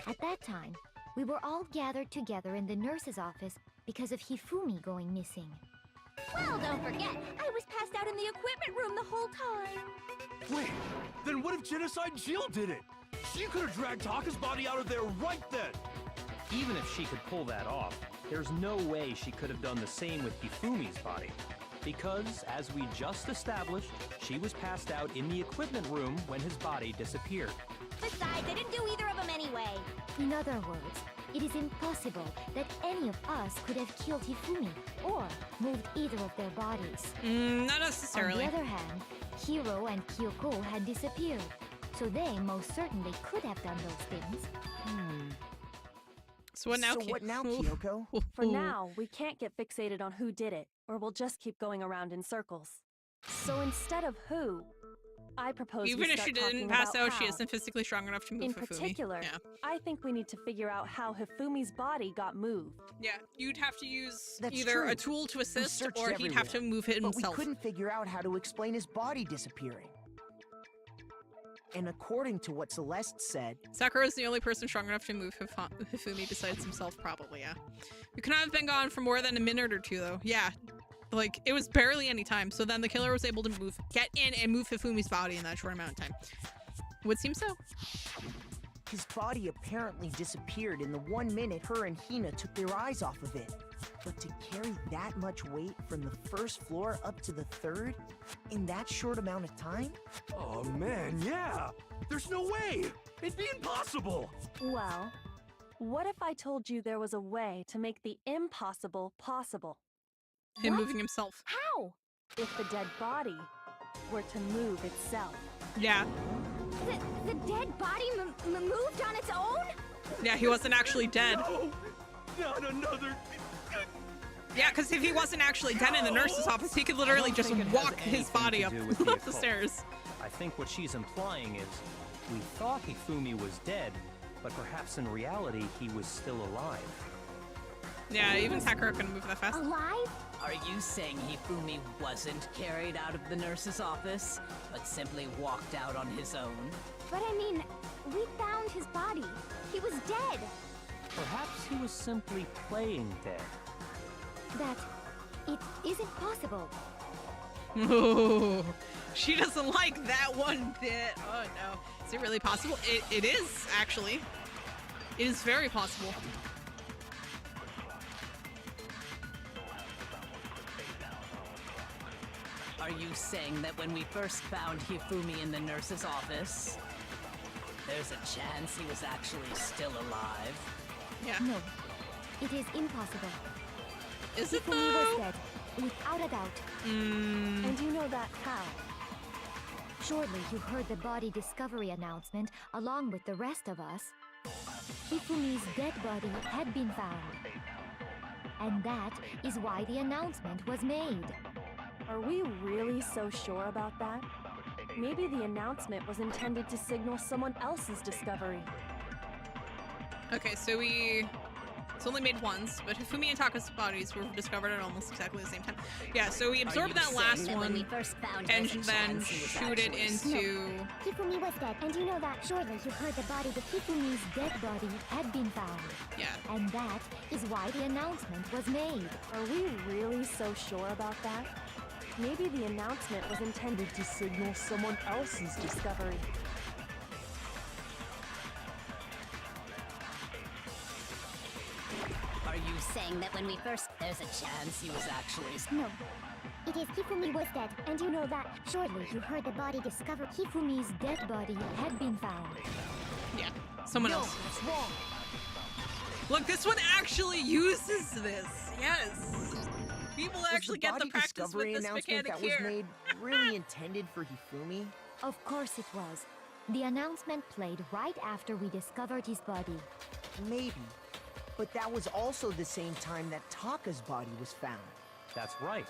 At that time, we were all gathered together in the nurse's office because of Hifumi going missing. Well, don't forget, I was passed out in the equipment room the whole time. Wait, then what if Genocide Jill did it? She could have dragged Taka's body out of there right then! Even if she could pull that off, there's no way she could have done the same with Hifumi's body. Because, as we just established, she was passed out in the equipment room when his body disappeared. Besides, I didn't do either of them anyway. In other words, it is impossible that any of us could have killed Hifumi or moved either of their bodies. Not On necessarily. the other hand, Hiro and Kyoko had disappeared, so they most certainly could have done those things. So what now? So Ki- what now, Ooh. Kyoko? For now, we can't get fixated on who did it, or we'll just keep going around in circles. So instead of who, I propose Even we if start she didn't talking pass about out, she how. isn't physically strong enough to move In Hifumi. particular, Yeah. I think we need to figure out how Hifumi's body got moved. Yeah, you'd have to use That's either true. a tool to We assist, searched or he'd have to everywhere, move it But we himself. couldn't figure out how to explain his body disappearing. And according to what Celeste said, Sakura is the only person strong enough to move Hifumi besides himself, probably, yeah. You cannot have been gone for more than a minute or two, though. Yeah. Like, it was barely any time, so then the killer was able to get in and move Hifumi's body in that short amount of time. Would seem so. his body apparently disappeared in the 1 minute her and Hina took their eyes off of it. But to carry that much weight from the first floor up to the third in that short amount of time? Oh man, yeah! There's no way! It'd be impossible! Well, what if I told you there was a way to make the impossible possible? Him What? moving himself. How? If the dead body were to move itself. Yeah. The dead body moved on its own? Yeah, he wasn't actually dead. No, not another. Yeah, because if he wasn't actually dead in the nurse's office, he could literally just walk his body up, up the stairs. I think what she's implying is we thought Hifumi was dead, but perhaps in reality he was still alive. Yeah, even Sakura couldn't move that fast. Alive? Are you saying Hifumi wasn't carried out of the nurse's office, but simply walked out on his own? But I mean, we found his body. He was dead. Perhaps he was simply playing dead. That it isn't possible. Ooh, she doesn't like that one bit. Oh no. Is it really possible? It is, actually. It is very possible. Are you saying that when we first found Hifumi in the nurse's office, there's a chance he was actually still alive? Yeah. No, it is impossible. Is it Hifumi though? was dead, without a doubt. And you know that how? Surely you heard the body discovery announcement along with the rest of us. Hifumi's dead body had been found. And that is why the announcement was made. Are we really so sure about that? Maybe the announcement was intended to signal someone else's discovery. Okay, so it's only made once, but Hifumi and Taka's bodies were discovered at almost exactly the same time. Yeah, so we absorbed that last one and then shoot it into... Hifumi was dead, and you know that. Surely you heard the body, but Hifumi's dead body had been found. Yeah. And that is why the announcement was made. Are we really so sure about that? Maybe the announcement was intended to signal someone else's discovery. Are you saying that when we first... There's a chance he was actually... No. It is Hifumi was dead, and you know that. Surely you heard the body discovered. Hifumi's dead body had been found. Yeah, someone else. That's wrong. Look, this one actually uses this. Yes. People actually get the practice with this mechanic that here. was made really intended for Hifumi? Of course it was. The announcement played right after we discovered his body. Maybe. But that was also the same time that Taka's body was found. That's right.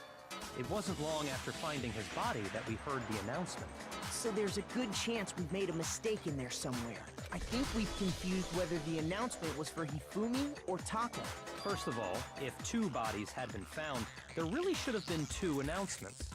It wasn't long after finding his body that we heard the announcement. So there's a good chance we've made a mistake in there somewhere. I think we've confused whether the announcement was for Hifumi or Taka. First of all, if 2 bodies had been found, there really should have been 2 announcements.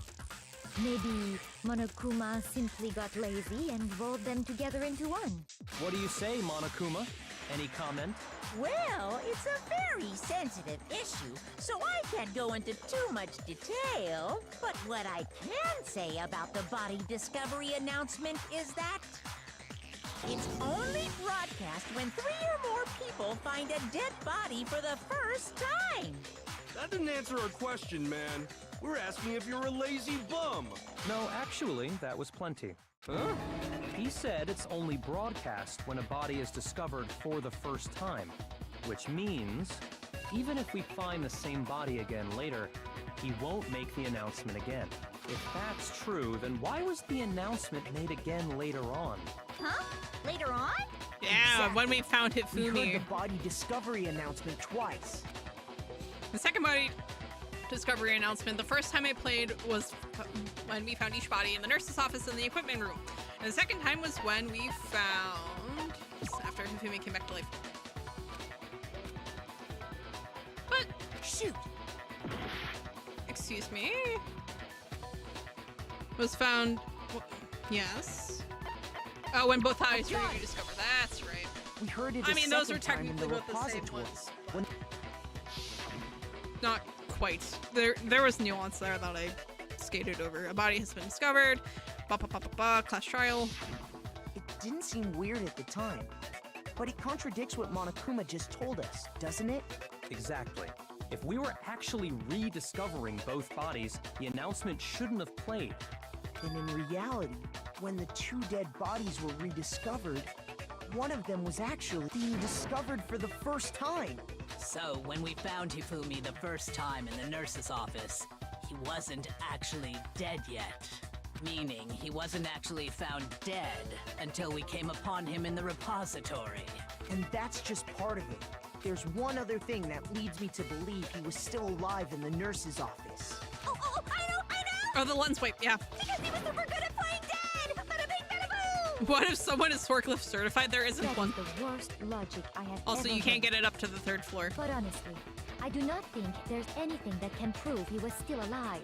Maybe Monokuma simply got lazy and rolled them together into one. What do you say, Monokuma? Any comment? Well, it's a very sensitive issue, so I can't go into too much detail. But what I can say about the body discovery announcement is that it's only broadcast when 3 or more people find a dead body for the first time. That didn't answer our question, man. We're asking if you're a lazy bum. No, actually, that was plenty. Huh? He said it's only broadcast when a body is discovered for the first time, which means even if we find the same body again later, he won't make the announcement again. If that's true, then why was the announcement made again later on? Huh? Later on? Yeah, Exactly. when we found We heard Hifumi. the body discovery announcement twice. The second body discovery announcement, the first time I played was when we found each body in the nurse's office in the equipment room. And the second time was when we found... after Hifumi came back to life. But... Shoot! Excuse me? Was found... yes. Oh, when both eyes were rediscovered. That's right. We heard it I a mean, those are second time in technically the both the same repository. ones. When Not quite. There was nuance there that I skated over. A body has been discovered. Class trial. it didn't seem weird at the time, but it contradicts what Monokuma just told us, doesn't it? Exactly. If we were actually rediscovering both bodies, the announcement shouldn't have played. Then in reality, when the 2 dead bodies were rediscovered, one of them was actually being discovered for the first time. So, when we found Hifumi the first time in the nurse's office, he wasn't actually dead yet. Meaning he wasn't actually found dead until we came upon him in the repository. And that's just part of it. There's one other thing that leads me to believe he was still alive in the nurse's office. Oh, I know! Oh, the lens wipe, yeah. Because he was super good at playing dead! Bada bing, bada boom! What if someone is forklift certified? There isn't That one. is the worst logic I have Also, ever you can't heard. get it up to the 3rd floor. But honestly, I do not think there's anything that can prove he was still alive.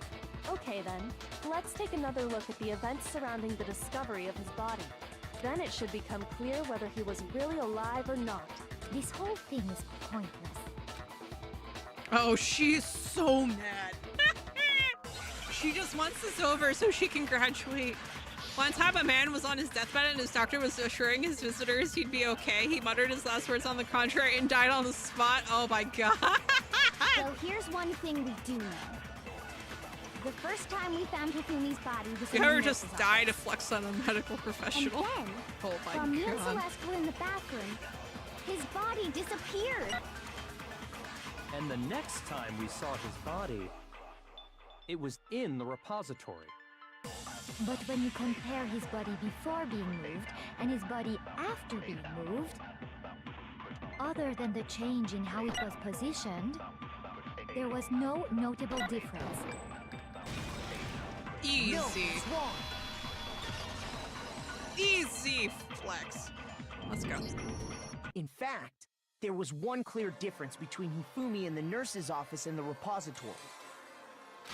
Okay then, let's take another look at the events surrounding the discovery of his body. Then it should become clear whether he was really alive or not. This whole thing is pointless. Oh, she's so mad. She just wants this over so she can graduate. One time a man was on his deathbed and his doctor was assuring his visitors he'd be okay. He muttered his last words on the contrary and died on the spot. Oh my god. Well, here's one thing we do know. The first time we found Hifumi's body was in the Whoever nurse's just died to office. flex on a medical professional. And then, Oh my while me and god. Celeste were in the bathroom, his body disappeared. And the next time we saw his body, it was in the repository. But when you compare his body before being moved and his body after being moved, other than the change in how it was positioned, there was no notable difference. Easy. No, it's wrong. Easy flex. Let's go. In fact, there was one clear difference between Hifumi in the nurse's office and the repository.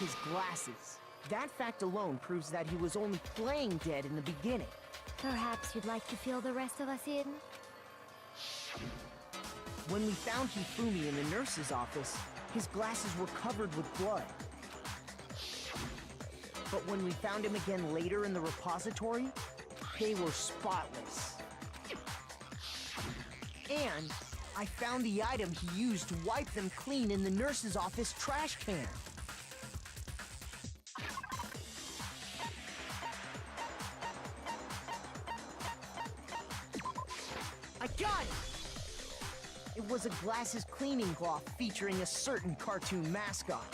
His glasses. That fact alone proves that he was only playing dead in the beginning. Perhaps you'd like to fill the rest of us in? When we found Hifumi in the nurse's office, his glasses were covered with blood. But when we found him again later in the repository, they were spotless. And I found the item he used to wipe them clean in the nurse's office trash can. I got it! It was a glasses cleaning cloth featuring a certain cartoon mascot.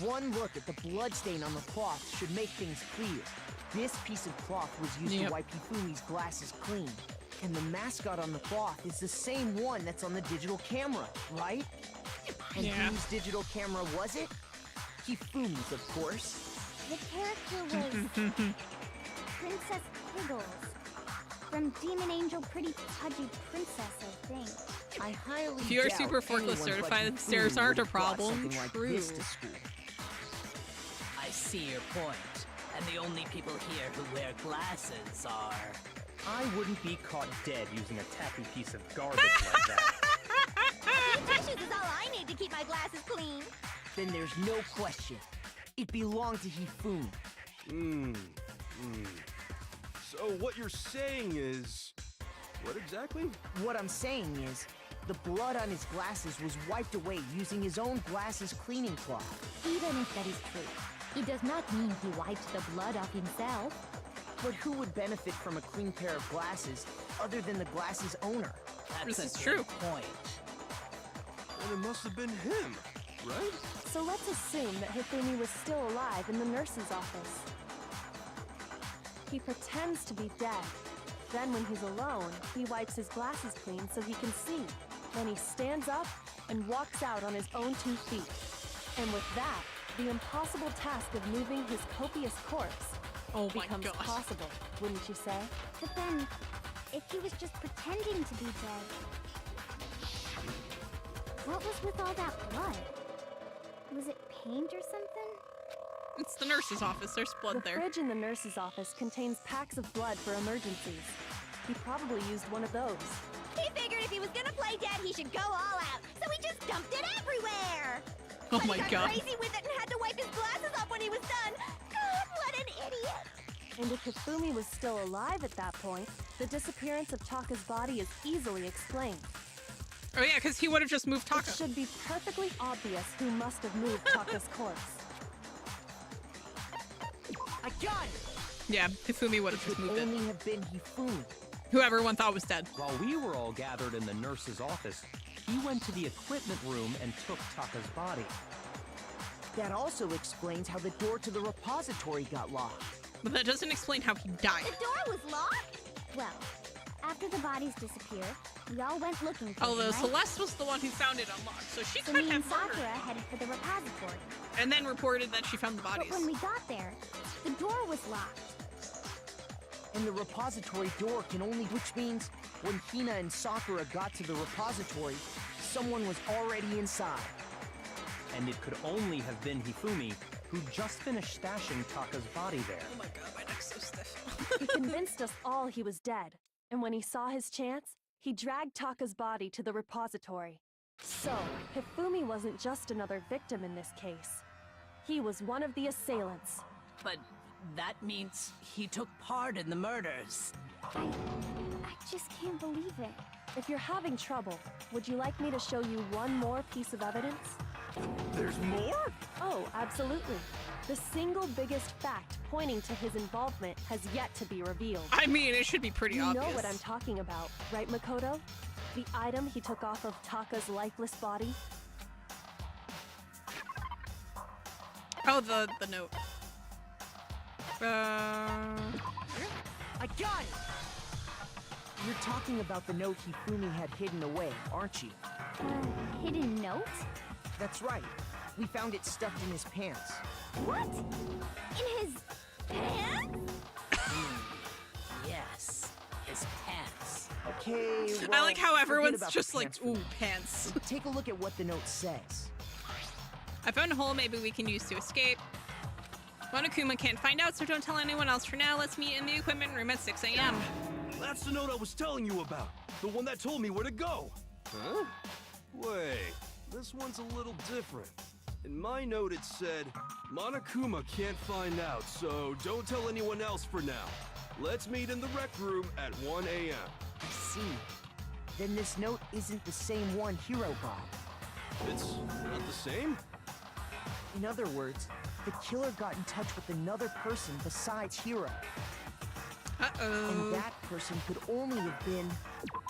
One look at the bloodstain on the cloth should make things clear. This piece of cloth was used to wipe Hifumi's glasses clean. And the mascot on the cloth is the same one that's on the digital camera, right? And whose digital camera was it? Hifumi's, of course. The character was Princess Piggles. From Demon Angel Pretty Pudgy Princess, I think. I highly If you are doubt super forklift anyone but certified, Hifumi stairs aren't a would have brought problem. something like True. this to school. I see your point. And the only people here who wear glasses are... I wouldn't be caught dead using a tacky piece of garbage like that. Tissues is all I need to keep my glasses clean. Then there's no question. It belonged to Hifumi. So what you're saying is... What exactly? What I'm saying is, the blood on his glasses was wiped away using his own glasses cleaning cloth. Even if that is true, it does not mean he wiped the blood off himself. But who would benefit from a clean pair of glasses other than the glasses owner? That's This is a true. good point. And it must have been him, right? So let's assume that Hifumi was still alive in the nurse's office. He pretends to be dead. Then when he's alone, he wipes his glasses clean so he can see. Then he stands up and walks out on his own 2 feet. And with that, the impossible task of moving his copious corpse becomes possible, wouldn't you say? But then, if he was just pretending to be dead, what was with all that blood? Was it paint or something? It's the nurse's office. There's blood The there. fridge in the nurse's office contains packs of blood for emergencies. He probably used one of those. He figured if he was gonna play dead, he should go all out, so he just dumped it everywhere! Oh But my he got god. crazy with it and had to wipe his glasses off when he was done! God, what an idiot! And if Hifumi was still alive at that point, the disappearance of Taka's body is easily explained. Oh yeah, because he would have just moved Taka. It should be perfectly obvious who must have moved Taka's corpse. I got it! Yeah, Hifumi would have just moved it. Only have been Hifumi. Who everyone thought was dead. While we were all gathered in the nurse's office, he went to the equipment room and took Taka's body. That also explains how the door to the repository got locked. But that doesn't explain how he died. The door was locked? Well, after the bodies disappeared, we all went looking for Although them, right? Celeste was the one who found it unlocked, so she So could me have and murdered Sakura him. headed for the repository. And then reported that she found the bodies. But when we got there, the door was locked. And the repository door can only, which means when Hina and Sakura got to the repository, someone was already inside. And it could only have been Hifumi, who just finished stashing Taka's body there. Oh my god, my neck's so stiff. He convinced us all he was dead, and when he saw his chance, he dragged Taka's body to the repository. So, Hifumi wasn't just another victim in this case. He was one of the assailants. But that means he took part in the murders. I just can't believe it. If you're having trouble, would you like me to show you one more piece of evidence? There's more? Oh, absolutely. The single biggest fact pointing to his involvement has yet to be revealed. I mean, it should be pretty You obvious. know what I'm talking about, right, Makoto? The item he took off of Taka's lifeless body? Oh, the note. I got it! You're talking about the note Hifumi had hidden away, aren't you? Hidden note? That's right. We found it stuffed in his pants. What? In his pants? Yes, his pants. Okay, I well, like how forget everyone's about the just like, pants for ooh, now. pants. Take a look at what the note says. I found a hole maybe we can use to escape. Monokuma can't find out, so don't tell anyone else for now. Let's meet in the equipment room at 6 a.m. That's the note I was telling you about. The one that told me where to go. Huh? Wait, this one's a little different. In my note it said, Monokuma can't find out, so don't tell anyone else for now. Let's meet in the rec room at 1 a.m. I see. Then this note isn't the same one Hiro got. It's not the same? In other words, the killer got in touch with another person besides Hiro. Uh-oh. And that person could only have been...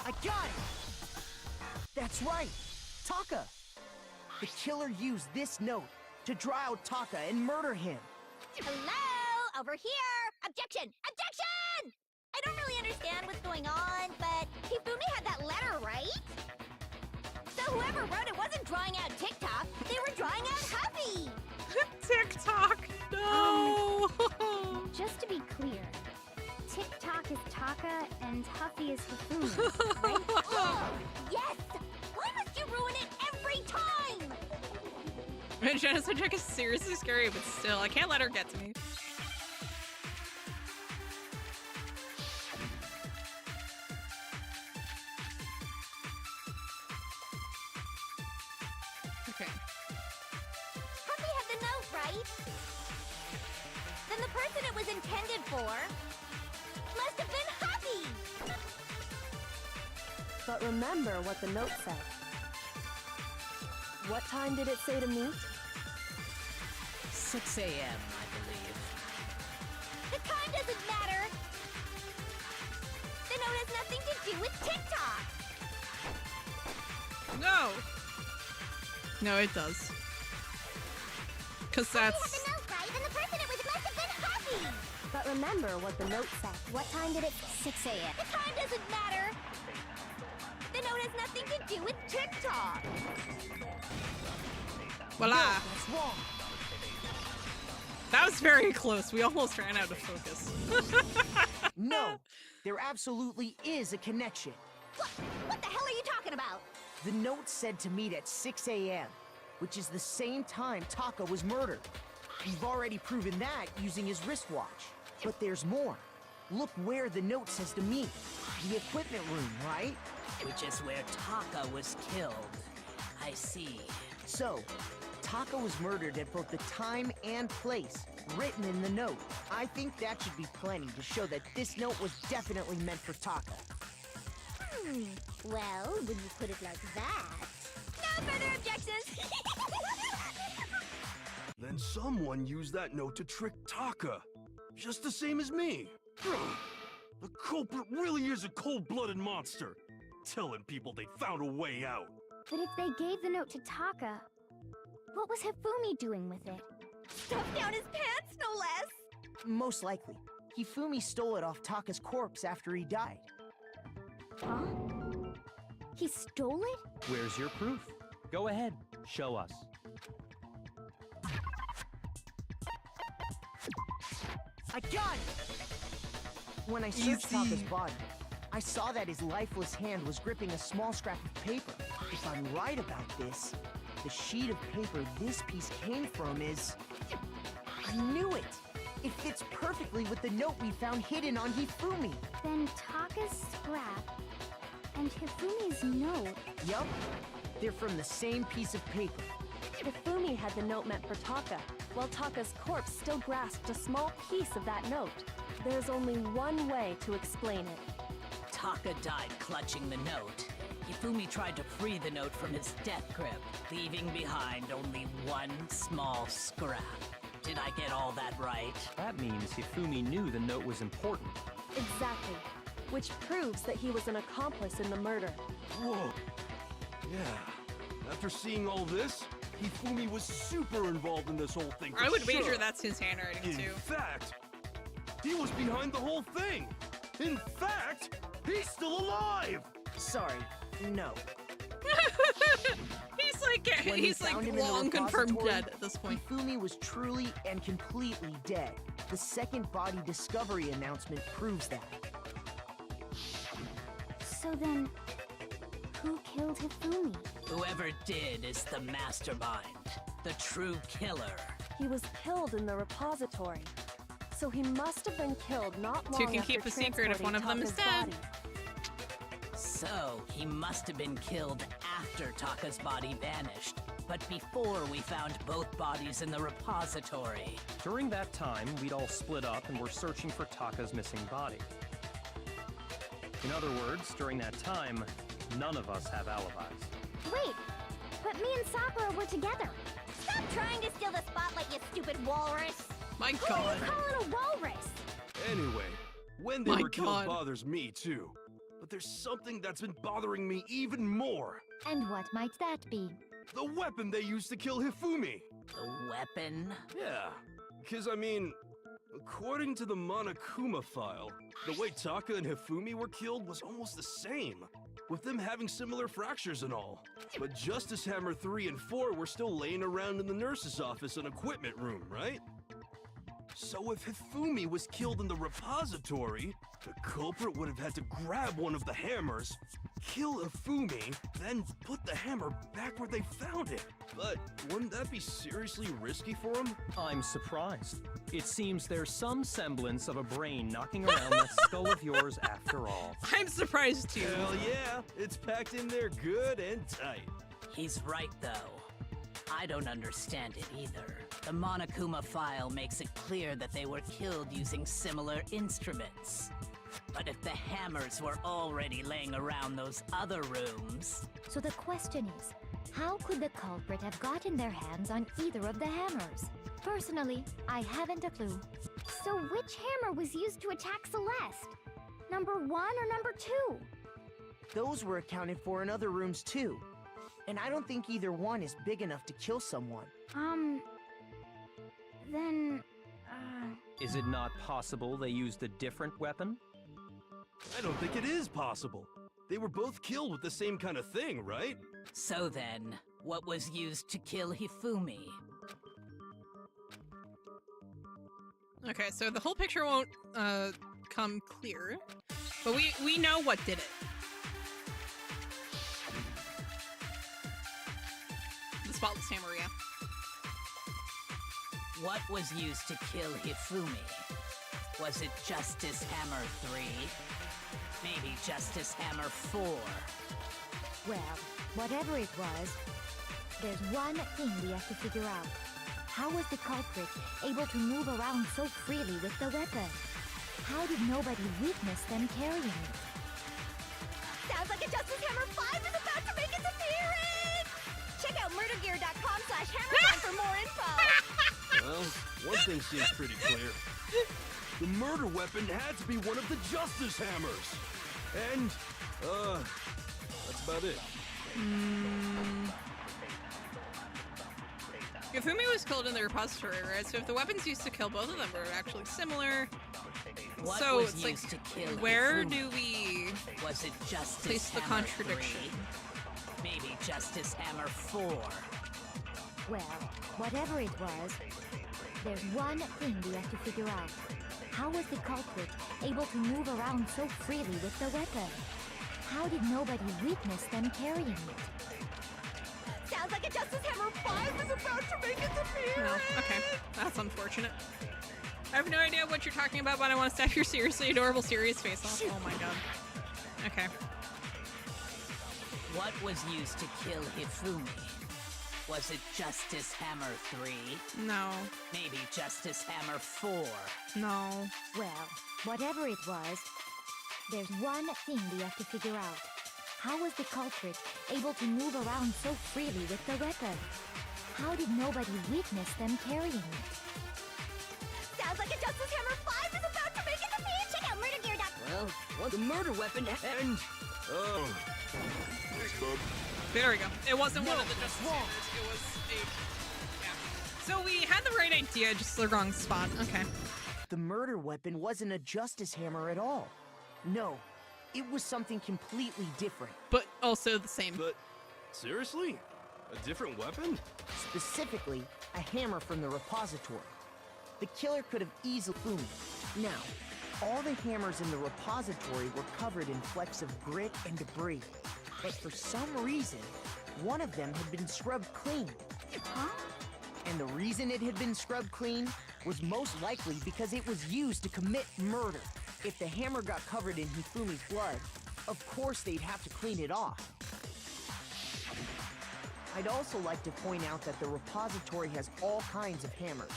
I got it! That's right! Taka! The killer used this note to draw out Taka and murder him. Hello? Over here! Objection! Objection! I don't really understand what's going on, but Hifumi had that letter, right? So whoever wrote it wasn't drawing out TikTok, they were drawing out Huffy! TikTok! No! Just to be clear, TikTok is Taka and Huffy is Hifumi, right? Oh, yes! Why must you ruin it every time? Genocide Jack is seriously scary, but still, I can't let her get to me. Okay. Huffy had the note, right? Then the person it was intended for must have been Huffy! But remember what the note said. What time did it say to meet? 6 a.m., I believe. The time doesn't matter! The note has nothing to do with TikTok! No! No, it does. Cause Huffy had that's... the note, right? Then the person it was must have been Huffy! But remember what the note said. What time did it? 6 a.m. The time doesn't matter! The note has nothing to do with TikTok! Voila! That's wrong. That was very close. We almost ran out of focus. No, there absolutely is a connection. What the hell are you talking about? The note said to meet at 6 a.m., which is the same time Taka was murdered. You've already proven that using his wristwatch. But there's more. Look where the note says to meet. The equipment room, right? Which is where Taka was killed. I see. So, Taka was murdered at both the time and place written in the note. I think that should be plenty to show that this note was definitely meant for Taka. Well, when you put it like that... No further objections! Then someone used that note to trick Taka. Just the same as me. The culprit really is a cold-blooded monster. Telling people they found a way out. But if they gave the note to Taka, what was Hifumi doing with it? Stuffed down his pants, no less! Most likely. Hifumi stole it off Taka's corpse after he died. Huh? He stole it? Where's your proof? Go ahead, show us. I got it! When I searched Taka's body, I saw that his lifeless hand was gripping a small scrap of paper. If I'm right about this, the sheet of paper this piece came from is... I knew it! It fits perfectly with the note we found hidden on Hifumi. Then Taka's scrap and Hifumi's note. Yup. They're from the same piece of paper. Hifumi had the note meant for Taka, while Taka's corpse still grasped a small piece of that note. There's only one way to explain it. Taka died clutching the note. Hifumi tried to free the note from his death grip, leaving behind only one small scrap. Did I get all that right? That means Hifumi knew the note was important. Exactly. Which proves that he was an accomplice in the murder. Whoa. Yeah. After seeing all this, Hifumi was super involved in this whole thing. I would sure. wager that's his handwriting too. In fact, he was behind the whole thing. In fact, he's still alive. Sorry, no. He's like long confirmed dead at this point. Hifumi was truly and completely dead. The second body discovery announcement proves that. So then, who killed Hifumi? Whoever did is the mastermind, the true killer. He was killed in the repository. So he must have been killed not long Two can after keep a secret if one of them is transporting dead. So, he must have been killed after Taka's body vanished, but before we found both bodies in the repository. During that time, we'd all split up and were searching for Taka's missing body. In other words, during that time, none of us have alibis. Wait, but me and Sakura were together. Stop trying to steal the spotlight, you stupid walrus! My Who God. are you calling a walrus? Anyway, when they My were killed God. bothers me too. But there's something that's been bothering me even more. And what might that be? The weapon they used to kill Hifumi. The weapon? Yeah, because I mean, according to the Monokuma file, the way Taka and Hifumi were killed was almost the same, with them having similar fractures and all. But Justice Hammer 3 and 4 were still laying around in the nurse's office and equipment room, right? So if Hifumi was killed in the repository, the culprit would have had to grab one of the hammers, kill Hifumi, then put the hammer back where they found it. But wouldn't that be seriously risky for him? I'm surprised. It seems there's some semblance of a brain knocking around that skull of yours after all. I'm surprised too. Hell yeah, it's packed in there good and tight. He's right, though. I don't understand it either. The Monokuma file makes it clear that they were killed using similar instruments. But if the hammers were already laying around those other rooms... So the question is, how could the culprit have gotten their hands on either of the hammers? Personally, I haven't a clue. So which hammer was used to attack Celeste? Number 1 or number 2? Those were accounted for in other rooms too. And I don't think either one is big enough to kill someone. Then... Is it not possible they used a different weapon? I don't think it is possible. They were both killed with the same kind of thing, right? So then, what was used to kill Hifumi? Okay, so the whole picture won't come clear, but we know what did it. The spotless hammer, yeah. What was used to kill Hifumi? Was it Justice Hammer 3? Maybe Justice Hammer 4? Well, whatever it was, there's one thing we have to figure out. How was the culprit able to move around so freely with the weapon? How did nobody witness them carrying it? Sounds like a Justice Hammer 5 is about to make its appearance! Check out murdergear.com/hammertime for more info! Well, one thing seems pretty clear. The murder weapon had to be one of the Justice Hammers. And, that's about it. Hifumi was killed in the repository, right? So if the weapons used to kill both of them were actually similar, What so was it's used like, to kill where Hifumi? do we Was it Justice place the Hammer contradiction? 3? Maybe Justice Hammer 4. Well, whatever it was, there's one thing we have to figure out. How was the culprit able to move around so freely with the weapon? How did nobody witness them carrying it? Sounds like a Justice Hammer 5 is about to make its appearance! Well, okay. That's unfortunate. I have no idea what you're talking about, but I want to stab your seriously adorable serious face off. Oh my god. Okay. What was used to kill Hifumi? Was it Justice Hammer 3? No. Maybe Justice Hammer 4? No. Well, whatever it was, there's one thing we have to figure out. How was the culprit able to move around so freely with the weapon? How did nobody witness them carrying it? Sounds like a Justice Hammer 5 is about to make its appearance! Check out murdergear.com! Well, what the murder weapon and... Oh. Thanks, bub. There we go. It wasn't one of the Justice Hammers. It was a... Yeah. So we had the right idea, just the wrong spot. Okay. The murder weapon wasn't a Justice Hammer at all. No, it was something completely different. But also the same. But seriously? A different weapon? Specifically, a hammer from the repository. The killer could have easily fooled me. Now, all the hammers in the repository were covered in flecks of grit and debris. But for some reason, one of them had been scrubbed clean. Huh? And the reason it had been scrubbed clean was most likely because it was used to commit murder. If the hammer got covered in Hifumi's blood, of course they'd have to clean it off. I'd also like to point out that the repository has all kinds of hammers.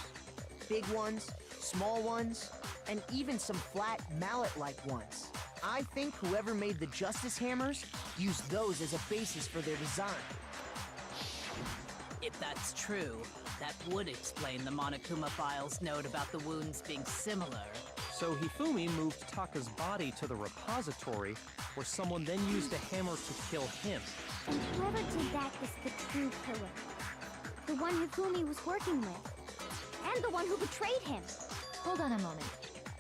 Big ones, small ones, and even some flat mallet-like ones. I think whoever made the Justice Hammers used those as a basis for their design. If that's true, that would explain the Monokuma file's note about the wounds being similar. So Hifumi moved Taka's body to the repository, where someone then used a hammer to kill him. And whoever did that is the true killer. The one Hifumi was working with. And the one who betrayed him! Hold on a moment.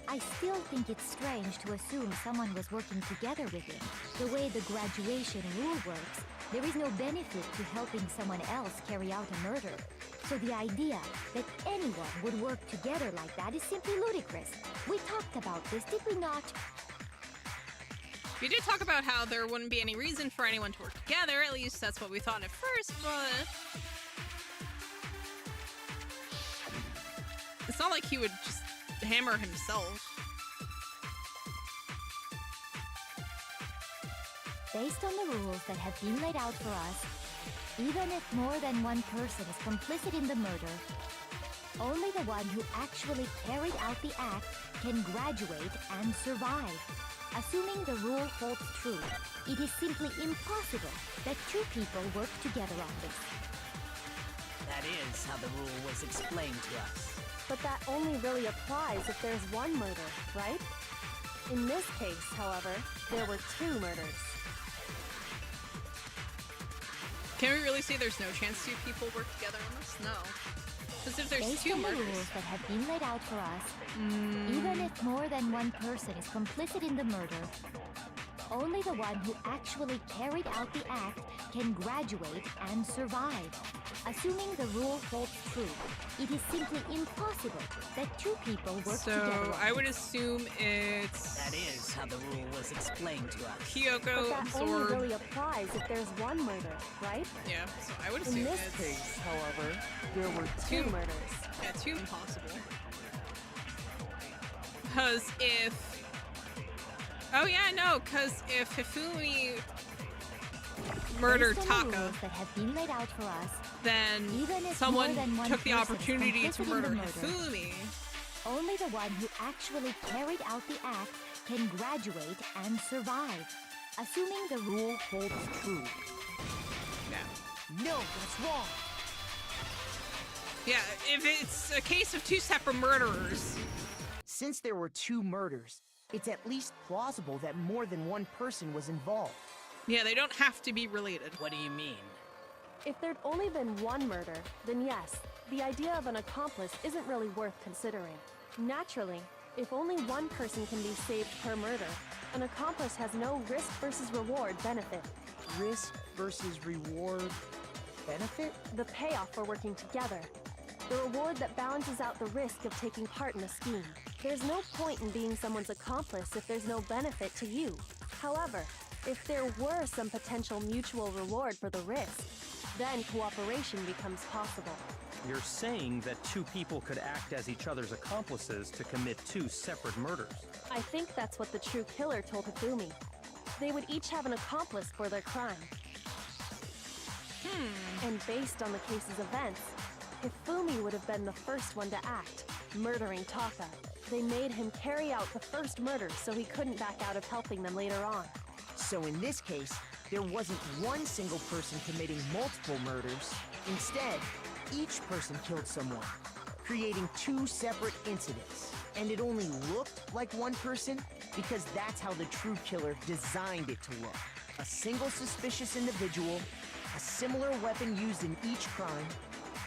I still think it's strange to assume someone was working together with him. The way the graduation rule works, there is no benefit to helping someone else carry out a murder. So the idea that anyone would work together like that is simply ludicrous. We talked about this, did we not? We did talk about how there wouldn't be any reason for anyone to work together. At least that's what we thought at first, but... it's not like he would just hammer himself. Based on the rules that have been laid out for us, even if more than one person is complicit in the murder, only the one who actually carried out the act can graduate and survive. Assuming the rule holds true, it is simply impossible that two people work together on this. That is how the rule was explained to us. But that only really applies if there's one murder, right? In this case, however, there were two murders. Can we really say there's no chance two people work together on this? No. Because if there's Based two on the murders... rules that have been laid out for us, even if more than one person is complicit in the murder, only the one who actually carried out the act can graduate and survive. Assuming the rule holds true, it is simply impossible that two people work together. So I would assume it's... That is how the rule was explained to us. Kyoko But that absorbed... only really applies if there's one murder, right? Yeah, so I would assume In this it's... case, however, there were two murders. Yeah, two impossible. Because if... oh yeah, no, because if Hifumi murdered Based on the Taka, rules that have been laid out for us, then even if someone more than one took the person is opportunity to complicit in the murder murder, Hifumi. only the one who actually carried out the act can graduate and survive. Assuming the rule holds true. Yeah. No, that's wrong. Yeah, if it's a case of two separate murderers. Since there were two murders, it's at least plausible that more than one person was involved. Yeah, they don't have to be related. What do you mean? If there'd only been one murder, then yes, the idea of an accomplice isn't really worth considering. Naturally, if only one person can be saved per murder, an accomplice has no risk versus reward benefit. Risk versus reward benefit? The payoff for working together. The reward that balances out the risk of taking part in a scheme. There's no point in being someone's accomplice if there's no benefit to you. However, if there were some potential mutual reward for the risk, then cooperation becomes possible. You're saying that two people could act as each other's accomplices to commit two separate murders. I think that's what the true killer told Hifumi. They would each have an accomplice for their crime. And based on the case's events, Hifumi would have been the first one to act, murdering Taka. They made him carry out the first murder so he couldn't back out of helping them later on. So in this case, there wasn't one single person committing multiple murders. Instead, each person killed someone, creating two separate incidents. And it only looked like one person because that's how the true killer designed it to look. A single suspicious individual, a similar weapon used in each crime,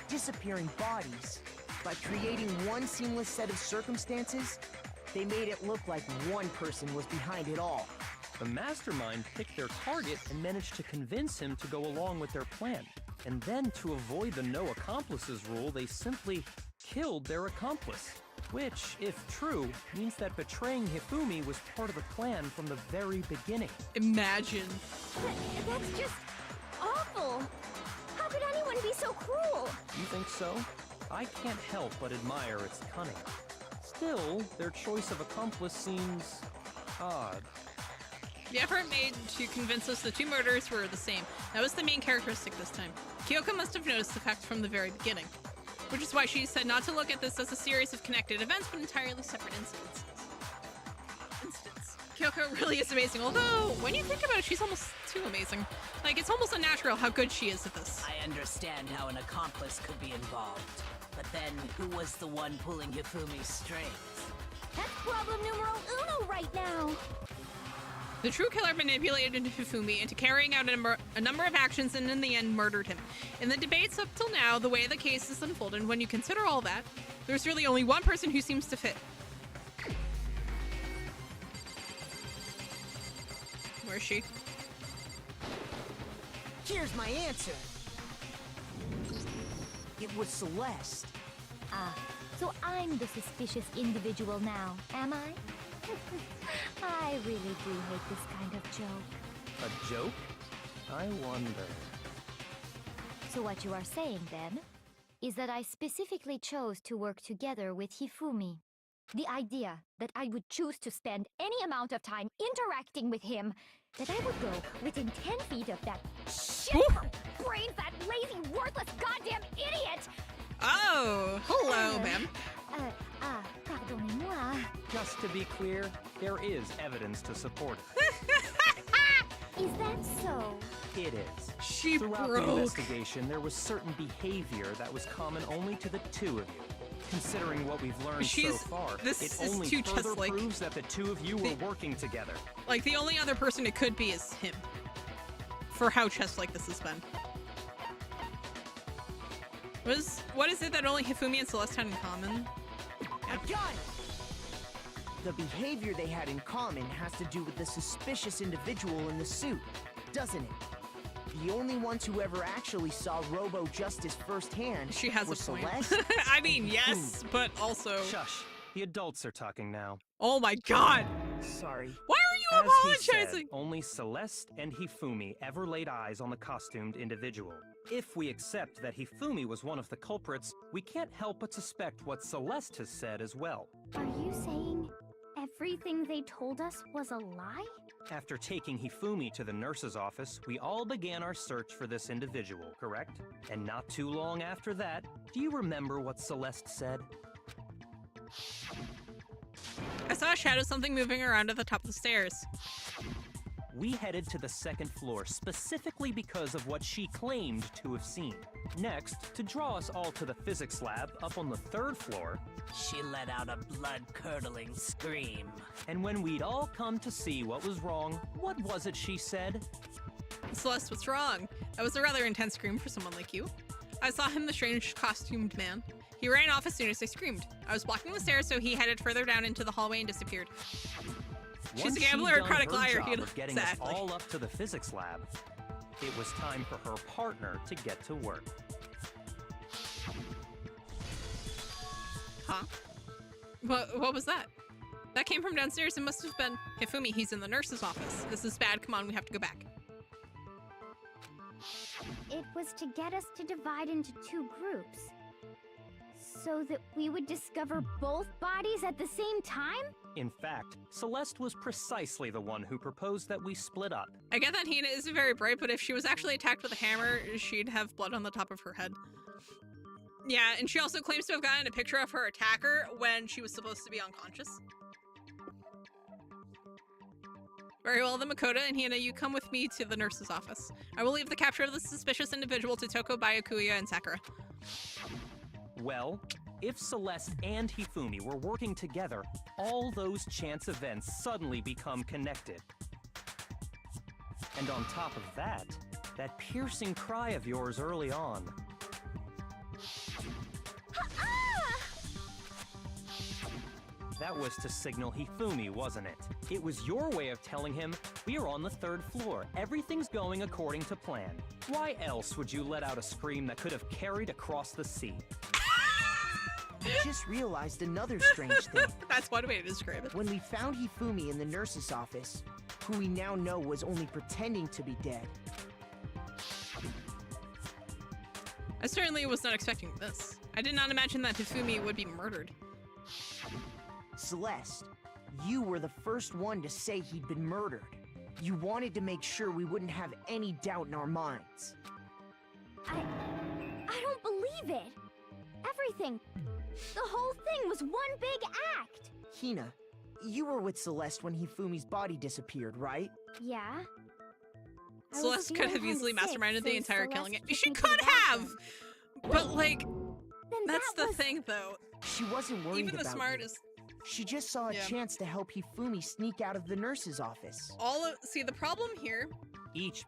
disappearing bodies. By creating one seamless set of circumstances, they made it look like one person was behind it all. The mastermind picked their target and managed to convince him to go along with their plan. And then, to avoid the no accomplices rule, they simply killed their accomplice. Which, if true, means that betraying Hifumi was part of the plan from the very beginning. Imagine. That's just awful. How could anyone be so cruel? You think so? I can't help but admire its cunning. Still, their choice of accomplice seems odd. The effort made to convince us the two murders were the same. That was the main characteristic this time. Kyoko must have noticed the fact from the very beginning. Which is why she said not to look at this as a series of connected events, but entirely separate incidents. Kyoko really is amazing, although, when you think about it, she's almost too amazing. Like, it's almost unnatural how good she is at this. I understand how an accomplice could be involved. But then, who was the one pulling Hifumi's strings? That's problem numero uno right now. The true killer manipulated Hifumi into carrying out a number of actions and in the end murdered him. In the debates up till now, the way the case is unfolded, when you consider all that, there's really only one person who seems to fit. Where is she? Here's my answer. It was Celeste. Ah, so I'm the suspicious individual now, am I? I really do hate this kind of joke. A joke? I wonder. So what you are saying, then, is that I specifically chose to work together with Hifumi. The idea that I would choose to spend any amount of time interacting with him, that I would go within 10 feet of that shit brains, that lazy, worthless goddamn idiot! Oh, hello, ma'am. Pardonnez-moi. Just to be clear, there is evidence to support it. Is that so? It is. She Throughout broke. the investigation, there was certain behavior that was common only to the two of you. Considering what we've learned so far, this it is only too further chest-like. proves that the two of you were working together. Like, the only other person it could be is him. For how chest-like this has been. What is it that only Hifumi and Celeste had in common? I got it! The behavior they had in common has to do with the suspicious individual in the suit, doesn't it? The only ones who ever actually saw Robo-Justice firsthand She has were a point. Celeste. I mean, yes, but also... Shush. The adults are talking now. Oh my god! Sorry. Why are you As he said, apologizing? only Celeste and Hifumi ever laid eyes on the costumed individual. If we accept that Hifumi was one of the culprits, we can't help but suspect what Celeste has said as well. Are you saying everything they told us was a lie? After taking Hifumi to the nurse's office, we all began our search for this individual, correct? And not too long after that, do you remember what Celeste said? I saw a shadow, something moving around at the top of the stairs. We headed to the second floor specifically because of what she claimed to have seen. Next, to draw us all to the physics lab up on the third floor, She let out a blood-curdling scream. and when we'd all come to see what was wrong, what was it she said? Celeste, what's wrong? That was a rather intense scream for someone like you. I saw him, the strange costumed man. He ran off as soon as I screamed. I was blocking the stairs, so he headed further down into the hallway and disappeared. She's a gambler or a chronic liar. Getting us all up to the physics lab. It was time for her partner to get to work. Huh? What was that? That came from downstairs. It must have been Hifumi. He's in the nurse's office. This is bad. Come on, we have to go back. It was to get us to divide into 2 groups. So that we would discover both bodies at the same time? In fact, Celeste was precisely the one who proposed that we split up. I get that Hina isn't very bright, but if she was actually attacked with a hammer, she'd have blood on the top of her head. Yeah, and she also claims to have gotten a picture of her attacker when she was supposed to be unconscious. Very well, then Makoto and Hina, you come with me to the nurse's office. I will leave the capture of the suspicious individual to Toko, Byakuya, and Sakura. Well, if Celeste and Hifumi were working together, all those chance events suddenly become connected. And on top of that, that piercing cry of yours early on. That was to signal Hifumi, wasn't it? It was your way of telling him, we are on the 3rd floor. Everything's going according to plan. Why else would you let out a scream that could have carried across the sea? I just realized another strange thing. That's one way to describe it. When we found Hifumi in the nurse's office, who we now know was only pretending to be dead. I certainly was not expecting this. I did not imagine that Hifumi would be murdered. Celeste, you were the first one to say he'd been murdered. You wanted to make sure we wouldn't have any doubt in our minds. I don't believe it. Everything, the whole thing was one big act. Hina, you were with Celeste when Hifumi's body disappeared, right? Yeah. Celeste could have easily masterminded the entire killing. She could have! But like, that's the thing though. She wasn't worried Even the about smartest. She just saw a chance to help Hifumi sneak out of the nurse's office. See, the problem here... Each...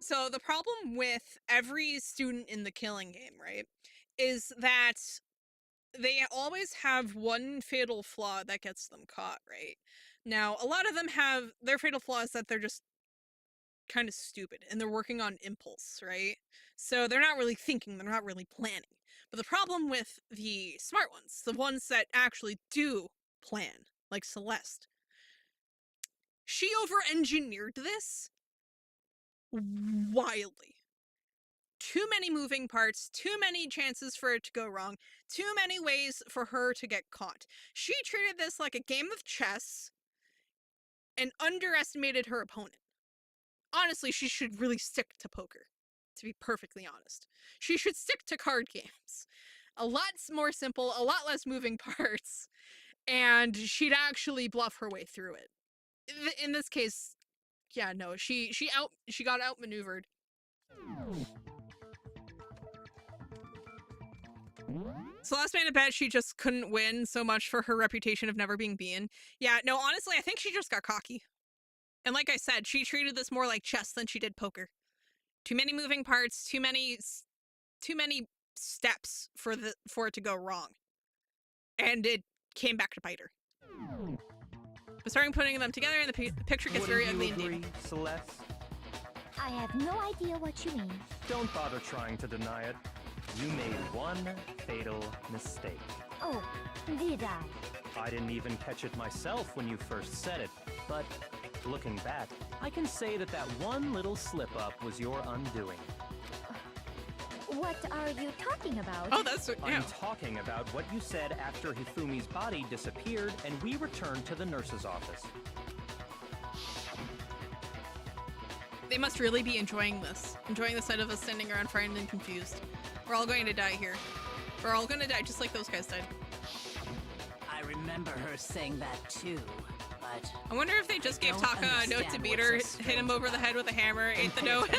So the problem with every student in the killing game, right, is that they always have one fatal flaw that gets them caught, right? Now, a lot of them have their fatal flaw is that they're just kind of stupid and they're working on impulse, right? So they're not really thinking, they're not really planning. But the problem with the smart ones, the ones that actually do plan, like Celeste, she over-engineered this wildly. Too many moving parts, too many chances for it to go wrong, too many ways for her to get caught. She treated this like a game of chess and underestimated her opponent. Honestly, she should really stick to poker, to be perfectly honest. She should stick to card games. A lot more simple, a lot less moving parts, and she'd actually bluff her way through it. In this case, yeah, no, she got outmaneuvered. Celeste made a bet she just couldn't win so much for her reputation of never being beaten. Yeah, no, honestly, I think she just got cocky. And like I said, she treated this more like chess than she did poker. Too many moving parts, too many steps for it to go wrong. And it came back to bite her. But starting putting them together and the picture gets very ugly indeed. Celeste? I have no idea what you mean. Don't bother trying to deny it. You made one fatal mistake. Oh, did I? I didn't even catch it myself when you first said it, but looking back, I can say that one little slip-up was your undoing. What are you talking about? Oh, that's what, yeah. I'm talking about what you said after Hifumi's body disappeared and we returned to the nurse's office. They must really be enjoying this. Enjoying the sight of us standing around frightened and confused. We're all going to die here. We're all going to die just like those guys died. I remember her saying that too, but... I wonder if they just gave Taka a note to beat her, hit him over the head with a hammer, ate the note.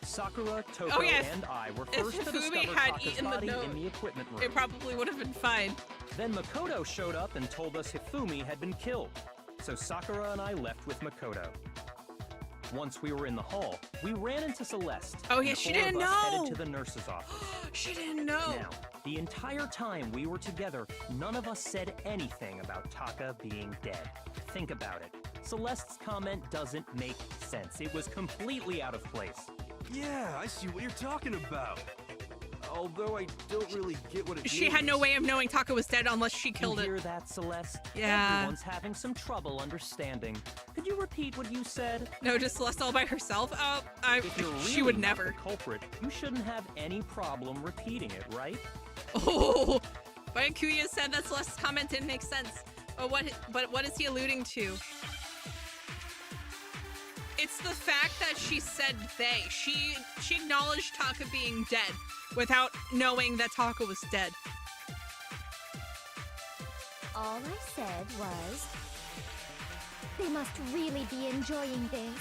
Sakura, Toko, and I were first to discover Taka's body in the equipment room. It probably would have been fine. Then Makoto showed up and told us Hifumi had been killed. So Sakura and I left with Makoto. Once we were in the hall, we ran into Celeste. Oh yeah, she didn't know. Headed to the nurse's office. She didn't know. Now, the entire time we were together, none of us said anything about Taka being dead. Think about it. Celeste's comment doesn't make sense. It was completely out of place. Yeah, I see what you're talking about. Although I don't really get what it means. She had no way of knowing Taka was dead unless she killed You it. hear that, Celeste? Yeah. Everyone's having some trouble understanding. Could you repeat what you said? No, just Celeste all by herself? If you're She really would not never. the culprit, you shouldn't have any problem repeating it, right? Oh, but Kuya said that Celeste's comment didn't make sense. But what is he alluding to? It's the fact that she said they. She acknowledged Taka being dead without knowing that Taka was dead. All I said was, they must really be enjoying this.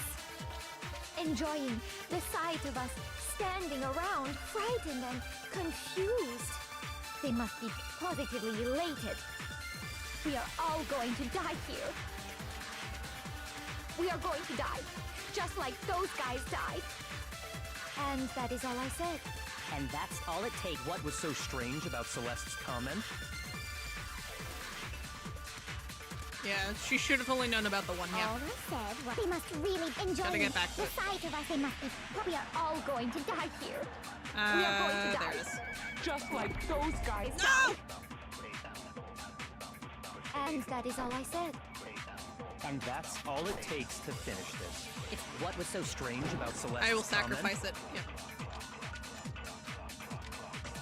Enjoying the sight of us standing around, frightened and confused. They must be positively elated. We are all going to die here. We are going to die, just like those guys died. And that is all I said. And that's all it takes. What was so strange about Celeste's comment? Yeah, she should have only known about the one, yeah. All I said was, they must really enjoy Gotta get back to the it. sight of us. They must be. We are all going to die here. We are going to die. There it is. Just like those guys. No! And that is all I said. And that's all it takes to finish this. It's what was so strange about Celeste's I will comment? sacrifice it. Yeah.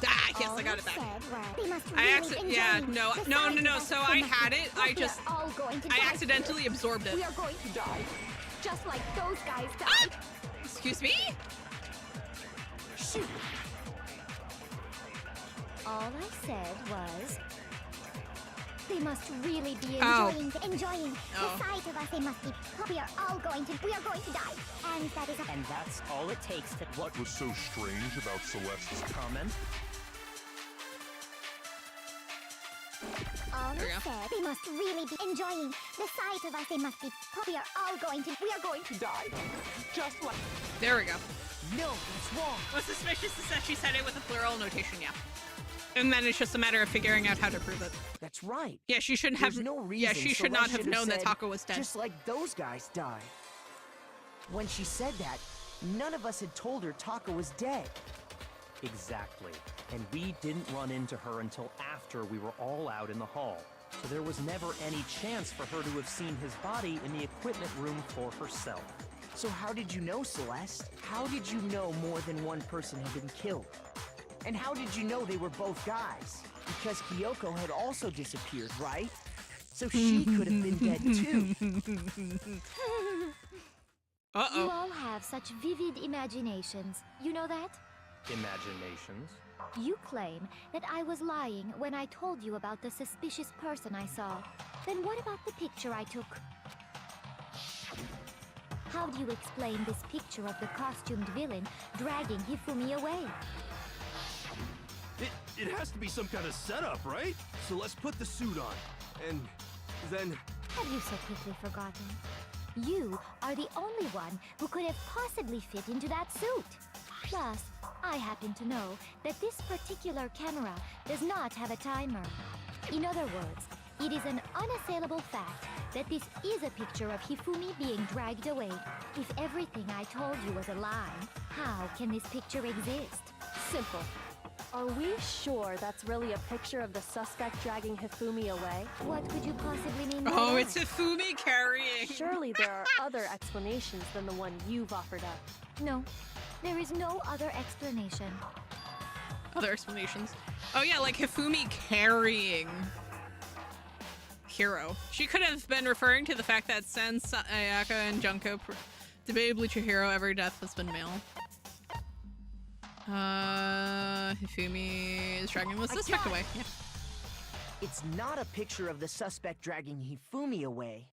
Ah, yes, All I got it back. said was, they must I really accidentally, yeah, enjoy no, the no, sight no, of no. us. So They I must had be- it. I we just, are all going to I die accidentally here. absorbed it. We are going to die, just like those guys died. Excuse me? Shoot. All I said was, they must really be Oh. Enjoying Oh. the sight of us. They must be. We are all going to. We are going to die, and that is. And that's all it takes to... What was so strange about Celeste's comment? All There we I go. said, they must really be enjoying the sight of us. They must be. We are all going to. We are going to die, just like. There we go. No, that's wrong. What's suspicious is that she said it with a plural notation, yeah. And then it's just a matter of figuring out how to prove it. That's right. Yeah, she shouldn't There's have. no reason Yeah, she should not Celeste have known that said, Taka was dead. Just like those guys died. When she said that, none of us had told her Taka was dead. Exactly. And we didn't run into her until after we were all out in the hall. So there was never any chance for her to have seen his body in the equipment room for herself. So how did you know, Celeste? How did you know more than one person had been killed? And how did you know they were both guys? Because Kyoko had also disappeared, right? So she could have been dead too. You Uh-oh. all have such vivid imaginations. You know that? Imaginations? You claim that I was lying when I told you about the suspicious person I saw. Then what about the picture I took? How do you explain this picture of the costumed villain dragging Hifumi away? It has to be some kind of setup, right? So let's put the suit on. And then... Have you so quickly forgotten? You are the only one who could have possibly fit into that suit. Plus, I happen to know that this particular camera does not have a timer. In other words, it is an unassailable fact that this is a picture of Hifumi being dragged away. If everything I told you was a lie, how can this picture exist? Simple. Are we sure that's really a picture of the suspect dragging Hifumi away? What could you possibly mean by Oh, that? it's Hifumi carrying. Surely there are other explanations than the one you've offered up. No, there is no other explanation. Other explanations. Oh yeah, like Hifumi carrying Hiro. She could have been referring to the fact that since Ayaka and Junko debatably Chihiro, every death has been male. Hifumi is dragging the suspect away. Yeah. It's not a picture of the suspect dragging Hifumi away.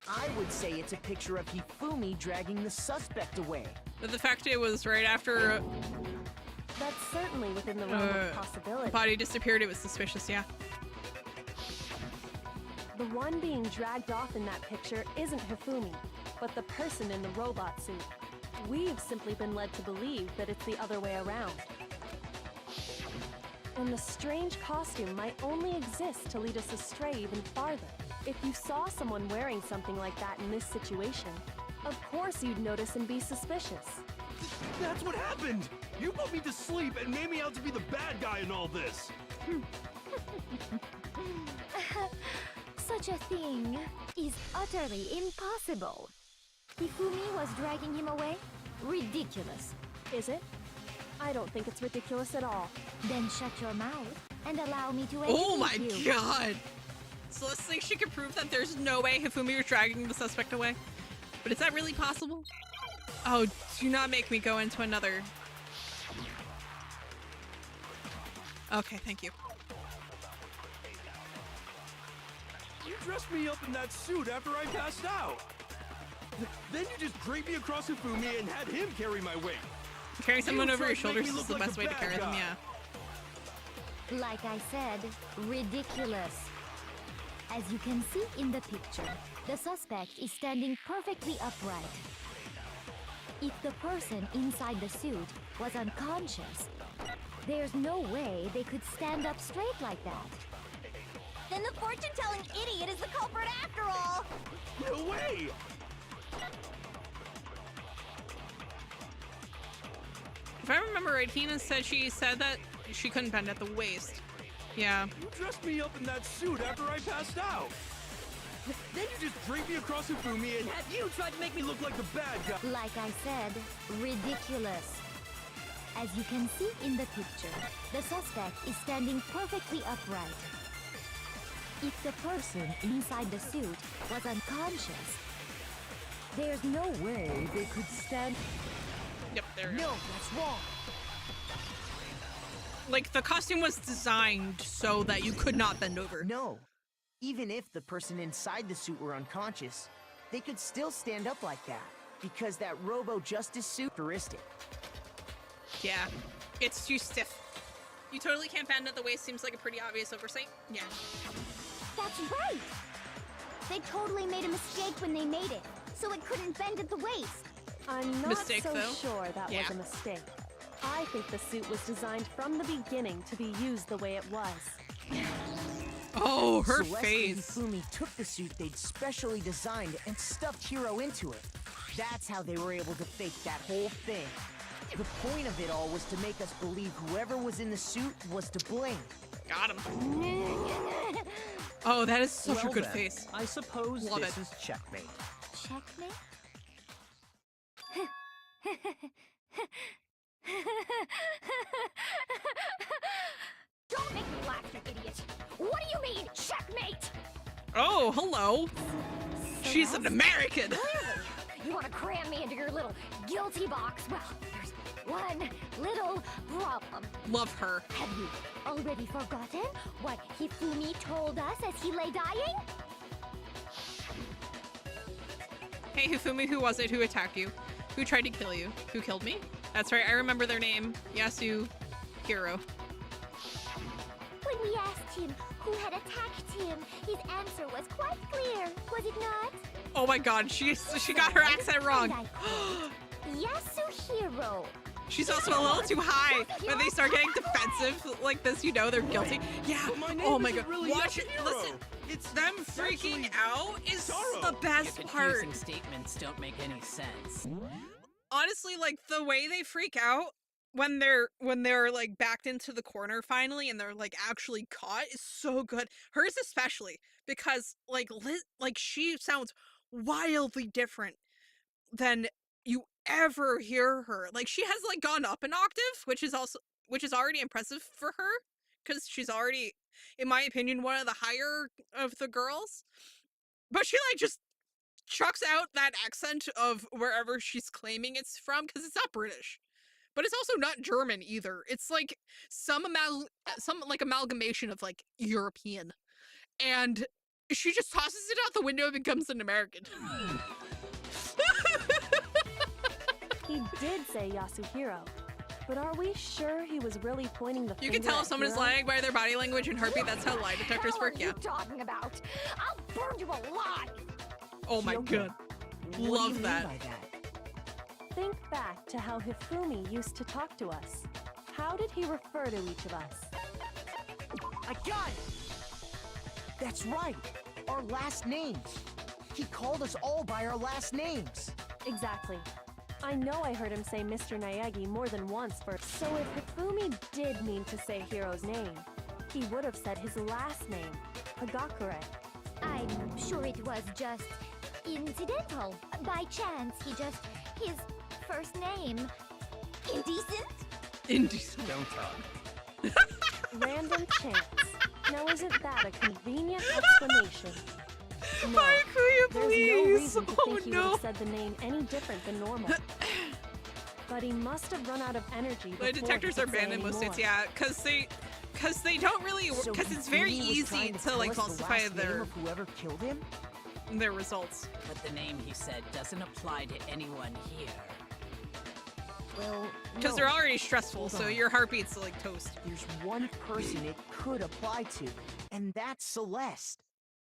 I would say it's a picture of Hifumi dragging the suspect away. But the fact it was right after That's certainly within the realm of possibility. the body disappeared, it was suspicious, yeah. The one being dragged off in that picture isn't Hifumi, but the person in the robot suit. We've simply been led to believe that it's the other way around. then the strange costume might only exist to lead us astray even farther. If you saw someone wearing something like that in this situation, of course you'd notice and be suspicious. That's what happened! You put me to sleep and made me out to be the bad guy in all this! Such a thing is utterly impossible. Hifumi was dragging him away? Ridiculous. Is it? I don't think it's ridiculous at all. Then shut your mouth and allow me to Oh my educate you. god! So let's think she could prove that there's no way Hifumi was dragging the suspect away. But is that really possible? Oh, do not make me go into another... Okay, thank you. You dressed me up in that suit after I passed out! Then you just draped me across Hifumi and had him carry my weight! Carrying someone You over tried your to make shoulders me is look the like best the way to bad carry them, guy. yeah. Like I said, ridiculous. As you can see in the picture, the suspect is standing perfectly upright. If the person inside the suit was unconscious, there's no way they could stand up straight like that. Then the fortune-telling idiot is the culprit after all! No way! If I remember right, Hina said she said that she couldn't bend at the waist. Yeah. You dressed me up in that suit after I passed out! Then you just draped me across Hifumi and had you tried to make me look like the bad guy! Like I said, ridiculous. As you can see in the picture, the suspect is standing perfectly upright. If the person inside the suit was unconscious, there's no way they could stand... Yep, there we go. No, that's wrong. Like, the costume was designed so that you could not bend over. No. Even if the person inside the suit were unconscious, they could still stand up like that, because that Robo-Justice suit characteristic. Yeah, it's too stiff. You totally can't bend at the waist seems like a pretty obvious oversight. Yeah. That's right! They totally made a mistake when they made it, so it couldn't bend at the waist. I'm not Mistake, so though? sure that Yeah. was a mistake. I think the suit was designed from the beginning to be used the way it was. Oh, her Celeste face. and Hifumi took the suit they'd specially designed and stuffed Hiro into it. That's how they were able to fake that whole thing. The point of it all was to make us believe whoever was in the suit was to blame. Got him. Oh, that is such Well a good then, face. I suppose Love this it. is checkmate. Checkmate? Don't make me laugh, you idiot! What do you mean, checkmate? Oh, hello. She's an American. Clearly, you want to cram me into your little guilty box. Well, there's one little problem. Love her. Have you already forgotten what Hifumi told us as he lay dying? Hey, Hifumi, who was it who attacked you? Who tried to kill you? Who killed me? That's right, I remember their name. Yasu Hiro. When we asked him who had attacked him, his answer was quite clear, was it not? Oh my god, she got her accent wrong. And I quote, Yasuhiro. She's also a little too high. When they start getting defensive like this, you know they're guilty. Yeah. But my name Oh my isn't god. really Watch it. Yasuhiro. Listen. It's Them freaking actually out is Taro. the best Your part. confusing statements don't make any sense. Honestly, like the way they freak out when they're like backed into the corner finally and they're like actually caught is so good. Hers especially because like she sounds wildly different than you ever hear her. Like she has like gone up an octave, which is already impressive for her because she's already, in my opinion, one of the higher of the girls. But she like just chucks out that accent of wherever she's claiming it's from because it's not British. But it's also not German either. It's like some like amalgamation of like European. And she just tosses it out the window and becomes an American. He did say Yasuhiro, but are we sure he was really pointing the You finger can tell at if someone is Hiro? lying by their body language and heartbeat. That's how lie detectors work, yeah. What are you talking about? I'll burn you alive! Oh my Kyoko, god. What do you Love mean that. by that? Think back to how Hifumi used to talk to us. How did he refer to each of us? I got it! That's right. Our last names. He called us all by our last names. Exactly. I know I heard him say Mr. Naegi more than once first. So if Hifumi did mean to say Hiro's name, he would have said his last name, Hagakure. I'm sure it was just incidental. By chance, his first name. Indecent? Indecent. Don't talk. Random chance. Now isn't that a convenient explanation? No, Hakuya, there's no please. reason to Oh think he would no. have said the name any different than normal. But he must have run out of energy. Lie detectors are banned in most states, yeah, because they don't really, So because it's very Hifumi was easy trying to tell like us the falsify last name their of whoever killed him? results. But the name he said doesn't apply to anyone here. Well, Because no. they're already stressful, Hold so on. your heartbeat's like toast. There's one person it could apply to, and that's Celeste.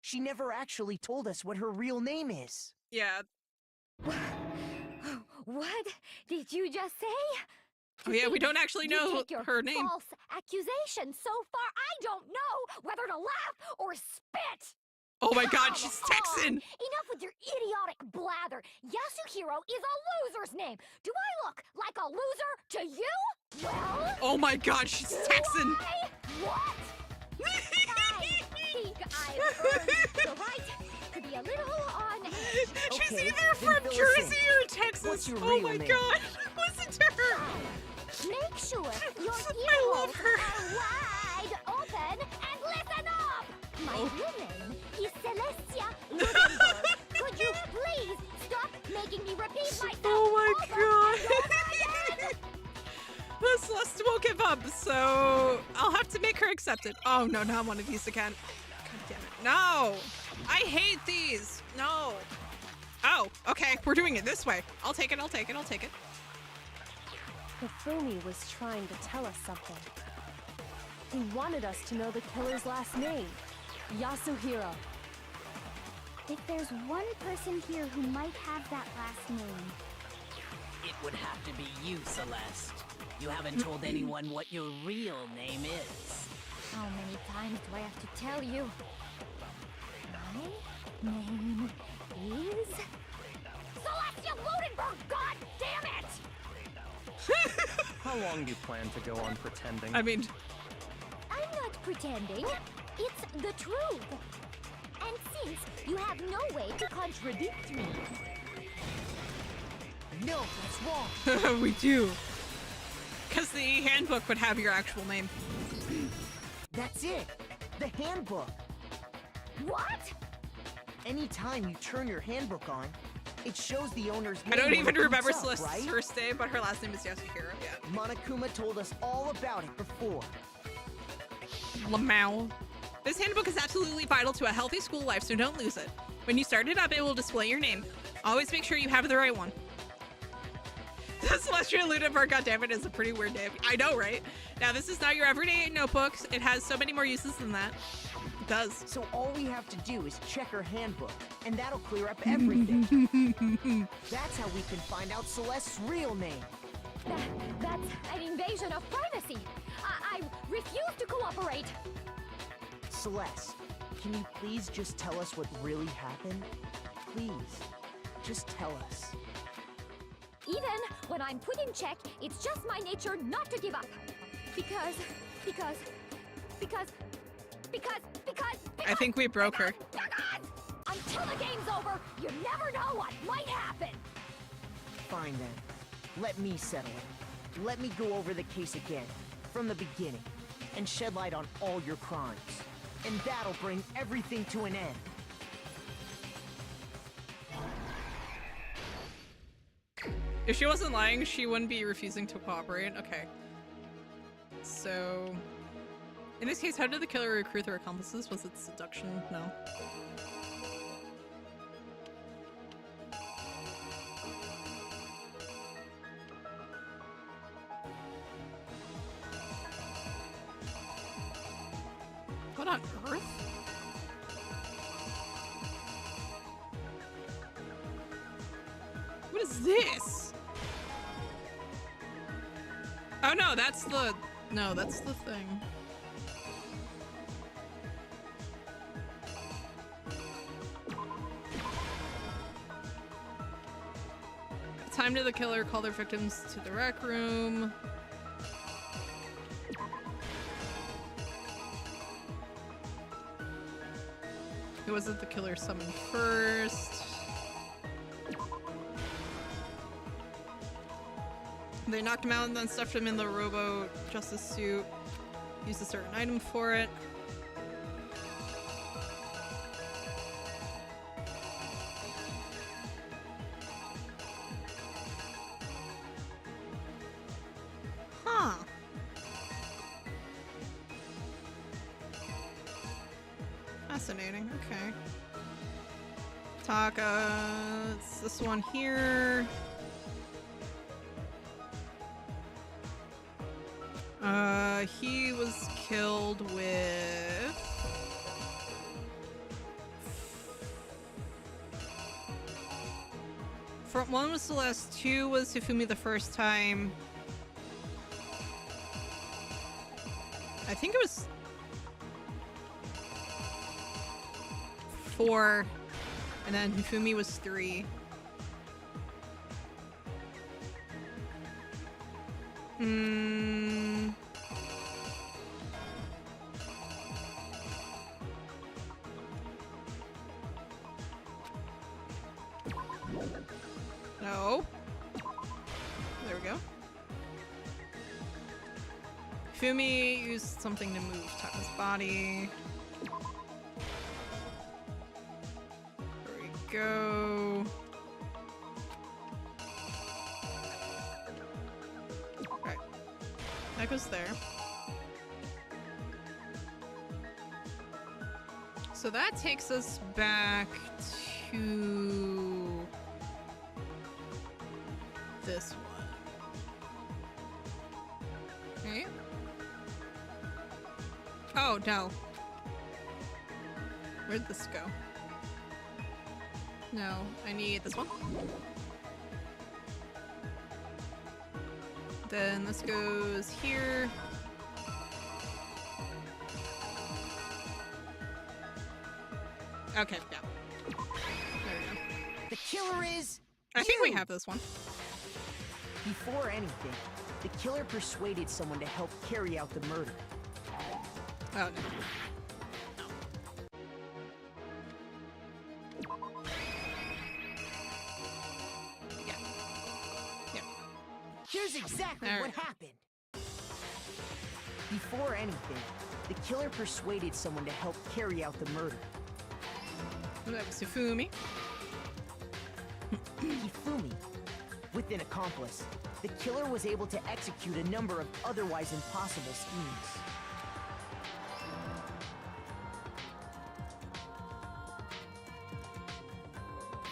She never actually told us what her real name is. Yeah. What did you just say? Oh yeah, we don't actually You know take your her name. False accusation so far. I don't know whether to laugh or spit. Oh my god, Come she's on! Texan! Enough with your idiotic blather. Yasuhiro is a loser's name. Do I look like a loser to you? Well, Oh my god, she's Texan! what? I think I've earned the right to be a little on edge. She's Okay, either then from fill us Jersey in. or Texas. What's your Oh real my name? god, listen to her! Make sure your I ear love holes her. are wide open and listen up. My real name is Celestia Ludenberg. Could you please stop making me repeat myself? Oh my over god. and over again? But Celeste won't give up, so I'll have to make her accept it. Oh no, not one of these again. God damn it. No! I hate these! No! Oh, okay, we're doing it this way. I'll take it, I'll take it, I'll take it. Hifumi was trying to tell us something. He wanted us to know the killer's last name, Yasuhiro. If there's one person here who might have that last name, It would have to be you, Celeste. You haven't told anyone what your real name is. how many times do I have to tell you? My name is Celestia Ludenberg. God damn it! How long do you plan to go on pretending? I mean, I'm not pretending. It's the truth. And since you have no way to contradict me, No, that's wrong. we do. Because the handbook would have your actual name. That's it. The handbook. what? Anytime you turn your handbook on, it shows the owner's name. I don't when even it remember boots up, Celeste's right? first name, but her last name is Yasuhiro, yeah. Monokuma told us all about it before. Lamau. This handbook is absolutely vital to a healthy school life, so don't lose it. When you start it up, it will display your name. Always make sure you have the right one. Celestia Ludenberg, goddammit, is a pretty weird name. I know, right? Now, this is not your everyday notebook. It has so many more uses than that. It does. So all we have to do is check her handbook, and that'll clear up everything. That's how we can find out Celeste's real name. That's an invasion of privacy. I refuse to cooperate. Celeste, can you please just tell us what really happened? Please, just tell us. Even when I'm put in check, it's just my nature not to give up. Because I think we broke her. until the game's over, you never know what might happen. Fine then. Let me settle it. Let me go over the case again, from the beginning, and shed light on all your crimes. And that'll bring everything to an end. If she wasn't lying, she wouldn't be refusing to cooperate. Okay. So, in this case, how did the killer recruit their accomplices? Was it seduction? No. What on earth? What is this? Oh no, that's the... No, that's the thing. Time to the killer call their victims to the rec room. Who was it the killer summoned first? They knocked him out and then stuffed him in the Robo Justice suit. Used a certain item for it. Huh. Fascinating, okay. Taka, it's this one here. He was killed with... One was Celeste, 2 was Hifumi the first time. I think it was 4, and then Hifumi was 3. No. There we go. Fumi used something to move Taka's body. There we go. Okay. That goes there. So that takes us back to this one. Okay. Oh, no. Where'd this go? No, I need this one. Then this goes here. Okay, yeah. There we go. The killer is... I think we have this one. Before anything, the killer persuaded someone to help carry out the murder. Oh, no. Yeah. Yeah. Here's exactly There what happened. Before anything, the killer persuaded someone to help carry out the murder. That was Hifumi. Hifumi. With an accomplice, the killer was able to execute a number of otherwise impossible schemes.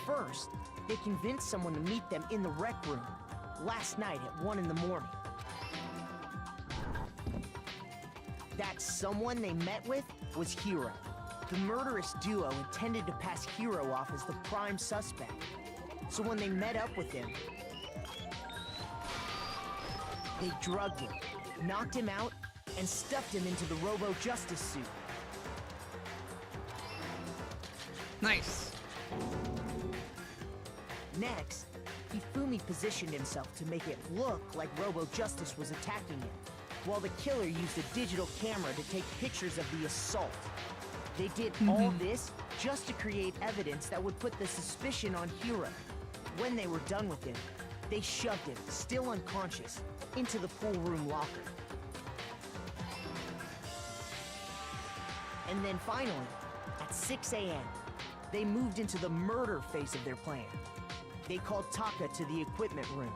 First, they convinced someone to meet them in the rec room last night at 1 in the morning. That someone they met with was Hiro. The murderous duo intended to pass Hiro off as the prime suspect. So when they met up with him, they drugged him, knocked him out, and stuffed him into the Robo Justice suit. Nice. Next, Hifumi positioned himself to make it look like Robo Justice was attacking him, while the killer used a digital camera to take pictures of the assault. They did all this just to create evidence that would put the suspicion on Hiro. When they were done with him, they shoved him, still unconscious, into the pool room locker. And then finally, at 6 a.m., they moved into the murder phase of their plan. They called Taka to the equipment room.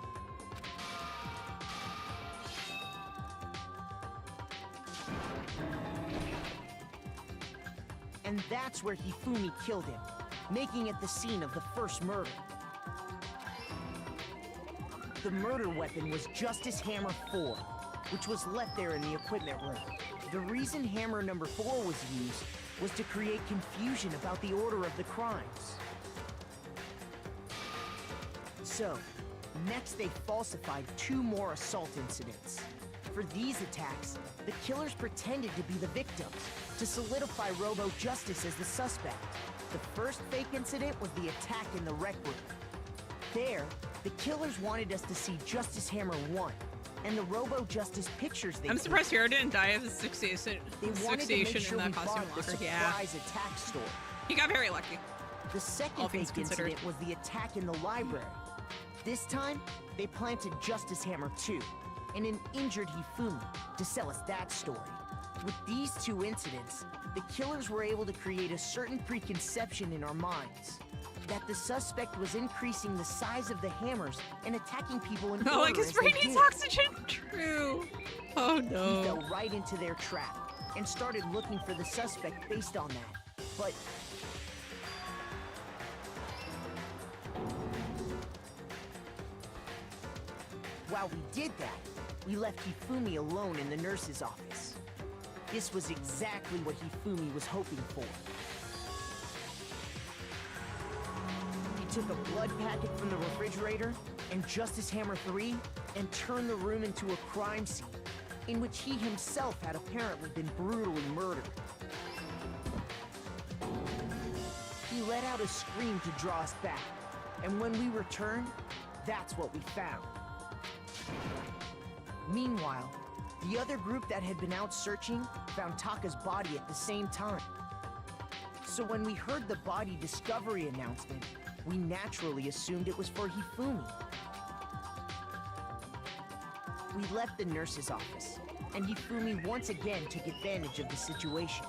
And that's where Hifumi killed him, making it the scene of the first murder. The murder weapon was Justice Hammer 4, which was left there in the equipment room. The reason Hammer number 4 was used was to create confusion about the order of the crimes. So, next they falsified 2 more assault incidents. For these attacks, the killers pretended to be the victims, to solidify Robo Justice as the suspect. The first fake incident was the attack in the rec room. There, The killers wanted us to see Justice Hammer 1 and the Robo Justice pictures they I'm took. surprised Hero didn't die of asphyxiation, They wanted to make sure in we that costume bought the locker. Yeah. surprise attack story. He got very lucky. The All second things fake considered. incident was the attack in the library. This time, they planted Justice Hammer 2 and an injured Hifumi to sell us that story. With these two incidents, the killers were able to create a certain preconception in our minds that the suspect was increasing the size of the hammers and attacking people in No, order like his as brain they needs did. oxygen. True. Oh We no. fell right into their trap and started looking for the suspect based on that. But while we did that, we left Hifumi alone in the nurse's office. This was exactly what Hifumi was hoping for. He took a blood packet from the refrigerator and Justice Hammer 3 and turned the room into a crime scene in which he himself had apparently been brutally murdered. He let out a scream to draw us back, and when we returned, that's what we found. Meanwhile, the other group that had been out searching found Taka's body at the same time. So when we heard the body discovery announcement, we naturally assumed it was for Hifumi. We left the nurse's office, and Hifumi once again took advantage of the situation.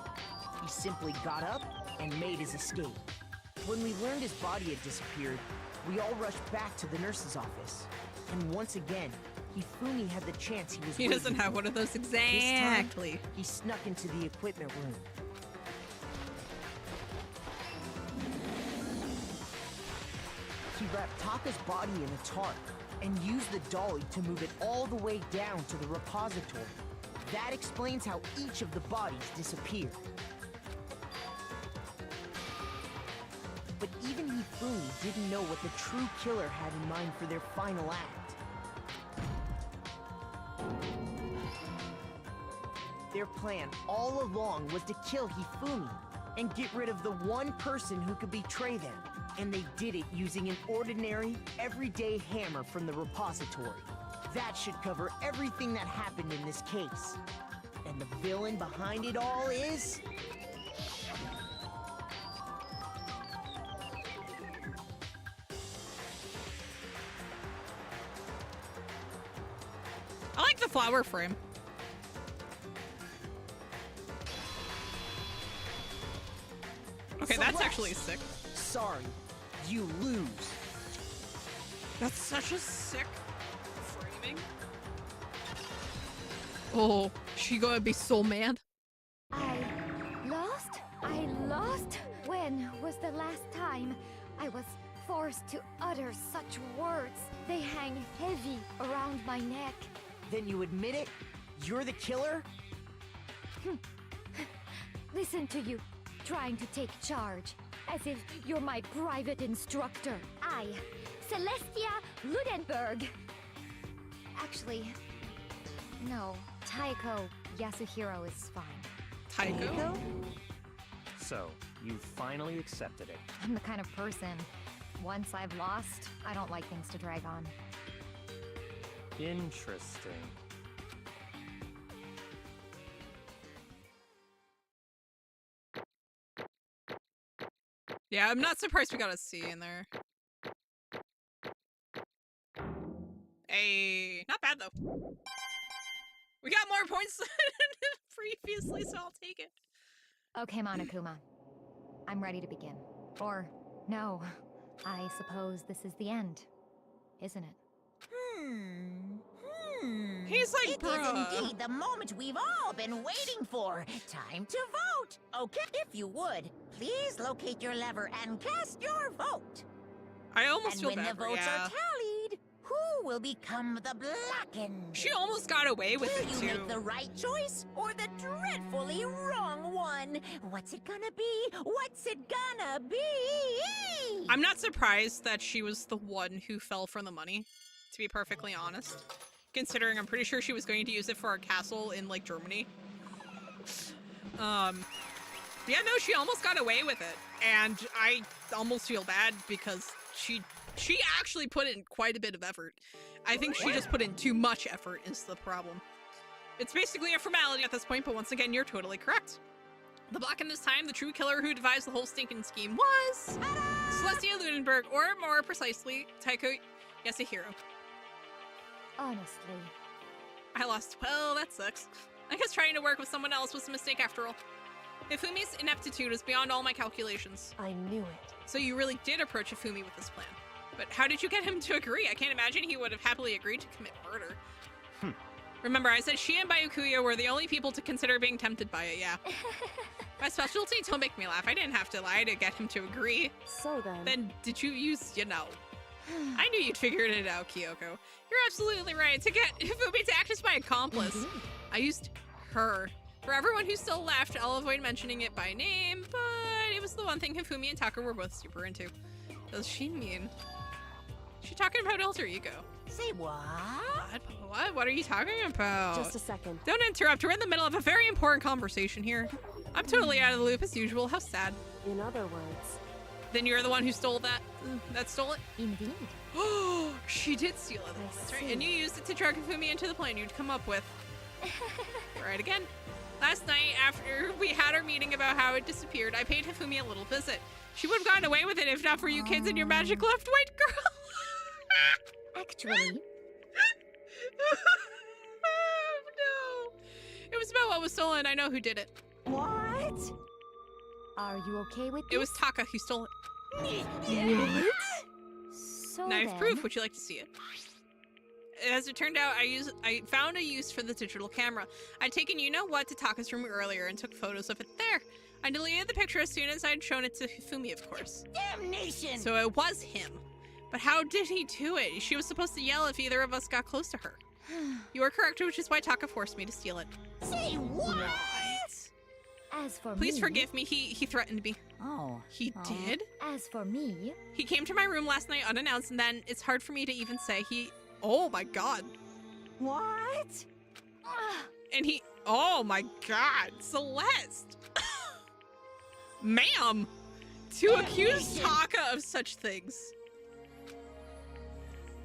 He simply got up and made his escape. When we learned his body had disappeared, we all rushed back to the nurse's office. And once again, Hifumi had the chance he was He doesn't waiting have for. one of those This time, exactly. he snuck into the equipment room. He wrapped Taka's body in a tarp and used the dolly to move it all the way down to the repository. That explains how each of the bodies disappeared. But even Hifumi didn't know what the true killer had in mind for their final act. Their plan all along was to kill Hifumi and get rid of the one person who could betray them. And they did it using an ordinary, everyday hammer from the repository. That should cover everything that happened in this case. And the villain behind it all is... I like the flower frame. Okay, that's Celeste. actually sick. Sorry, you lose. That's such a sick framing. Oh, she gonna be so mad. I lost? I lost? When was the last time I was forced to utter such words? They hang heavy around my neck. Then you admit it? You're the killer? Listen to you, trying to take charge, as if you're my private instructor. I, Celestia Ludenberg. Actually, no, Taiko Yasuhiro is fine. Taiko? So, you finally accepted it. I'm the kind of person, once I've lost, I don't like things to drag on. Interesting. Yeah, I'm not surprised we got a C in there. Hey, not bad though. We got more points than previously, so I'll take it. Okay, Monokuma. I'm ready to begin. Or, no, I suppose this is the end, isn't it? He's like, It is bruh. indeed the moment we've all been waiting for. Time to vote. Okay, if you would, please locate your lever and cast your vote. I almost And feel when bad the for votes yeah. are tallied, who will become the blackened? She almost got away with Will it you too. make the right choice or the dreadfully wrong one? What's it gonna be? What's it gonna be? I'm not surprised that she was the one who fell for the money, to be perfectly honest. Considering I'm pretty sure she was going to use it for a castle in, like, Germany. Yeah, no, she almost got away with it. And I almost feel bad because she She actually put in quite a bit of effort. I think she just put in too much effort is the problem. It's basically a formality at this point, but once again, you're totally correct. The block in this time, the true killer who devised the whole stinking scheme was Celestia Lunenburg, or more precisely, Taiko Yasuhiro. Honestly. I lost. Well, that sucks. I guess trying to work with someone else was a mistake after all. Hifumi's ineptitude is beyond all my calculations. I knew it. So you really did approach Hifumi with this plan. But how did you get him to agree? I can't imagine he would have happily agreed to commit murder. Remember, I said she and Bayukuya were the only people to consider being tempted by it, yeah. My specialty? Don't make me laugh. I didn't have to lie to get him to agree. So then... Then did you use, you know... I knew you'd figured it out, Kyoko. You're absolutely right. To get Hifumi to act as my accomplice. I used her. For everyone who's still left, I'll avoid mentioning it by name, but it was the one thing Hifumi and Taka were both super into. Does she mean? She talking about alter ego? Say what? What? What are you talking about? Just a second. Don't interrupt. We're in the middle of a very important conversation here. I'm totally out of the loop as usual. How sad. In other words... Then you're the one who stole that? That stole it? Indeed. Oh, she did steal it. That's right. And you used it to drag Hifumi into the plan you'd come up with. Right again. Last night, after we had our meeting about how it disappeared, I paid Hifumi a little visit. She would have gotten away with it if not for you kids and your magic left white girl. Actually... No. It was about what was stolen. I know who did it. What? Are you okay with this? It was Taka who stole it. What? So Knife then... proof. Would you like to see it? As it turned out, I found a use for the digital camera. I'd taken you-know-what to Taka's room earlier and took photos of it there. I deleted the picture as soon as I'd shown it to Hifumi, of course. Damnation! So it was him. But how did he do it? She was supposed to yell if either of us got close to her. You are correct, which is why Taka forced me to steal it. Say what? As for Please me... forgive me. He threatened me. Oh. He did? As for me... He came to my room last night unannounced, and then it's hard for me to even say he... Oh my god. What? And he... Oh my god. Celeste. Ma'am. To accuse Taka of such things.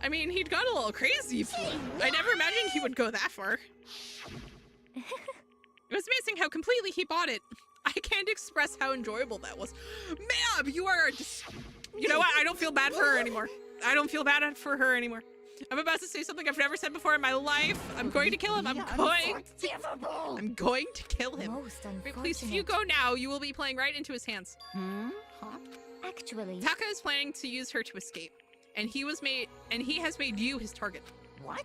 I mean, he'd gone a little crazy for it. I never imagined he would go that far. It was amazing how completely he bought it. I can't express how enjoyable that was. Ma'am, you are You know what? I don't feel bad for her anymore. I don't feel bad for her anymore. I'm about to say something I've never said before in my life. I'm going to kill him. I'm going to kill him. Most unfortunate. Please, if you go now, you will be playing right into his hands. Huh? Actually... Taka is planning to use her to escape. And he has made you his target. What?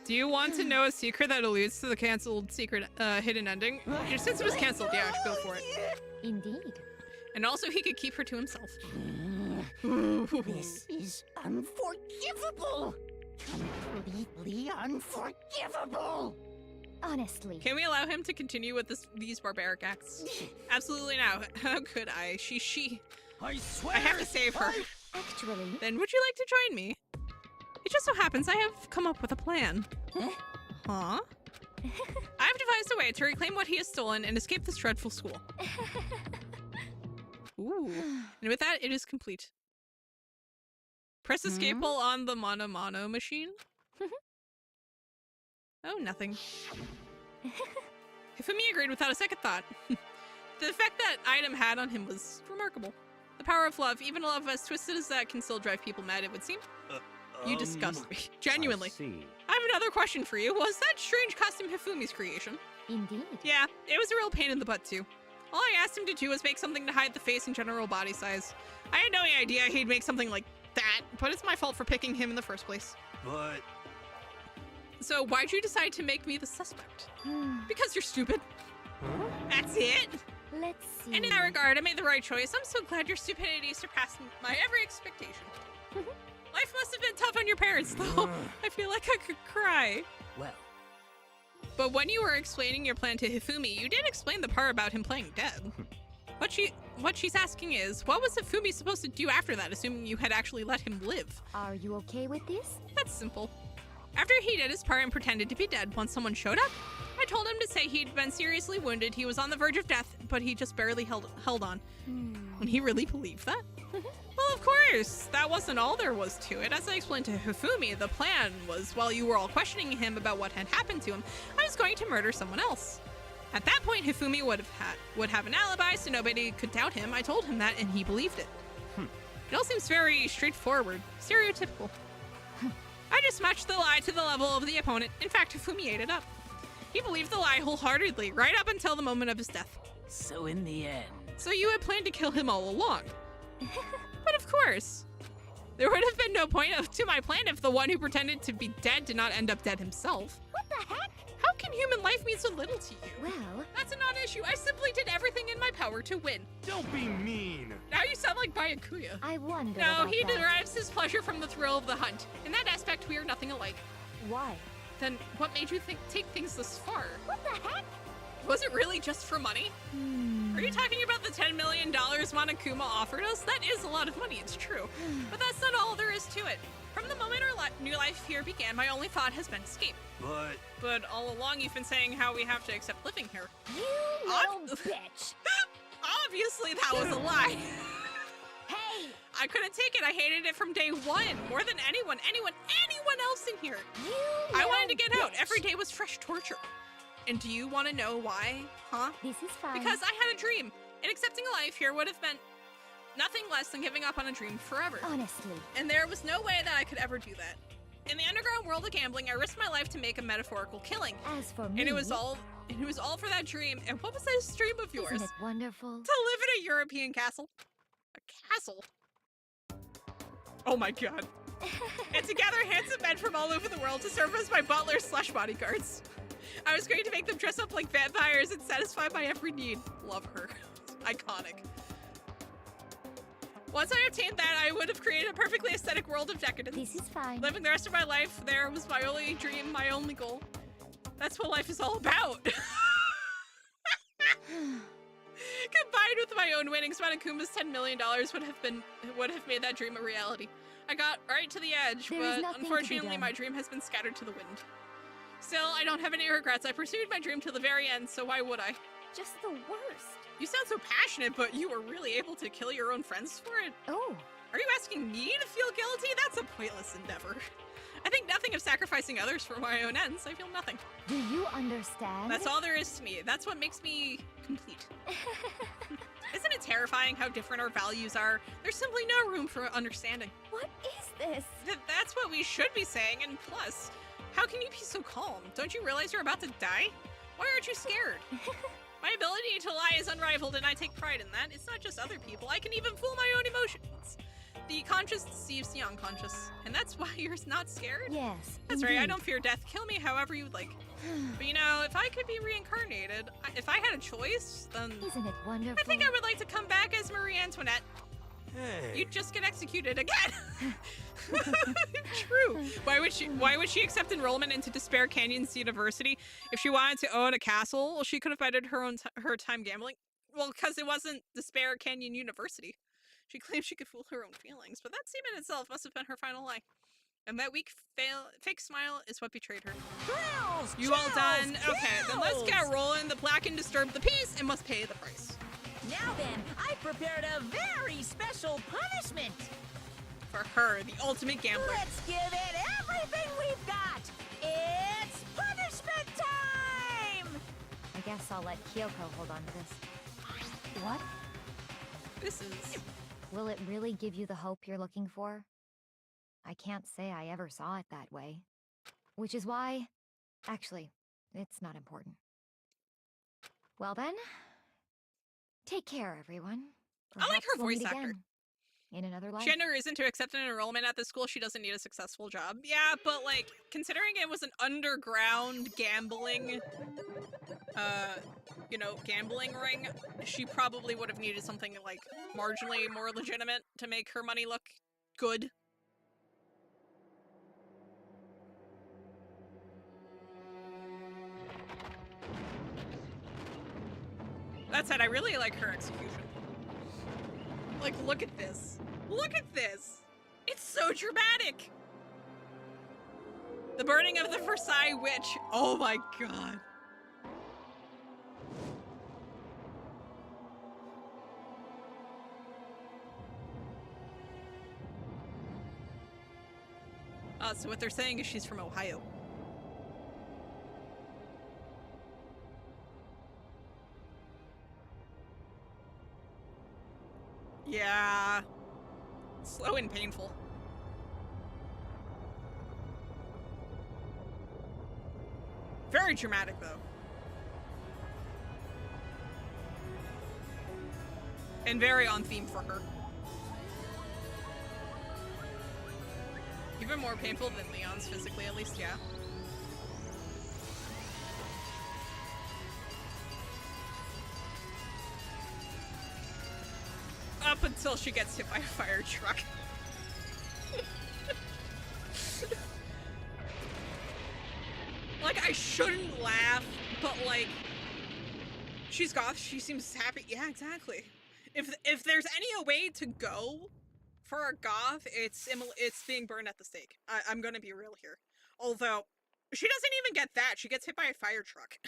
Do you want to know a secret that alludes to the canceled secret hidden ending? Since it was canceled, yeah, go for it. Indeed. And also he could keep her to himself. This is unforgivable! Completely unforgivable! Honestly. Can we allow him to continue with these barbaric acts? Absolutely not. How could I? She. I swear! I have to save her. Actually... Then would you like to join me? It just so happens I have come up with a plan. Huh? I've devised a way to reclaim what he has stolen and escape this dreadful school. Ooh. And with that, it is complete. Press escape while on the mono machine. Oh, nothing. Hifumi agreed without a second thought. The effect that item had on him was remarkable. The power of love, even a love as twisted as that, can still drive people mad, it would seem. You disgust me. Genuinely. I have another question for you. Was that strange costume Hifumi's creation? Indeed. Yeah, it was a real pain in the butt too. All I asked him to do was make something to hide the face and general body size. I had no idea he'd make something like that, but it's my fault for picking him in the first place. But... So why'd you decide to make me the suspect? Because you're stupid. That's it. Let's see. And in that regard, I made the right choice. I'm so glad your stupidity surpassed my every expectation. Life must have been tough on your parents, though. I feel like I could cry. Well. But when you were explaining your plan to Hifumi, you did explain the part about him playing dead. What she's asking is, what was Hifumi supposed to do after that, assuming you had actually let him live? Are you okay with this? That's simple. After he did his part and pretended to be dead, once someone showed up, I told him to say he'd been seriously wounded, he was on the verge of death, but he just barely held on. And he really believed that? Well, of course, that wasn't all there was to it. As I explained to Hifumi, the plan was, while you were all questioning him about what had happened to him, I was going to murder someone else. At that point, Hifumi would have an alibi, so nobody could doubt him. I told him that, and he believed it. It all seems very straightforward, stereotypical. I just matched the lie to the level of the opponent. In fact, Hifumi ate it up. He believed the lie wholeheartedly, right up until the moment of his death. So in the end... So you had planned to kill him all along. But of course. There would have been no point to my plan if the one who pretended to be dead did not end up dead himself. What the heck? How can human life mean so little to you? Well, That's a non-issue. I simply did everything in my power to win. Don't be mean. Now you sound like Byakuya. I wonder No, about he that. derives his pleasure from the thrill of the hunt. In that aspect, we are nothing alike. Why? Then what made you take things this far? What the heck? Was it really just for money? Are you talking about the $10 million Monokuma offered us? That is a lot of money, it's true. But that's not all there is to it. From the moment our new life here began, my only thought has been escape. But all along you've been saying how we have to accept living here. You little bitch. Obviously that was a lie. Hey! I couldn't take it. I hated it from day one. More than anyone else in here. You I wanted to little get out. bitch. Every day was fresh torture. And do you want to know why? Huh? This is fine. Because I had a dream. And accepting a life here would have meant nothing less than giving up on a dream forever. Honestly. And there was no way that I could ever do that. In the underground world of gambling, I risked my life to make a metaphorical killing. As for me, And it was all for that dream. And what was that dream of yours? isn't it wonderful? To live in a European castle. A castle? Oh my god. And to gather handsome men from all over the world to serve as my butlers/bodyguards. I was going to make them dress up like vampires and satisfy my every need. Love her. Iconic. Once I obtained that, I would have created a perfectly aesthetic world of decadence. This is fine. Living the rest of my life there was my only dream, my only goal. That's what life is all about. Combined with my own winnings, Monokuma's $10 million would have made that dream a reality. I got right to the edge, There is but nothing to be unfortunately done. my dream has been scattered to the wind. Still, I don't have any regrets. I pursued my dream to the very end, so why would I? Just the worst. You sound so passionate, but you were really able to kill your own friends for it? Oh, Are you asking me to feel guilty? That's a pointless endeavor. I think nothing of sacrificing others for my own ends. I feel nothing. do you understand? That's all there is to me. That's what makes me complete. Isn't it terrifying how different our values are? There's simply no room for understanding. What is this? That's what we should be saying, and plus, how can you be so calm? Don't you realize you're about to die? Why aren't you scared? My ability to lie is unrivaled, and I take pride in that. It's not just other people. I can even fool my own emotions. The conscious deceives the unconscious, and that's why you're not scared? Yes. That's right, I indeed. don't fear death. Kill me however you'd like. But you know, if I could be reincarnated, if I had a choice, then Isn't it wonderful? I think I would like to come back as Marie Antoinette. Hey. You'd just get executed again. True. Why would she accept enrollment into Despair Canyons University if she wanted to own a castle? Well, she could have bided her time gambling. Well, because it wasn't Despair Canyon University. She claimed she could fool her own feelings, but that statement itself must have been her final lie. And that weak fake smile is what betrayed her. Thrills! You all chills, done? Okay, then let's get chills! rolling. The black and disturb the peace and must pay the price. Now then, I prepared a very special punishment. For her, the ultimate gambler. Let's give it everything we've got. It's punishment time! I guess I'll let Kyoko hold on to this. What? This is... Will it really give you the hope you're looking for? I can't say I ever saw it that way. Which is why... Actually, it's not important. Well then... Take care, everyone. I like Perhaps her we'll voice meet actor. again. In another life. She had no reason to accept an enrollment at the school. She doesn't need a successful job. Yeah, but like, considering it was an underground gambling, gambling ring, she probably would have needed something like marginally more legitimate to make her money look good. That said, I really like her execution. Like, look at this. Look at this. It's so dramatic. The burning of the Versailles witch. Oh my god. So what they're saying is she's from Ohio. Yeah. Slow and painful. Very dramatic, though. And very on theme for her. Even more painful than Leon's physically, at least, yeah. Up until she gets hit by a fire truck. Like, I shouldn't laugh, but like, she's goth, she seems happy. Yeah, exactly. If there's any way to go for a goth, it's being burned at the stake. I'm gonna be real here. Although, she doesn't even get that. She gets hit by a fire truck.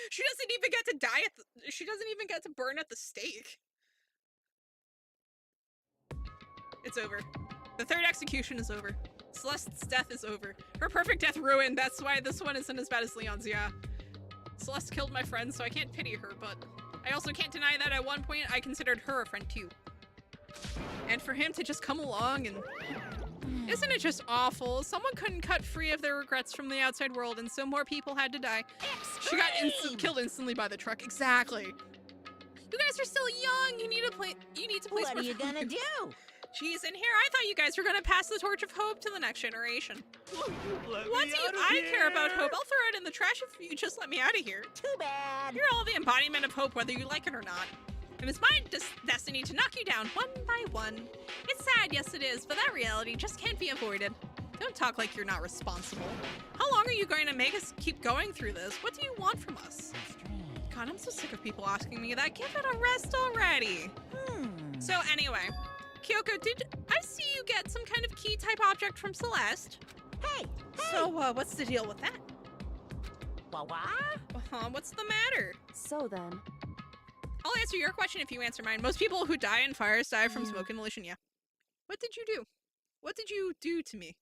She doesn't even get to die she doesn't even get to burn at the stake. It's over. The third execution is over. Celeste's death is over. Her perfect death ruined. That's why this one isn't as bad as Leon's, yeah. Celeste killed my friend, so I can't pity her, but I also can't deny that at one point I considered her a friend too. And for him to just come along and... Isn't it just awful? Someone couldn't cut free of their regrets from the outside world, and so more people had to die. She got killed instantly by the truck. Exactly. You guys are still young. You need to play. What are you gonna do? She's in here. I thought you guys were gonna pass the torch of hope to the next generation. What do I care about hope? I'll throw it in the trash if you just let me out of here. Too bad. You're all the embodiment of hope, whether you like it or not. And it's my destiny to knock you down one by one. It's sad, yes it is, but that reality just can't be avoided. Don't talk like you're not responsible. How long are you going to make us keep going through this? What do you want from us? God, I'm so sick of people asking me that. Give it a rest already. So anyway, Kyoko, did I see you get some kind of key type object from Celeste? Hey! So what's the deal with that? What? What's the matter? So then... I'll answer your question if you answer mine. Most people who die in fires die from smoke inhalation, yeah. What did you do? What did you do to me?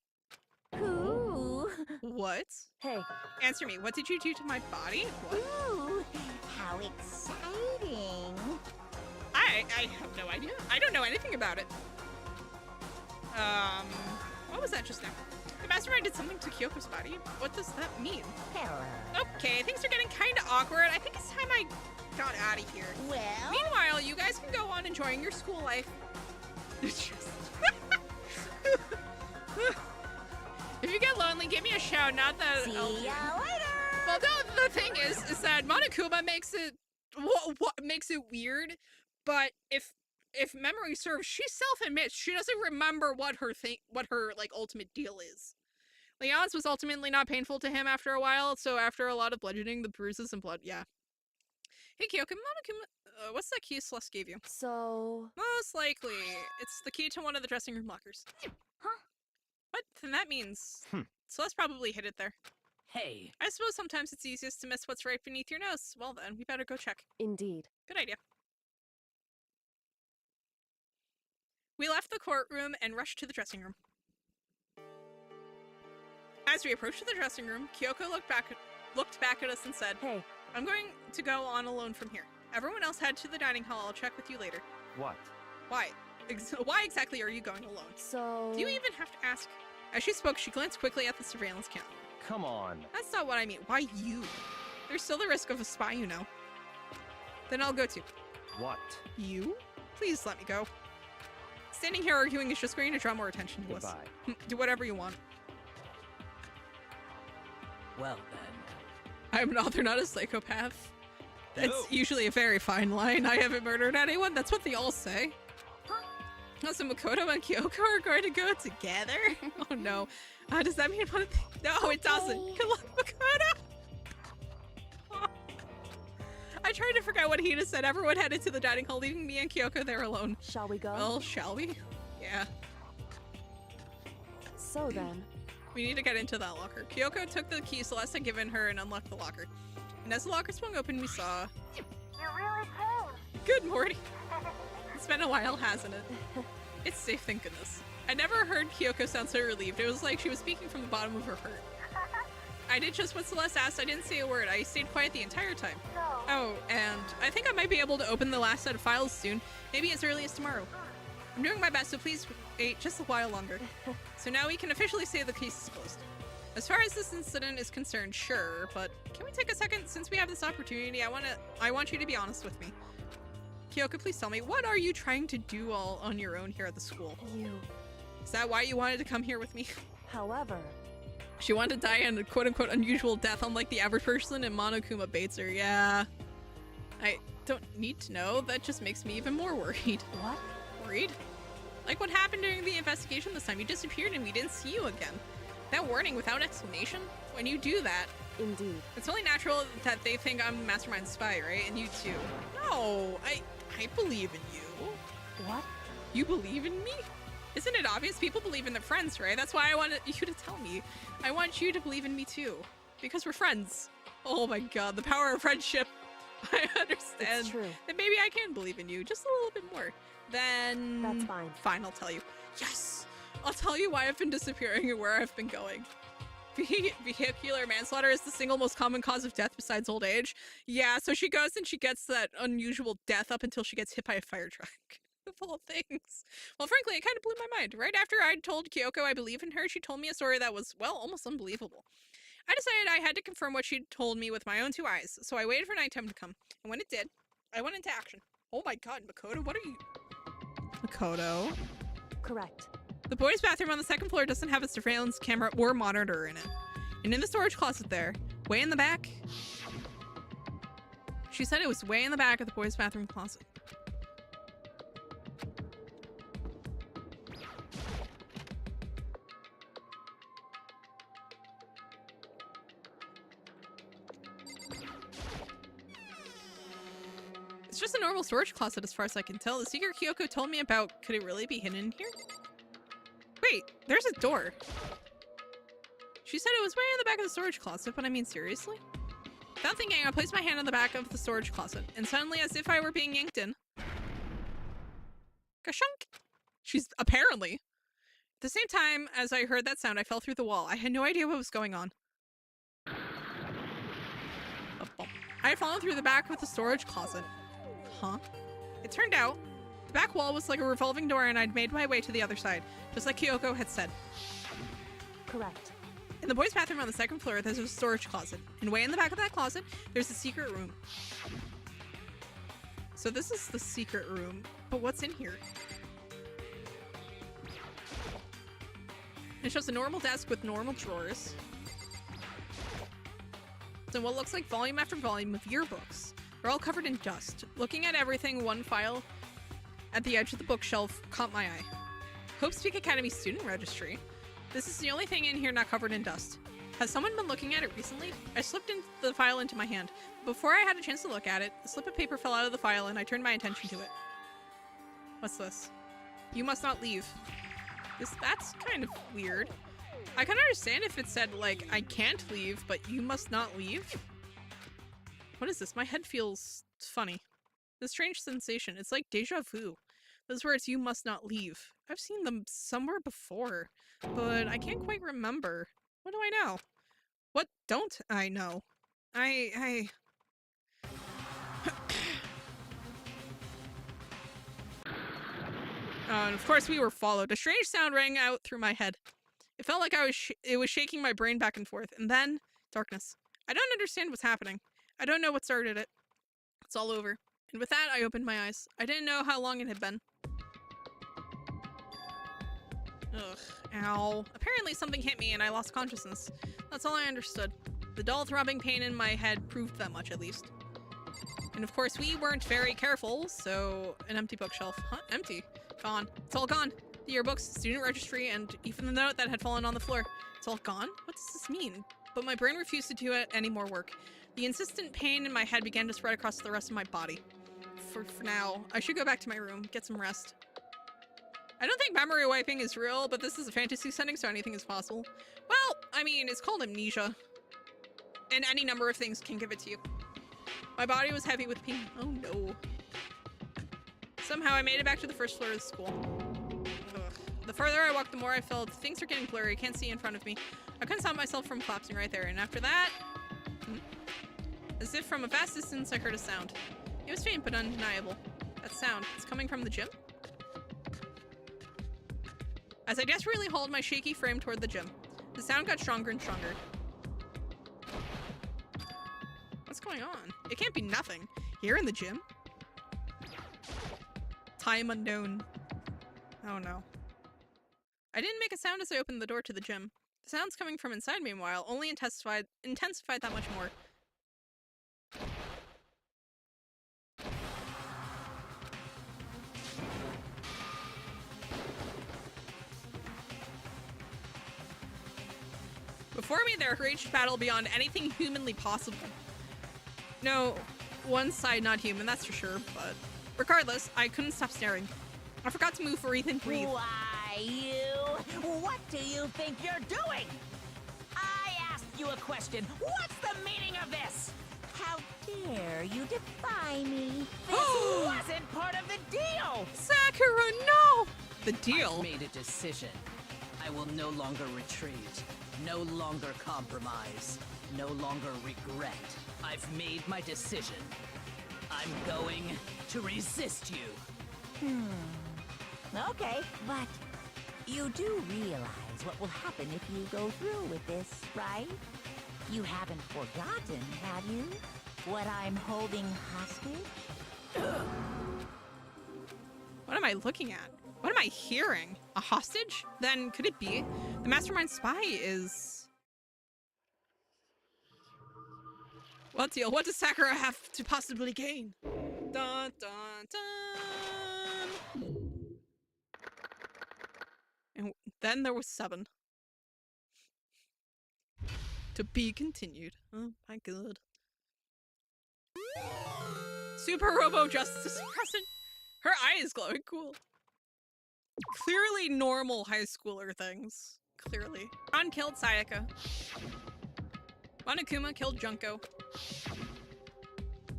Ooh. What? Hey. Answer me. What did you do to my body? What? Ooh, how exciting. I have no idea. I don't know anything about it. What was that just now? The mastermind did something to Kyoko's body. What does that mean? Hello. Okay, things are getting kind of awkward. I think it's time I got out of here. Well? Meanwhile, you guys can go on enjoying your school life. If you get lonely, give me a shout. Not that. See ya later. Well, the thing is that Monokuma makes it what makes it weird. But if memory serves, she self-admits she doesn't remember what her like ultimate deal is. Leon's was ultimately not painful to him after a while. So after a lot of bludgeoning, the bruises and blood, yeah. Hey Kyoko, Monokuma, what's that key Celeste gave you? So... Most likely, it's the key to one of the dressing room lockers. Huh? What? Then that means... Celeste probably hid it there. Hey. I suppose sometimes it's easiest to miss what's right beneath your nose. Well then, we better go check. Indeed. Good idea. We left the courtroom and rushed to the dressing room. As we approached the dressing room, Kyoko looked back at us and said, Hey. I'm going to go on alone from here. Everyone else head to the dining hall. I'll check with you later. What? Why? Why exactly are you going alone? So... Do you even have to ask? As she spoke, she glanced quickly at the surveillance camera. Come on. That's not what I mean. Why you? There's still the risk of a spy, you know. Then I'll go too. What? You? Please let me go. Standing here arguing is just going to draw more attention to us. Goodbye. Do whatever you want. Well then. They're not a psychopath. That's No. usually a very fine line. I haven't murdered anyone. That's what they all say. So Makoto and Kyoko are going to go together? Oh no. Does that mean one thing? No, it doesn't. Good luck, Makoto! I tried to forget what Hina said. Everyone headed to the dining hall, leaving me and Kyoko there alone. Shall we go? Well, shall we? Yeah. So then... We need to get into that locker. Kyoko took the key Celeste had given her and unlocked the locker. And as the locker swung open, we saw... You really came. Good morning. It's been a while, hasn't it? It's safe, thank goodness. I never heard Kyoko sound so relieved. It was like she was speaking from the bottom of her heart. I did just what Celeste asked. I didn't say a word. I stayed quiet the entire time. Oh, and I think I might be able to open the last set of files soon. Maybe as early as tomorrow. I'm doing my best, so please wait just a while longer. So now we can officially say the case is closed. As far as this incident is concerned, sure, but can we take a second? Since we have this opportunity, I want you to be honest with me. Kyoko, please tell me, what are you trying to do all on your own here at the school? Is that why you wanted to come here with me? However... She wanted to die a quote-unquote unusual death, unlike the average person, and Monokuma baits her. Yeah. I don't need to know. That just makes me even more worried. What? Worried? Like what happened during the investigation this time. You disappeared and we didn't see you again. That warning without explanation? When you do that... Indeed. It's only natural that they think I'm the mastermind spy, right? And you too. No, I believe in you. What? You believe in me? Isn't it obvious? People believe in their friends, right? That's why I wanted you to tell me. I want you to believe in me too. Because we're friends. Oh my god, the power of friendship. I understand. It's true. Then maybe I can believe in you just a little bit more. Then... That's fine. Fine, I'll tell you. Yes! I'll tell you why I've been disappearing and where I've been going. Vehicular manslaughter is the single most common cause of death besides old age. Yeah, so she goes and she gets that unusual death up until she gets hit by a fire truck. Of all things. Well, frankly, it kind of blew my mind. Right after I'd told Kyoko I believe in her, she told me a story that was, well, almost unbelievable. I decided I had to confirm what she'd told me with my own two eyes, so I waited for nighttime to come. And when it did, I went into action. Oh my god, Makoto, what are you... Makoto? Correct. The boys' bathroom on the second floor doesn't have a surveillance camera or monitor in it. And in the storage closet there, way in the back... She said it was way in the back of the boys' bathroom closet. It's just a normal storage closet as far as I can tell. The secret Kyoko told me about, could it really be hidden in here? Wait, there's a door. She said it was way in the back of the storage closet, but I mean seriously? Without thinking, I placed my hand on the back of the storage closet, and suddenly, as if I were being yanked in, ka-shunk! She's apparently. At the same time as I heard that sound, I fell through the wall. I had no idea what was going on. I had fallen through the back of the storage closet. Huh? It turned out, the back wall was like a revolving door and I'd made my way to the other side, just like Kyoko had said. Correct. In the boys' bathroom on the second floor, there's a storage closet. And way in the back of that closet, there's a secret room. So this is the secret room, but what's in here? It's just a normal desk with normal drawers. And what looks like volume after volume of yearbooks. They're all covered in dust. Looking at everything, one file at the edge of the bookshelf caught my eye. Hope's Peak Academy student registry. This is the only thing in here not covered in dust. Has someone been looking at it recently? I slipped the file into my hand. Before I had a chance to look at it, a slip of paper fell out of the file and I turned my attention to it. What's this? You must not leave. That's kind of weird. I can understand if it said, like, I can't leave, but you must not leave? What is this? My head feels funny. This strange sensation. It's like deja vu. Those words, you must not leave. I've seen them somewhere before, but I can't quite remember. What do I know? What don't I know? And of course we were followed. A strange sound rang out through my head. It felt like it was shaking my brain back and forth. And then, darkness. I don't understand what's happening. I don't know what started it. It's all over. And with that, I opened my eyes. I didn't know how long it had been. Ugh, ow. Apparently something hit me and I lost consciousness. That's all I understood. The dull throbbing pain in my head proved that much, at least. And of course, we weren't very careful, so... An empty bookshelf. Huh? Empty. Gone. It's all gone. The yearbooks, student registry, and even the note that had fallen on the floor. It's all gone? What does this mean? But my brain refused to do any more work. The insistent pain in my head began to spread across the rest of my body. For now, I should go back to my room, get some rest. I don't think memory wiping is real, but this is a fantasy setting, so anything is possible. Well, I mean, it's called amnesia. And any number of things can give it to you. My body was heavy with pain. Oh no. Somehow I made it back to the first floor of the school. Ugh. The further I walked, the more I felt things are getting blurry. I can't see in front of me. I couldn't stop myself from collapsing right there. And after that, as if from a vast distance, I heard a sound. It was faint but undeniable. That sound, it's coming from the gym? As I desperately hauled my shaky frame toward the gym, the sound got stronger and stronger. What's going on? It can't be nothing. Here in the gym? Time unknown. Oh no. I didn't make a sound as I opened the door to the gym. The sounds coming from inside meanwhile only intensified that much more. Before me there raged battle beyond anything humanly possible. No, one side not human, that's for sure, but regardless, I couldn't stop staring. I forgot to move or even breathe. Why, you? What do you think you're doing? I asked you a question. What's the meaning of this? How dare you defy me? This wasn't part of the deal! Sakura, no! The deal? I've made a decision. I will no longer retreat. No longer compromise. No longer regret. I've made my decision. I'm going to resist you. Okay, but you do realize what will happen if you go through with this, right? You haven't forgotten, have you? What I'm holding hostage? What am I looking at? What am I hearing? A hostage? Then could it be? The mastermind spy is... What deal? What does Sakura have to possibly gain? Dun dun dun! And then there was 7. To be continued. Oh my god. Super Robo Justice present. Her eye is glowing. Cool. Clearly normal high schooler things. Clearly. Ron killed Sayaka. Monokuma killed Junko.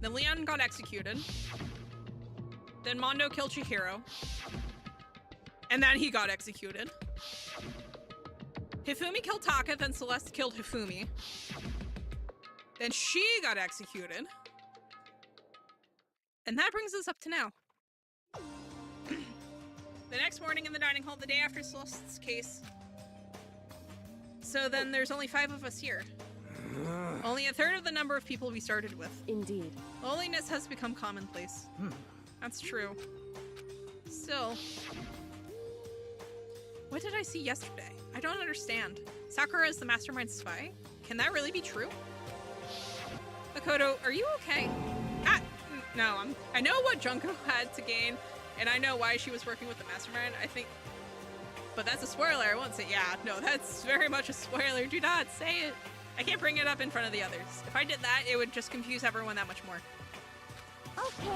Then Leon got executed. Then Mondo killed Chihiro. And then he got executed. Hifumi killed Taka, then Celeste killed Hifumi. Then she got executed. And that brings us up to now. The next morning in the dining hall, the day after Celeste's case. So then there's only 5 of us here. Only a third of the number of people we started with. Indeed. Loneliness has become commonplace. That's true. Still. What did I see yesterday? I don't understand. Sakura is the mastermind spy? Can that really be true? Makoto, are you okay? No, I know what Junko had to gain, and I know why she was working with the mastermind, I think. But that's a spoiler, I won't say, yeah, no, that's very much a spoiler. Do not say it. I can't bring it up in front of the others. If I did that, it would just confuse everyone that much more. Okay.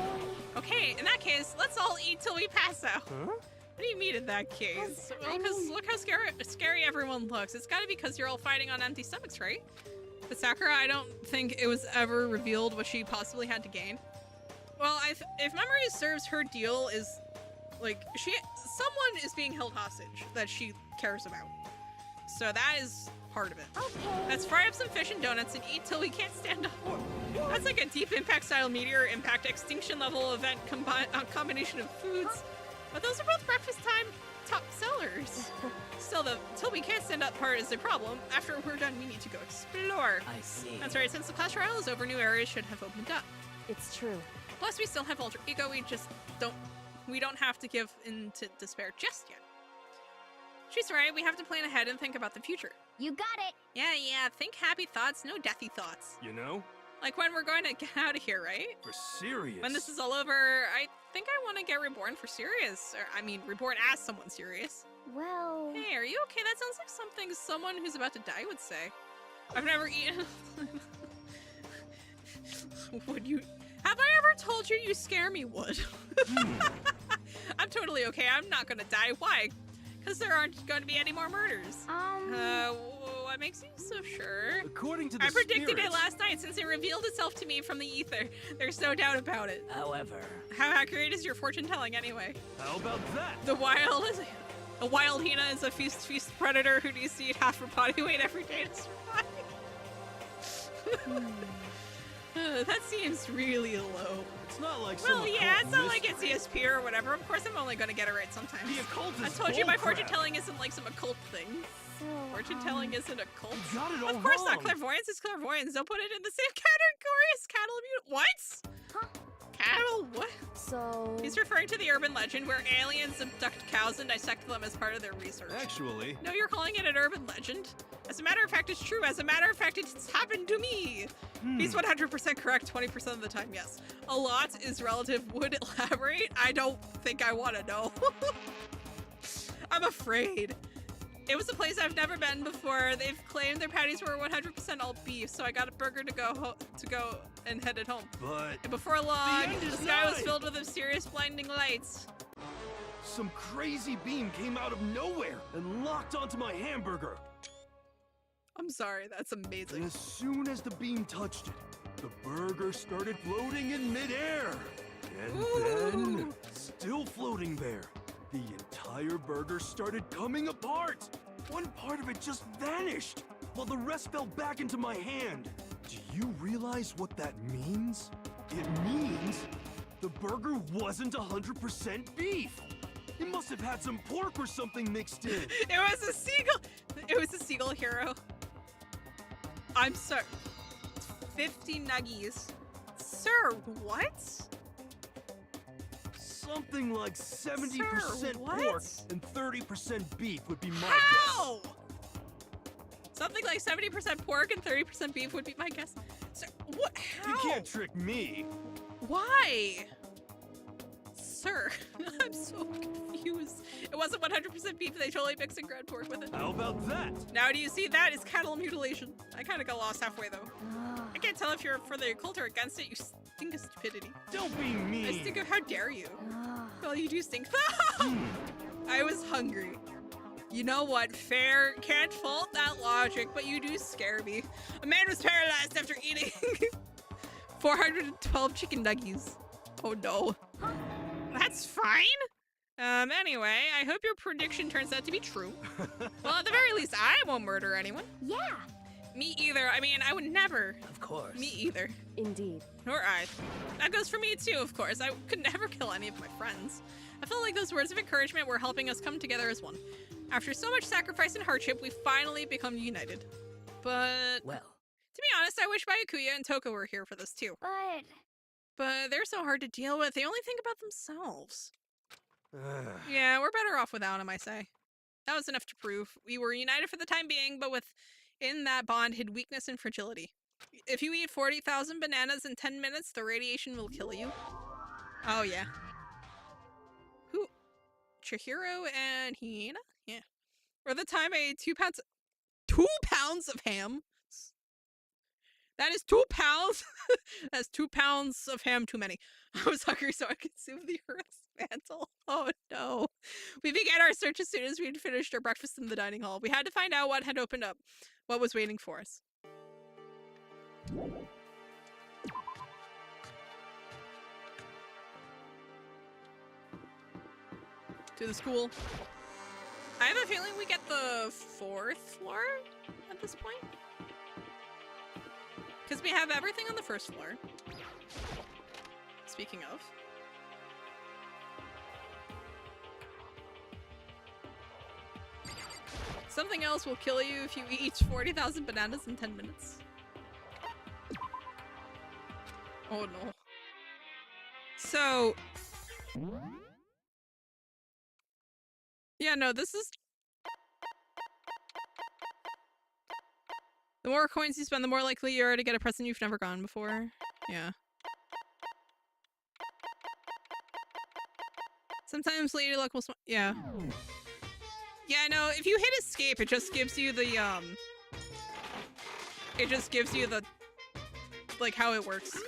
Okay, in that case, let's all eat till we pass out. Huh? What do you mean in that case? Well, because look how scary everyone looks. It's gotta be because you're all fighting on empty stomachs, right? But Sakura, I don't think it was ever revealed what she possibly had to gain. Well, if memory serves, her deal is, like, someone is being held hostage that she cares about. So that is part of it. Okay. Let's fry up some fish and donuts and eat till we can't stand up. That's like a deep impact style meteor impact extinction level event combination of foods. But those are both breakfast time top sellers. Still, the till we can't stand up part is the problem. After we're done, we need to go explore. I see. That's right, since the class trial is over, new areas should have opened up. It's true. Plus, we still have Alter Ego, we don't have to give in to despair just yet. She's right, we have to plan ahead and think about the future. You got it. Yeah, think happy thoughts, no deathy thoughts. You know? Like when we're going to get out of here, right? For serious. When this is all over, I think I want to get reborn for serious. Or, I mean, reborn as someone serious. Well... Hey, are you okay? That sounds like something someone who's about to die would say. I've never eaten... Would you... Have I ever told you you scare me, Wood? I'm totally okay. I'm not gonna die. Why? Because there aren't going to be any more murders. What makes you so sure? According to the I predicted spirits. it last night since it revealed itself to me from the ether. There's no doubt about it. However... How accurate is your fortune telling anyway? How about that? The wild is... A wild hyena is a feast predator who needs to eat half her body weight every day to survive. That seems really low. It's not like well, yeah, it's not like it's ESP or whatever. Of course, I'm only gonna get it right sometimes. The occult is I told you my bullcrap. fortune telling isn't like some occult thing. So, Fortune telling isn't a cult. You got it all Of course not. wrong. Clairvoyance is clairvoyance. Don't put it in the same category as cattle mute. What? Cattle? What? So... He's referring to the urban legend where aliens abduct cows and dissect them as part of their research. Actually, No, you're calling it an urban legend? As a matter of fact, it's true. As a matter of fact, it's happened to me. He's 100% correct 20% of the time, yes. A lot is relative. Would elaborate? I don't think I want to know. I'm afraid. It was a place I've never been before. They've claimed their patties were 100% all beef, so I got a burger to go and headed home. but And before long, end is the sky was nigh. filled with mysterious blinding lights. some crazy beam came out of nowhere and locked onto my hamburger. I'm sorry, that's And amazing. as soon as the beam touched it, the burger started floating in midair. And then, Ooh. still floating there, the entire burger started coming apart. One part of it just vanished, while the rest fell back into my hand. Do you realize what that means? It means the burger wasn't 100% beef. It must have had some pork or something mixed in. It was a seagull. It was a seagull hero. I'm sorry. 50 nuggies. Sir, what? Something like 70% Sir, what? pork and 30% beef would be my guess. How? Something like 70% pork and 30% beef would be my guess. Sir, what? How? You can't trick me. Why? Sir, I'm so confused. It wasn't 100% beef. They totally mixed in ground pork with it. How about that? Now, do you see that is cattle mutilation? I kind of got lost halfway, though. I can't tell if you're for the occult or against it. You stink of stupidity. Don't be I mean. stink of how dare you? Well, you do stink. I was hungry. You know what? Fair. Can't fault that logic, but you do scare me. A man was paralyzed after eating 412 chicken nuggies. Oh no. That's fine. Anyway, I hope your prediction turns out to be true. Well, at the very least, I won't murder anyone. Yeah. Me either. I mean, I would never. Of course. Me either. Indeed. Nor I. That goes for me too, of course. I could never kill any of my friends. I felt like those words of encouragement were helping us come together as one. After so much sacrifice and hardship, we finally become united. But Well, to be honest, I wish Byakuya and Toko were here for this too. But they're so hard to deal with. They only think about themselves. Yeah, we're better off without him, I say. That was enough to prove. We were united for the time being, but within that bond hid weakness and fragility. If you eat 40,000 bananas in 10 minutes, the radiation will kill you. Oh, yeah. Who? Chihiro and Hina? Yeah. Or the time I ate 2 pounds... 2 pounds of ham? That is 2 pounds? That's 2 pounds of ham too many. I was hungry, so I consumed the Earth's mantle. Oh no. We began our search as soon as we had finished our breakfast in the dining hall. We had to find out what had opened up, what was waiting for us. To the school. I have a feeling we get the 4th floor at this point. Because we have everything on the 1st floor. Speaking of. Something else will kill you if you eat 40,000 bananas in 10 minutes. Oh no. So... yeah, no, this is... the more coins you spend, the more likely you are to get a present you've never gotten before. Yeah. Sometimes Lady Luck will yeah. Yeah, no, if you hit escape, it just gives you the, it just gives you the, like, how it works.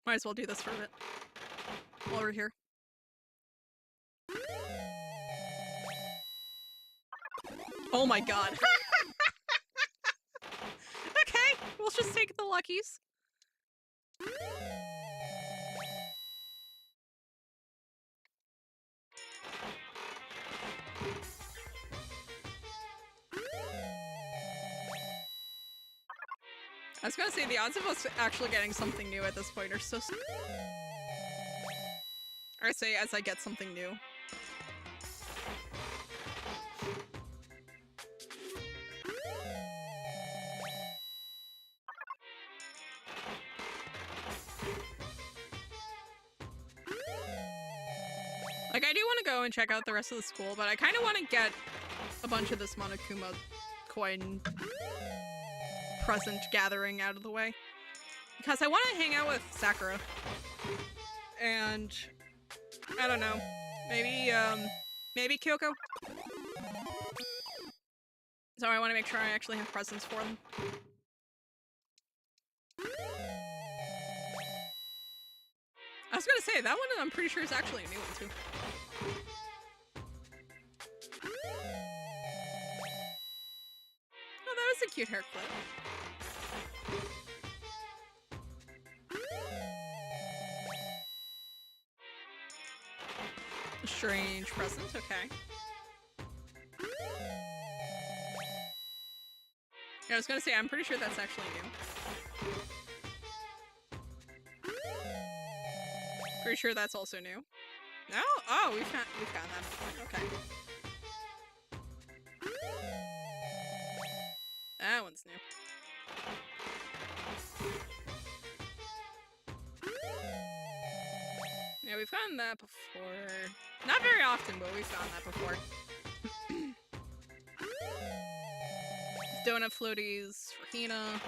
Might as well do this for a bit. While we're here. Oh my god. Okay, we'll just take the luckies. I was gonna say, the odds of us actually getting something new at this point are so or I say as I get something new. Like, I do want to go and check out the rest of the school, but I kind of want to get a bunch of this Monokuma coin present gathering out of the way. Because I want to hang out with Sakura. And I don't know. Maybe Kyoko? So I want to make sure I actually have presents for them. I was gonna say, that one I'm pretty sure is actually a new one too. Oh, that was a cute hair clip. A strange present, okay. Yeah, I was gonna say, I'm pretty sure that's actually new. Pretty sure that's also new. No? Oh, we found that before. Okay. That one's new. Yeah, we've found that before. Not very often, but we've found that before. Donut floaties for Hina.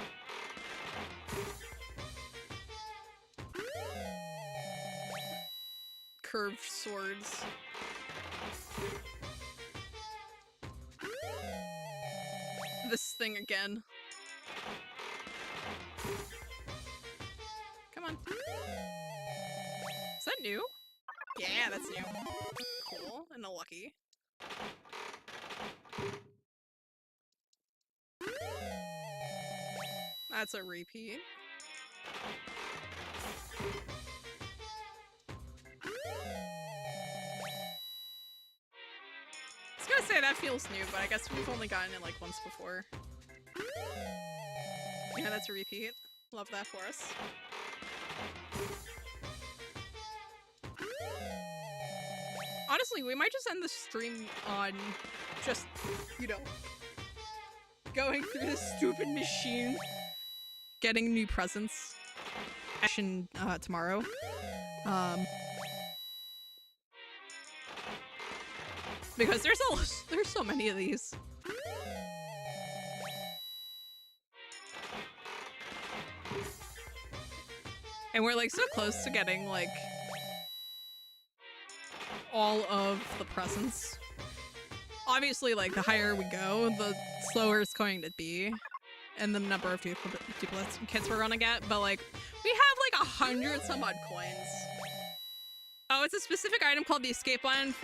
Curved swords. This thing again. Come on. Is that new? Yeah, that's new. Cool. And a lucky. That's a repeat. I was gonna say that feels new, but I guess we've only gotten it like once before. Yeah, that's a repeat. Love that for us. Honestly, we might just end the stream on just, you know, going through this stupid machine, getting new presents. Action tomorrow. Because there's so many of these. And we're like so close to getting like all of the presents. Obviously, like the higher we go, the slower it's going to be, and the number of duplicates kits we're gonna get. But like, we have like 100 some odd coins. Oh, it's a specific item called the escape line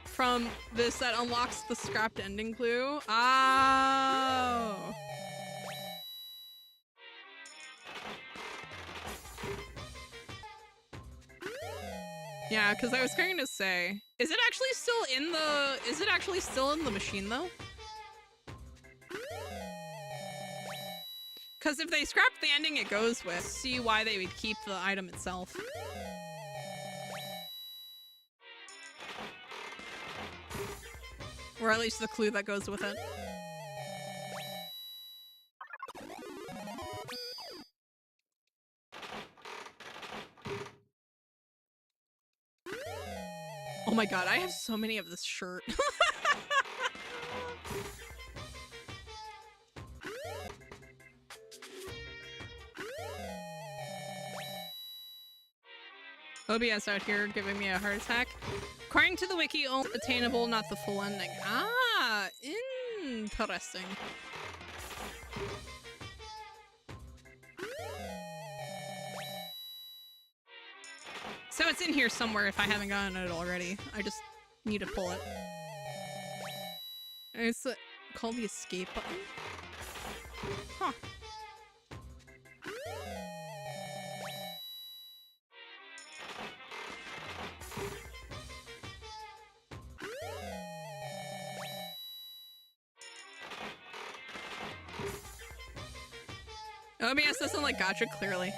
from this that unlocks the scrapped ending clue. Oh. Yeah, because I was going to say, is it actually still in the machine though? Because if they scrapped the ending it goes with, see why they would keep the item itself. Or at least the clue that goes with it. Oh my god, I have so many of this shirt. OBS out here giving me a heart attack. According to the wiki, only attainable, not the full ending. Ah, interesting. So it's in here somewhere if I haven't gotten it already. I just need to pull it. It's called the escape button? Huh. OBS doesn't like gacha, clearly.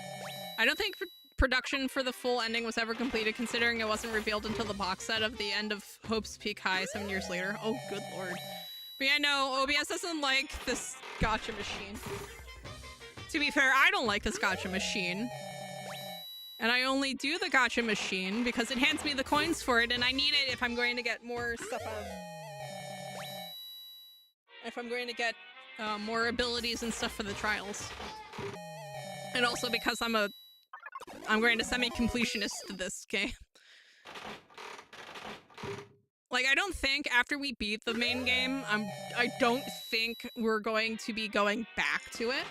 I don't think production for the full ending was ever completed, considering it wasn't revealed until the box set of the end of Hope's Peak High 7 years later. Oh, good lord. But yeah, no, OBS doesn't like this gacha machine. To be fair, I don't like this gacha machine. And I only do the gacha machine because it hands me the coins for it, and I need it if I'm going to get more stuff out of... If I'm going to get more abilities and stuff for the trials. And also because I'm going to semi-completionist to this game. Like, I don't think after we beat the main game, I don't think we're going to be going back to it.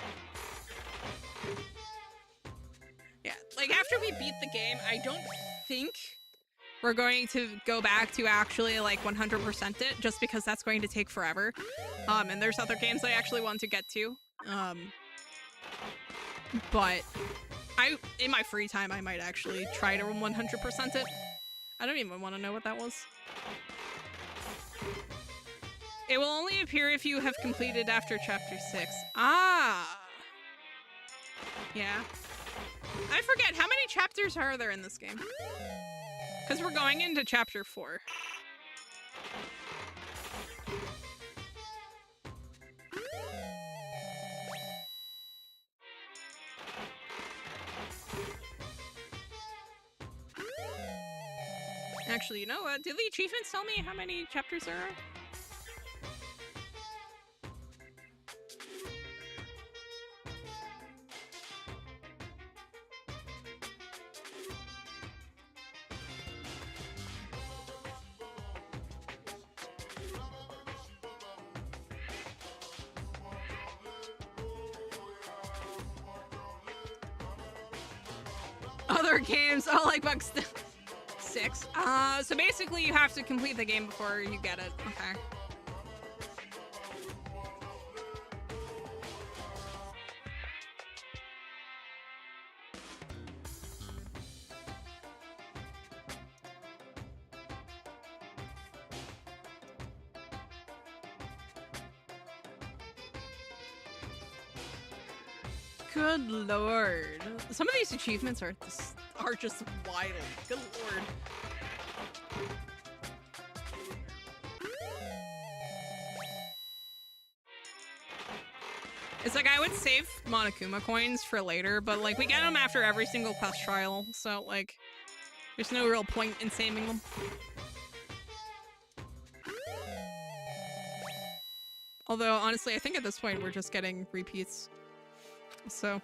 Yeah, like after we beat the game, I don't think we're going to go back to actually like 100% it, just because that's going to take forever. And there's other games I actually want to get to. But in my free time, I might actually try to 100% it. I don't even want to know what that was. It will only appear if you have completed after chapter 6. Ah! Yeah. I forget, how many chapters are there in this game? Because we're going into chapter 4. Actually, you know what? Did the achievements tell me how many chapters there are? Other games, oh, like Bugs 6. So basically you have to complete the game before you get it. Okay. Good lord. Some of these achievements are just wild. Good lord. It's like I would save Monokuma coins for later, but like we get them after every single quest trial, so like there's no real point in saving them. Although honestly, I think at this point we're just getting repeats. So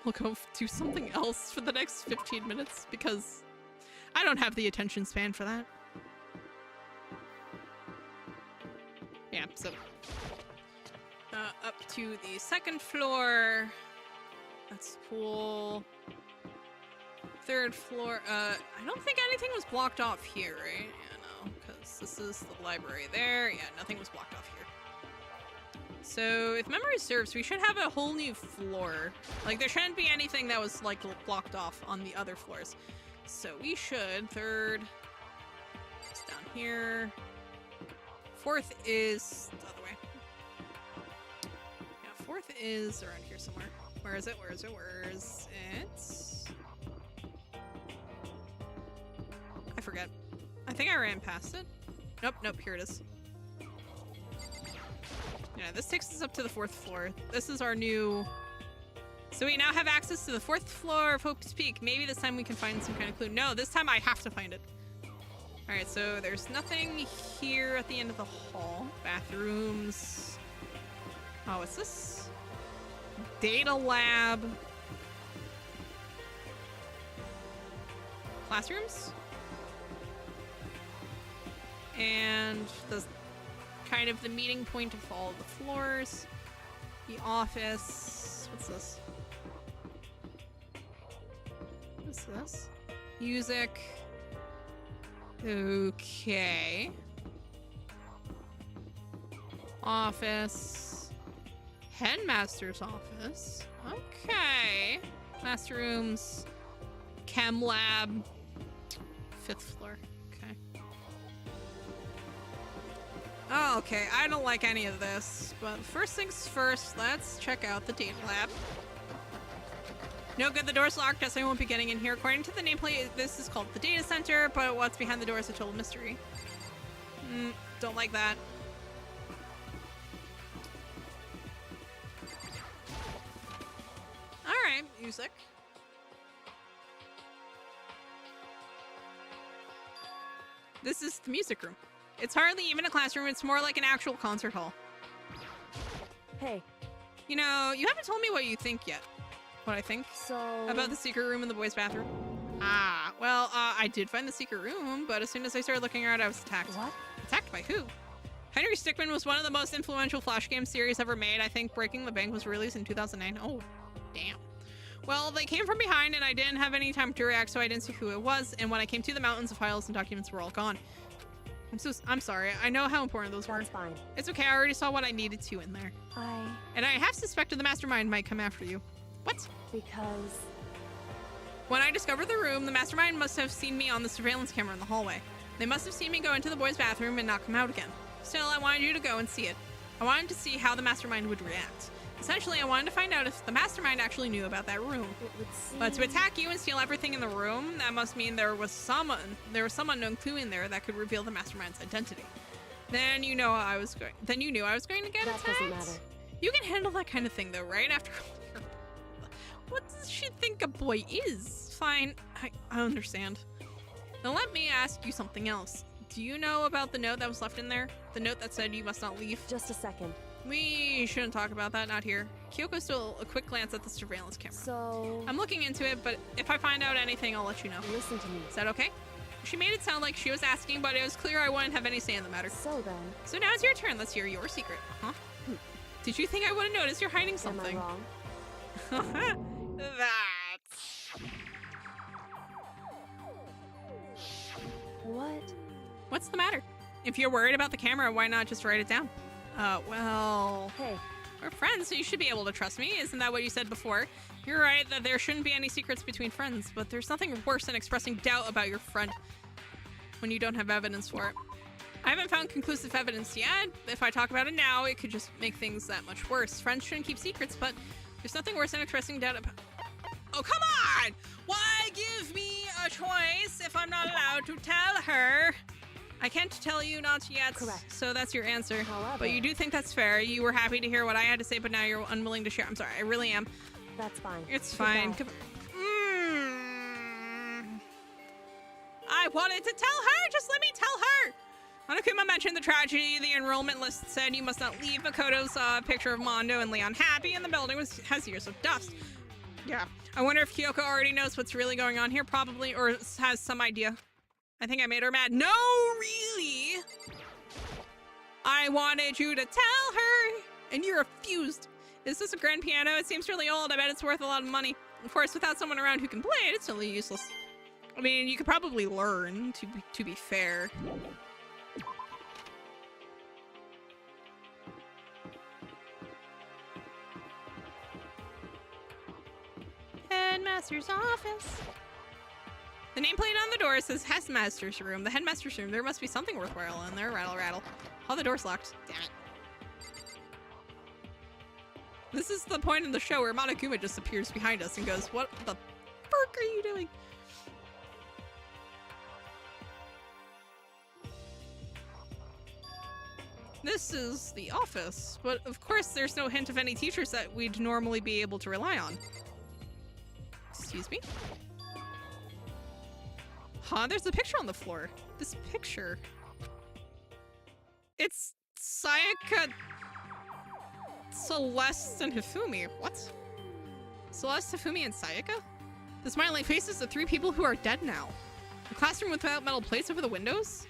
we'll go do something else for the next 15 minutes because I don't have the attention span for that. Yeah, so up to the second floor. That's cool. Third floor. I don't think anything was blocked off here, right? Yeah, no, because this is the library there. Yeah, nothing was blocked off here. So, if memory serves, we should have a whole new floor. Like, there shouldn't be anything that was, like, blocked off on the other floors. So, we should. Third. It's down here. Fourth is the other way. Yeah, fourth is around here somewhere. Where is it? Where is it? Where is it? I forget. I think I ran past it. Nope, nope, here it is. Yeah, this takes us up to the fourth floor. This is our new... So we now have access to the fourth floor of Hope's Peak. Maybe this time we can find some kind of clue. No, this time I have to find it. Alright, so there's nothing here at the end of the hall. Bathrooms. Oh, what's this? Data lab. Classrooms? And the... kind of the meeting point of all the floors. The office. What's this? What's this? Music. Okay. Office. Headmaster's office. Okay. Classrooms. Chem lab. Fifth floor. Oh, okay, I don't like any of this, but first things first, let's check out the data lab. No good, the door's locked. Guess I won't be getting in here. According to the nameplate, this is called the data center, but what's behind the door is a total mystery. Don't like that. Alright, music. This is the music room. It's hardly even a classroom, it's more like an actual concert hall. Hey. You know, you haven't told me what you think yet. What I think? So... About the secret room in the boys' bathroom? Ah, well, I did find the secret room, but as soon as I started looking around, I was attacked. What? Attacked by who? Henry Stickmin was one of the most influential Flash game series ever made. I think Breaking the Bank was released in 2009. Oh, damn. Well, they came from behind and I didn't have any time to react, so I didn't see who it was. And when I came to, the mountains of files and documents were all gone. I'm sorry. I know how important those were. That's fine. It's okay. I already saw what I needed to in there. And I have suspected the mastermind might come after you. What? Because... When I discovered the room, the mastermind must have seen me on the surveillance camera in the hallway. They must have seen me go into the boys' bathroom and not come out again. Still, I wanted you to go and see it. I wanted to see how the mastermind would react. Essentially, I wanted to find out if the mastermind actually knew about that room. But to attack you and steal everything in the room, that must mean there was some unknown clue in there that could reveal the mastermind's identity. Then you knew I was going to get attacked. That doesn't matter. You can handle that kind of thing though, right? After what does she think a boy is? Fine, I understand. Now let me ask you something else. Do you know about the note that was left in there? The note that said you must not leave? Just a second. We shouldn't talk about that, not here. Kyoko stole a quick glance at the surveillance camera. So... I'm looking into it, but if I find out anything, I'll let you know. Listen to me. Is that okay? She made it sound like she was asking, but it was clear I wouldn't have any say in the matter. So then... So now it's your turn. Let's hear your secret. Huh? Did you think I would have noticed you're hiding something? Am I wrong? What? What's the matter? If you're worried about the camera, why not just write it down? Well... Hey. We're friends, so you should be able to trust me. Isn't that what you said before? You're right that there shouldn't be any secrets between friends, but there's nothing worse than expressing doubt about your friend when you don't have evidence for it. I haven't found conclusive evidence yet. If I talk about it now, it could just make things that much worse. Friends shouldn't keep secrets, but there's nothing worse than expressing doubt about... Oh, come on! Why give me a choice if I'm not allowed to tell her? I can't tell you not yet. Correct. So that's your answer. However, but you do think that's fair. You were happy to hear what I had to say, but now you're unwilling to share. I'm sorry, I really am. That's fine. It's fine. I wanted to tell her! Just let me tell her! Monokuma mentioned the tragedy. The enrollment list said you must not leave. Makoto saw a picture of Mondo and Leon happy, and the building has years of dust. Yeah. I wonder if Kyoko already knows what's really going on here, probably, or has some idea. I think I made her mad. No, really? I wanted you to tell her, and you refused. Is this a grand piano? It seems really old. I bet it's worth a lot of money. Of course, without someone around who can play it, it's totally useless. I mean, you could probably learn, to be fair. Headmaster's office. The nameplate on the door says Headmaster's room. The headmaster's room. There must be something worthwhile in there. Rattle, rattle. Oh, the door's locked. Damn it. This is the point in the show where Monokuma just appears behind us and goes, "What the fuck are you doing?" This is the office, but of course there's no hint of any teachers that we'd normally be able to rely on. Excuse me? Huh? There's a picture on the floor. This picture. It's Sayaka, Celeste, and Hifumi. What? Celeste, Hifumi, and Sayaka? The smiling faces of 3 people who are dead now. A classroom without metal plates over the windows?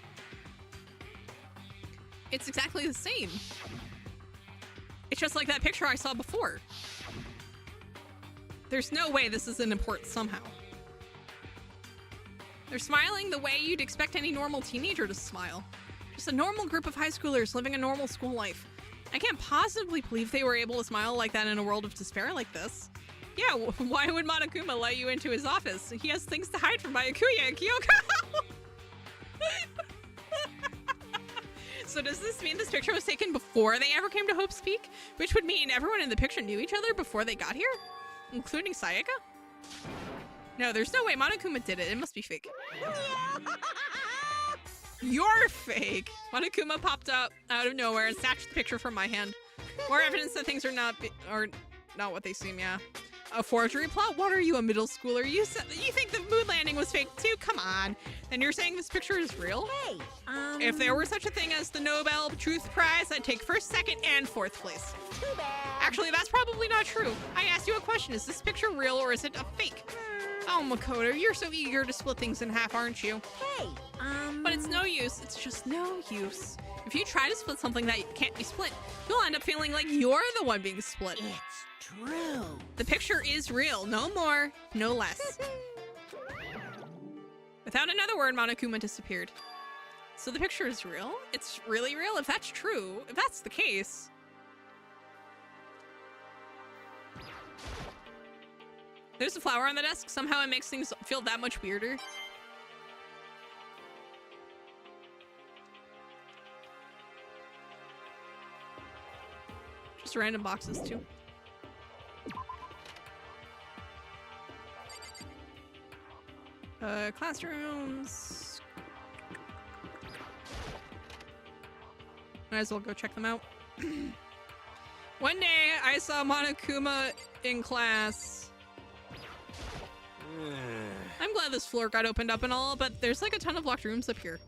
It's exactly the same. It's just like that picture I saw before. There's no way this isn't important somehow. They're smiling the way you'd expect any normal teenager to smile. Just a normal group of high schoolers living a normal school life. I can't possibly believe they were able to smile like that in a world of despair like this. Yeah, why would Monokuma let you into his office? He has things to hide from Byakuya and Kyoko. So does this mean this picture was taken before they ever came to Hope's Peak? Which would mean everyone in the picture knew each other before they got here? Including Sayaka? No, there's no way Monokuma did it. It must be fake. You're fake. Monokuma popped up out of nowhere and snatched the picture from my hand. More evidence that things are not what they seem. Yeah. A forgery plot? What are you, a middle schooler? You think the moon landing was fake too? Come on. Then you're saying this picture is real? Hey, If there were such a thing as the Nobel Truth Prize, I'd take first, second, and fourth place. too bad. Actually, that's probably not true. I asked you a question. Is this picture real or is it a fake? Oh, Makoto, you're so eager to split things in half, aren't you? Hey, But it's no use. It's just no use. If you try to split something that can't be split, you'll end up feeling like you're the one being split. it's true. The picture is real. No more, no less. Without another word, Monokuma disappeared. So the picture is real? It's really real? If that's true, if that's the case... There's a flower on the desk. Somehow it makes things feel that much weirder. Just random boxes, too. Classrooms. Might as well go check them out. One day, I saw Monokuma in class. I'm glad this floor got opened up and all, but there's like a ton of locked rooms up here.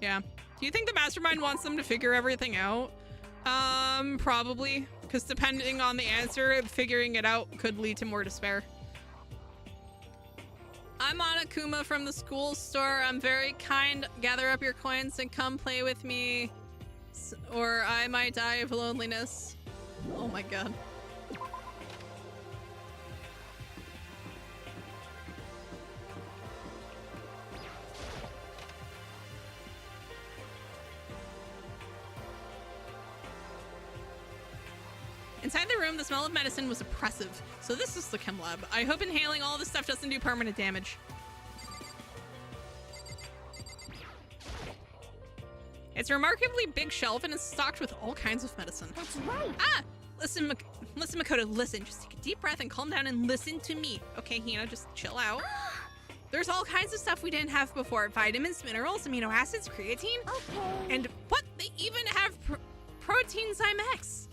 Yeah. Do you think the mastermind wants them to figure everything out? Probably. Because depending on the answer, figuring it out could lead to more despair. I'm Monokuma from the school store. I'm very kind. Gather up your coins and come play with me. Or I might die of loneliness. Oh my god. Inside the room, the smell of medicine was oppressive. So this is the chem lab. I hope inhaling all this stuff doesn't do permanent damage. It's a remarkably big shelf and is stocked with all kinds of medicine. That's right. Ah! Listen, Makoto, listen. Just take a deep breath and calm down and listen to me. Okay, Hina, just chill out. There's all kinds of stuff we didn't have before. Vitamins, minerals, amino acids, creatine. Okay. And what? They even have protein Zymex.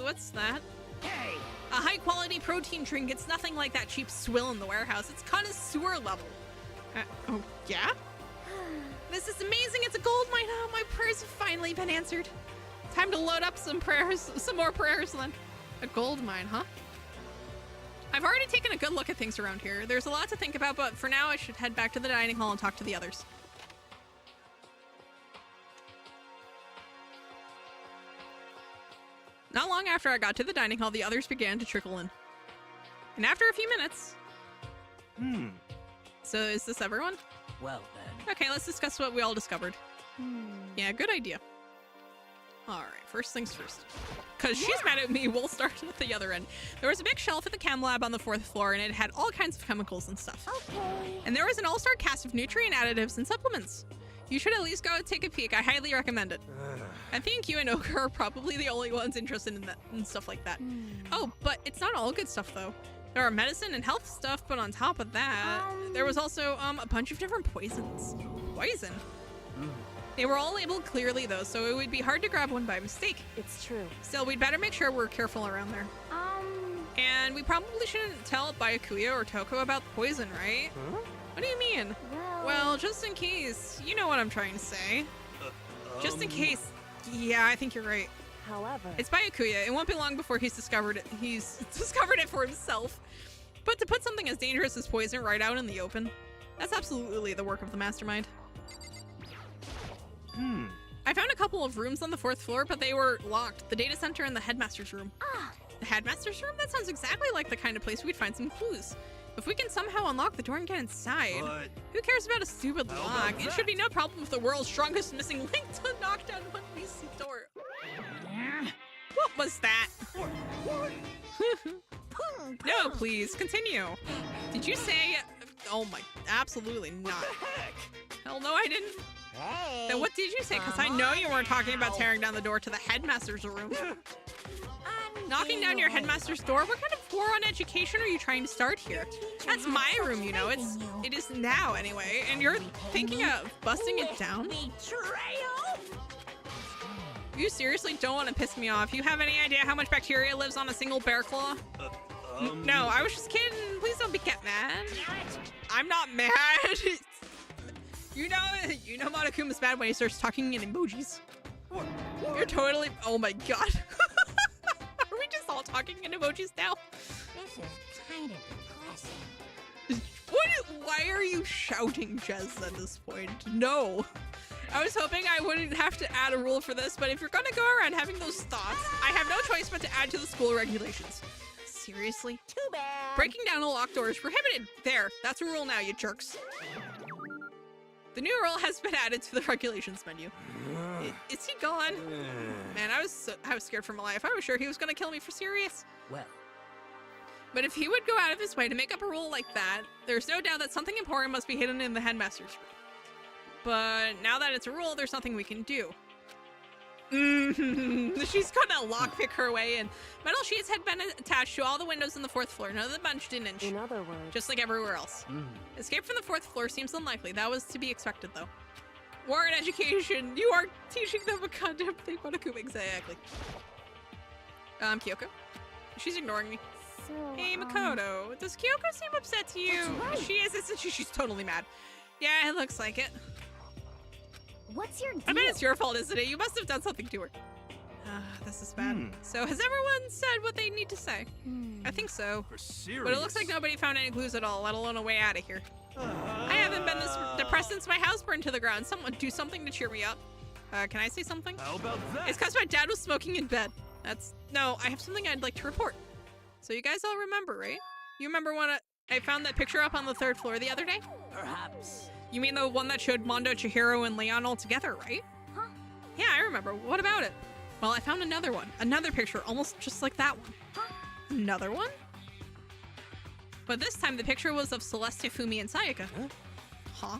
What's that? Hey. A high-quality protein drink. It's nothing like that cheap swill in the warehouse. It's connoisseur level. Oh, yeah? This is amazing. It's a gold mine. Oh, my prayers have finally been answered. Time to load up some more prayers then. A gold mine, huh? I've already taken a good look at things around here. There's a lot to think about, but for now I should head back to the dining hall and talk to the others. Not long after I got to the dining hall, the others began to trickle in. And after a few minutes... So is this everyone? Well then. Okay, let's discuss what we all discovered. Yeah, good idea. Alright, first things first. Because she's mad at me, we'll start at the other end. There was a big shelf at the chem lab on the 4th floor, and it had all kinds of chemicals and stuff. Okay. And there was an all-star cast of nutrient additives and supplements. You should at least go take a peek. I highly recommend it. I think you and Oka are probably the only ones interested in that and stuff like that. Oh, but it's not all good stuff, though. There are medicine and health stuff, but on top of that, there was also a bunch of different poisons. Poison? They were all labeled clearly, though, so it would be hard to grab one by mistake. It's true. Still, we'd better make sure we're careful around there. And we probably shouldn't tell Byakuya or Toko about the poison, right? What do you mean? Well, just in case. You know what I'm trying to say. Just in case. Yeah, I think you're right. However, It's Byakuya. It won't be long before he's discovered it. He's discovered it for himself. But to put something as dangerous as poison right out in the open, that's absolutely the work of the mastermind. I found a couple of rooms on the 4th floor, but they were locked. The data center and the headmaster's room. The headmaster's room? That sounds exactly like the kind of place we'd find some clues. If we can somehow unlock the door and get inside, who cares about a stupid lock? It should be no problem if the world's strongest missing link to knock down one piece door. What was that? No, please, continue. Did you say... Oh my... Absolutely not. Hell no, I didn't. Hey. Then what did you say? Because I know you weren't talking about tearing down the door to the headmaster's room. Knocking down your headmaster's door? What kind of war on education are you trying to start here? That's my room, you know. It is now anyway, and you're thinking of busting it down? You seriously don't want to piss me off. You have any idea how much bacteria lives on a single bear claw? No, I was just kidding. Please don't get mad. I'm not mad. You know Monokuma's mad when he starts talking in emojis. You're totally... Oh my god. Are we just all talking in emojis now? This is kind of depressing. Why are you shouting, Jez, at this point? No. I was hoping I wouldn't have to add a rule for this, but if you're gonna go around having those thoughts, I have no choice but to add to the school regulations. Seriously? Too bad. Breaking down a locked door is prohibited. There, that's a rule now, you jerks. The new rule has been added to the regulations menu. Is he gone? Man, I was scared for my life. I was sure he was gonna kill me for serious. Well, But if he would go out of his way to make up a rule like that, there's no doubt that something important must be hidden in the headmaster's room. But now that it's a rule, there's nothing we can do. She's gonna lockpick her way in. Metal sheets had been attached to all the windows on the 4th floor, none of them bunched an inch. In other words, Just like everywhere else. Escape from the 4th floor seems unlikely. That was to be expected, though. War in education. You are teaching them a goddamn thing about a exactly. Kyoko. She's ignoring me. so, Hey, Makoto. Does Kyoko seem upset to you? That's right. She is, isn't she? She's totally mad. Yeah, it looks like it. What's your deal? I bet it's your fault, isn't it? You must have done something to her. This is bad. So has everyone said what they need to say? I think so. For serious. But it looks like nobody found any clues at all, let alone a way out of here. I haven't been this depressed since my house burned to the ground. Someone do something to cheer me up. Can I say something? How about that? It's because my dad was smoking in bed. No, I have something I'd like to report. So you guys all remember, right? You remember when I found that picture up on the 3rd floor the other day? perhaps. You mean the one that showed Mondo, Chihiro, and Leon all together, right? Huh? Yeah, I remember. What about it? Well, I found another one. Another picture, almost just like that one. Huh? Another one? But this time the picture was of Celeste, Fumi, and Sayaka. Huh?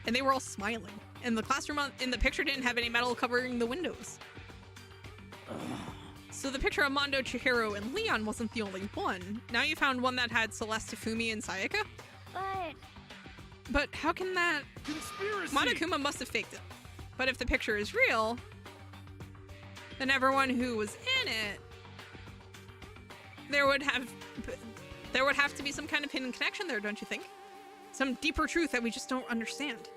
And they were all smiling. And the classroom in the picture didn't have any metal covering the windows. So the picture of Mondo, Chihiro, and Leon wasn't the only one. Now you found one that had Celeste, Fumi, and Sayaka? But how can that... Conspiracy. Monokuma must have faked it. But if the picture is real, then everyone who was in it, there would have to be some kind of hidden connection there, don't you think? Some deeper truth that we just don't understand.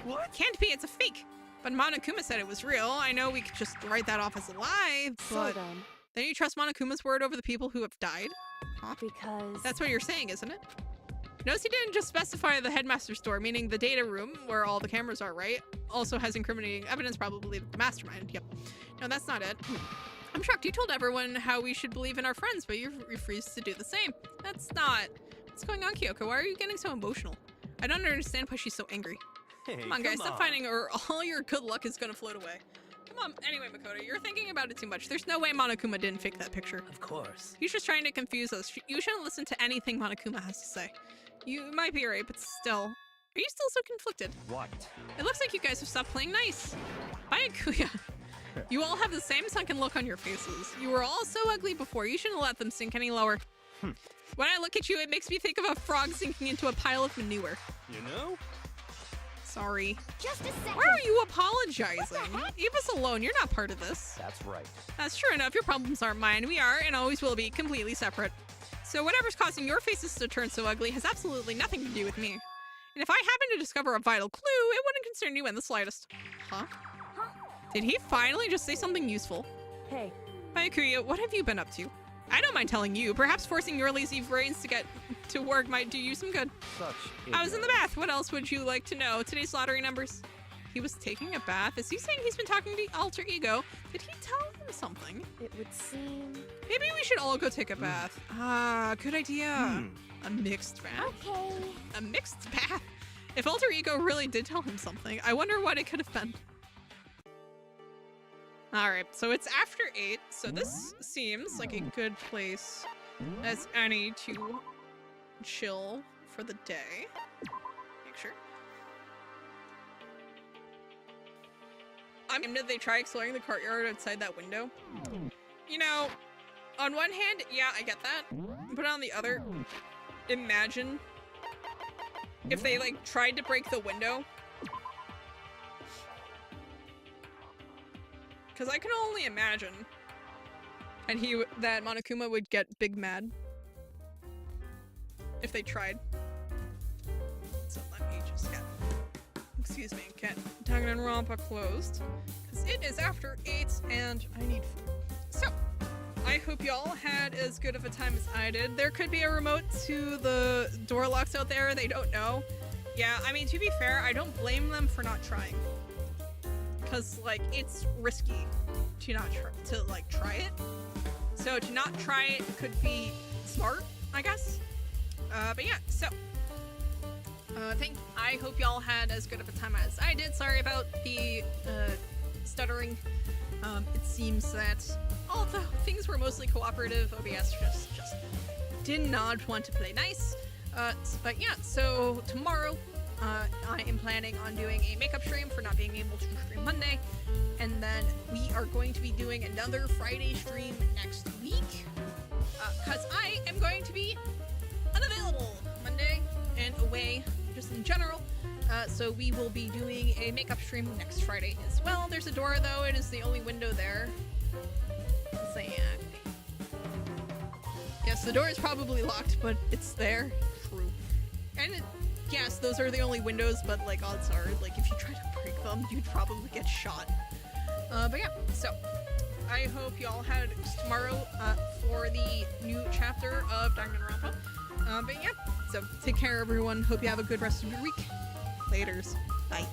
What? Can't be, it's a fake. But Monokuma said it was real. I know we could just write that off as a lie, so but then you trust Monokuma's word over the people who have died? Huh? because That's what you're saying, isn't it? Notice he didn't just specify the headmaster's door, meaning the data room, where all the cameras are, right? Also has incriminating evidence, probably the mastermind. Yep. No, that's not it. I'm shocked you told everyone how we should believe in our friends, but you refused to do the same. That's not... What's going on, Kyoko? Why are you getting so emotional? I don't understand why she's so angry. Hey, Come on, guys, stop fighting or all your good luck is gonna float away. Come on. Anyway, Makoto, you're thinking about it too much. There's no way Monokuma didn't fake that picture. Of course. He's just trying to confuse us. You shouldn't listen to anything Monokuma has to say. You might be right, but still. Are you still so conflicted? What? It looks like you guys have stopped playing nice. Bye, Akuya. You all have the same sunken look on your faces. You were all so ugly before. You shouldn't let them sink any lower. When I look at you, it makes me think of a frog sinking into a pile of manure. You know? Sorry. Just a second. Why are you apologizing? Leave us alone. You're not part of this. That's right. That's true enough. Your problems aren't mine. We are, and always will be, completely separate. So whatever's causing your faces to turn so ugly has absolutely nothing to do with me. And if I happen to discover a vital clue, it wouldn't concern you in the slightest. Huh? Did he finally just say something useful? hey, Byakuya, what have you been up to? I don't mind telling you. Perhaps forcing your lazy brains to get to work might do you some good. Such I was in the bath. What else would you like to know? Today's lottery numbers. He was taking a bath. Is he saying he's been talking to Alter Ego? Did he tell him something? it would seem Maybe we should all go take a bath. Ah, good idea. A mixed bath? Okay. A mixed bath? If Alter Ego really did tell him something, I wonder what it could have been. Alright, so it's after 8, so this seems like a good place as any to chill for the day. Make sure. Did they try exploring the courtyard outside that window? you know, on one hand, yeah, I get that. But on the other, imagine if they, like, tried to break the window. Because I can only imagine. And that Monokuma would get big mad. If they tried. So let me just get... Excuse me, get Danganronpa closed. Because it is after 8 and I need food. So, I hope y'all had as good of a time as I did. There could be a remote to the door locks out there, they don't know. Yeah, I mean, to be fair, I don't blame them for not trying. Because, like, it's risky to not try it. So to not try it could be smart, I guess. But yeah, so I hope y'all had as good of a time as I did. Sorry about the stuttering. It seems that all the things were mostly cooperative. OBS just did not want to play nice. But yeah, so tomorrow I am planning on doing a makeup stream for not being able to stream Monday. And then we are going to be doing another Friday stream next week. Because I am going to be unavailable Monday and away just in general. So we will be doing a makeup stream next Friday as well. There's a door though, it is the only window there. So yeah. Yes, the door is probably locked, but it's there. True. And yes, those are the only windows, but like odds are, like if you try to break them, you'd probably get shot. But yeah, so I hope y'all had tomorrow for the new chapter of Danganronpa. But yeah, so take care everyone. Hope you have a good rest of your week. Laters. Bye.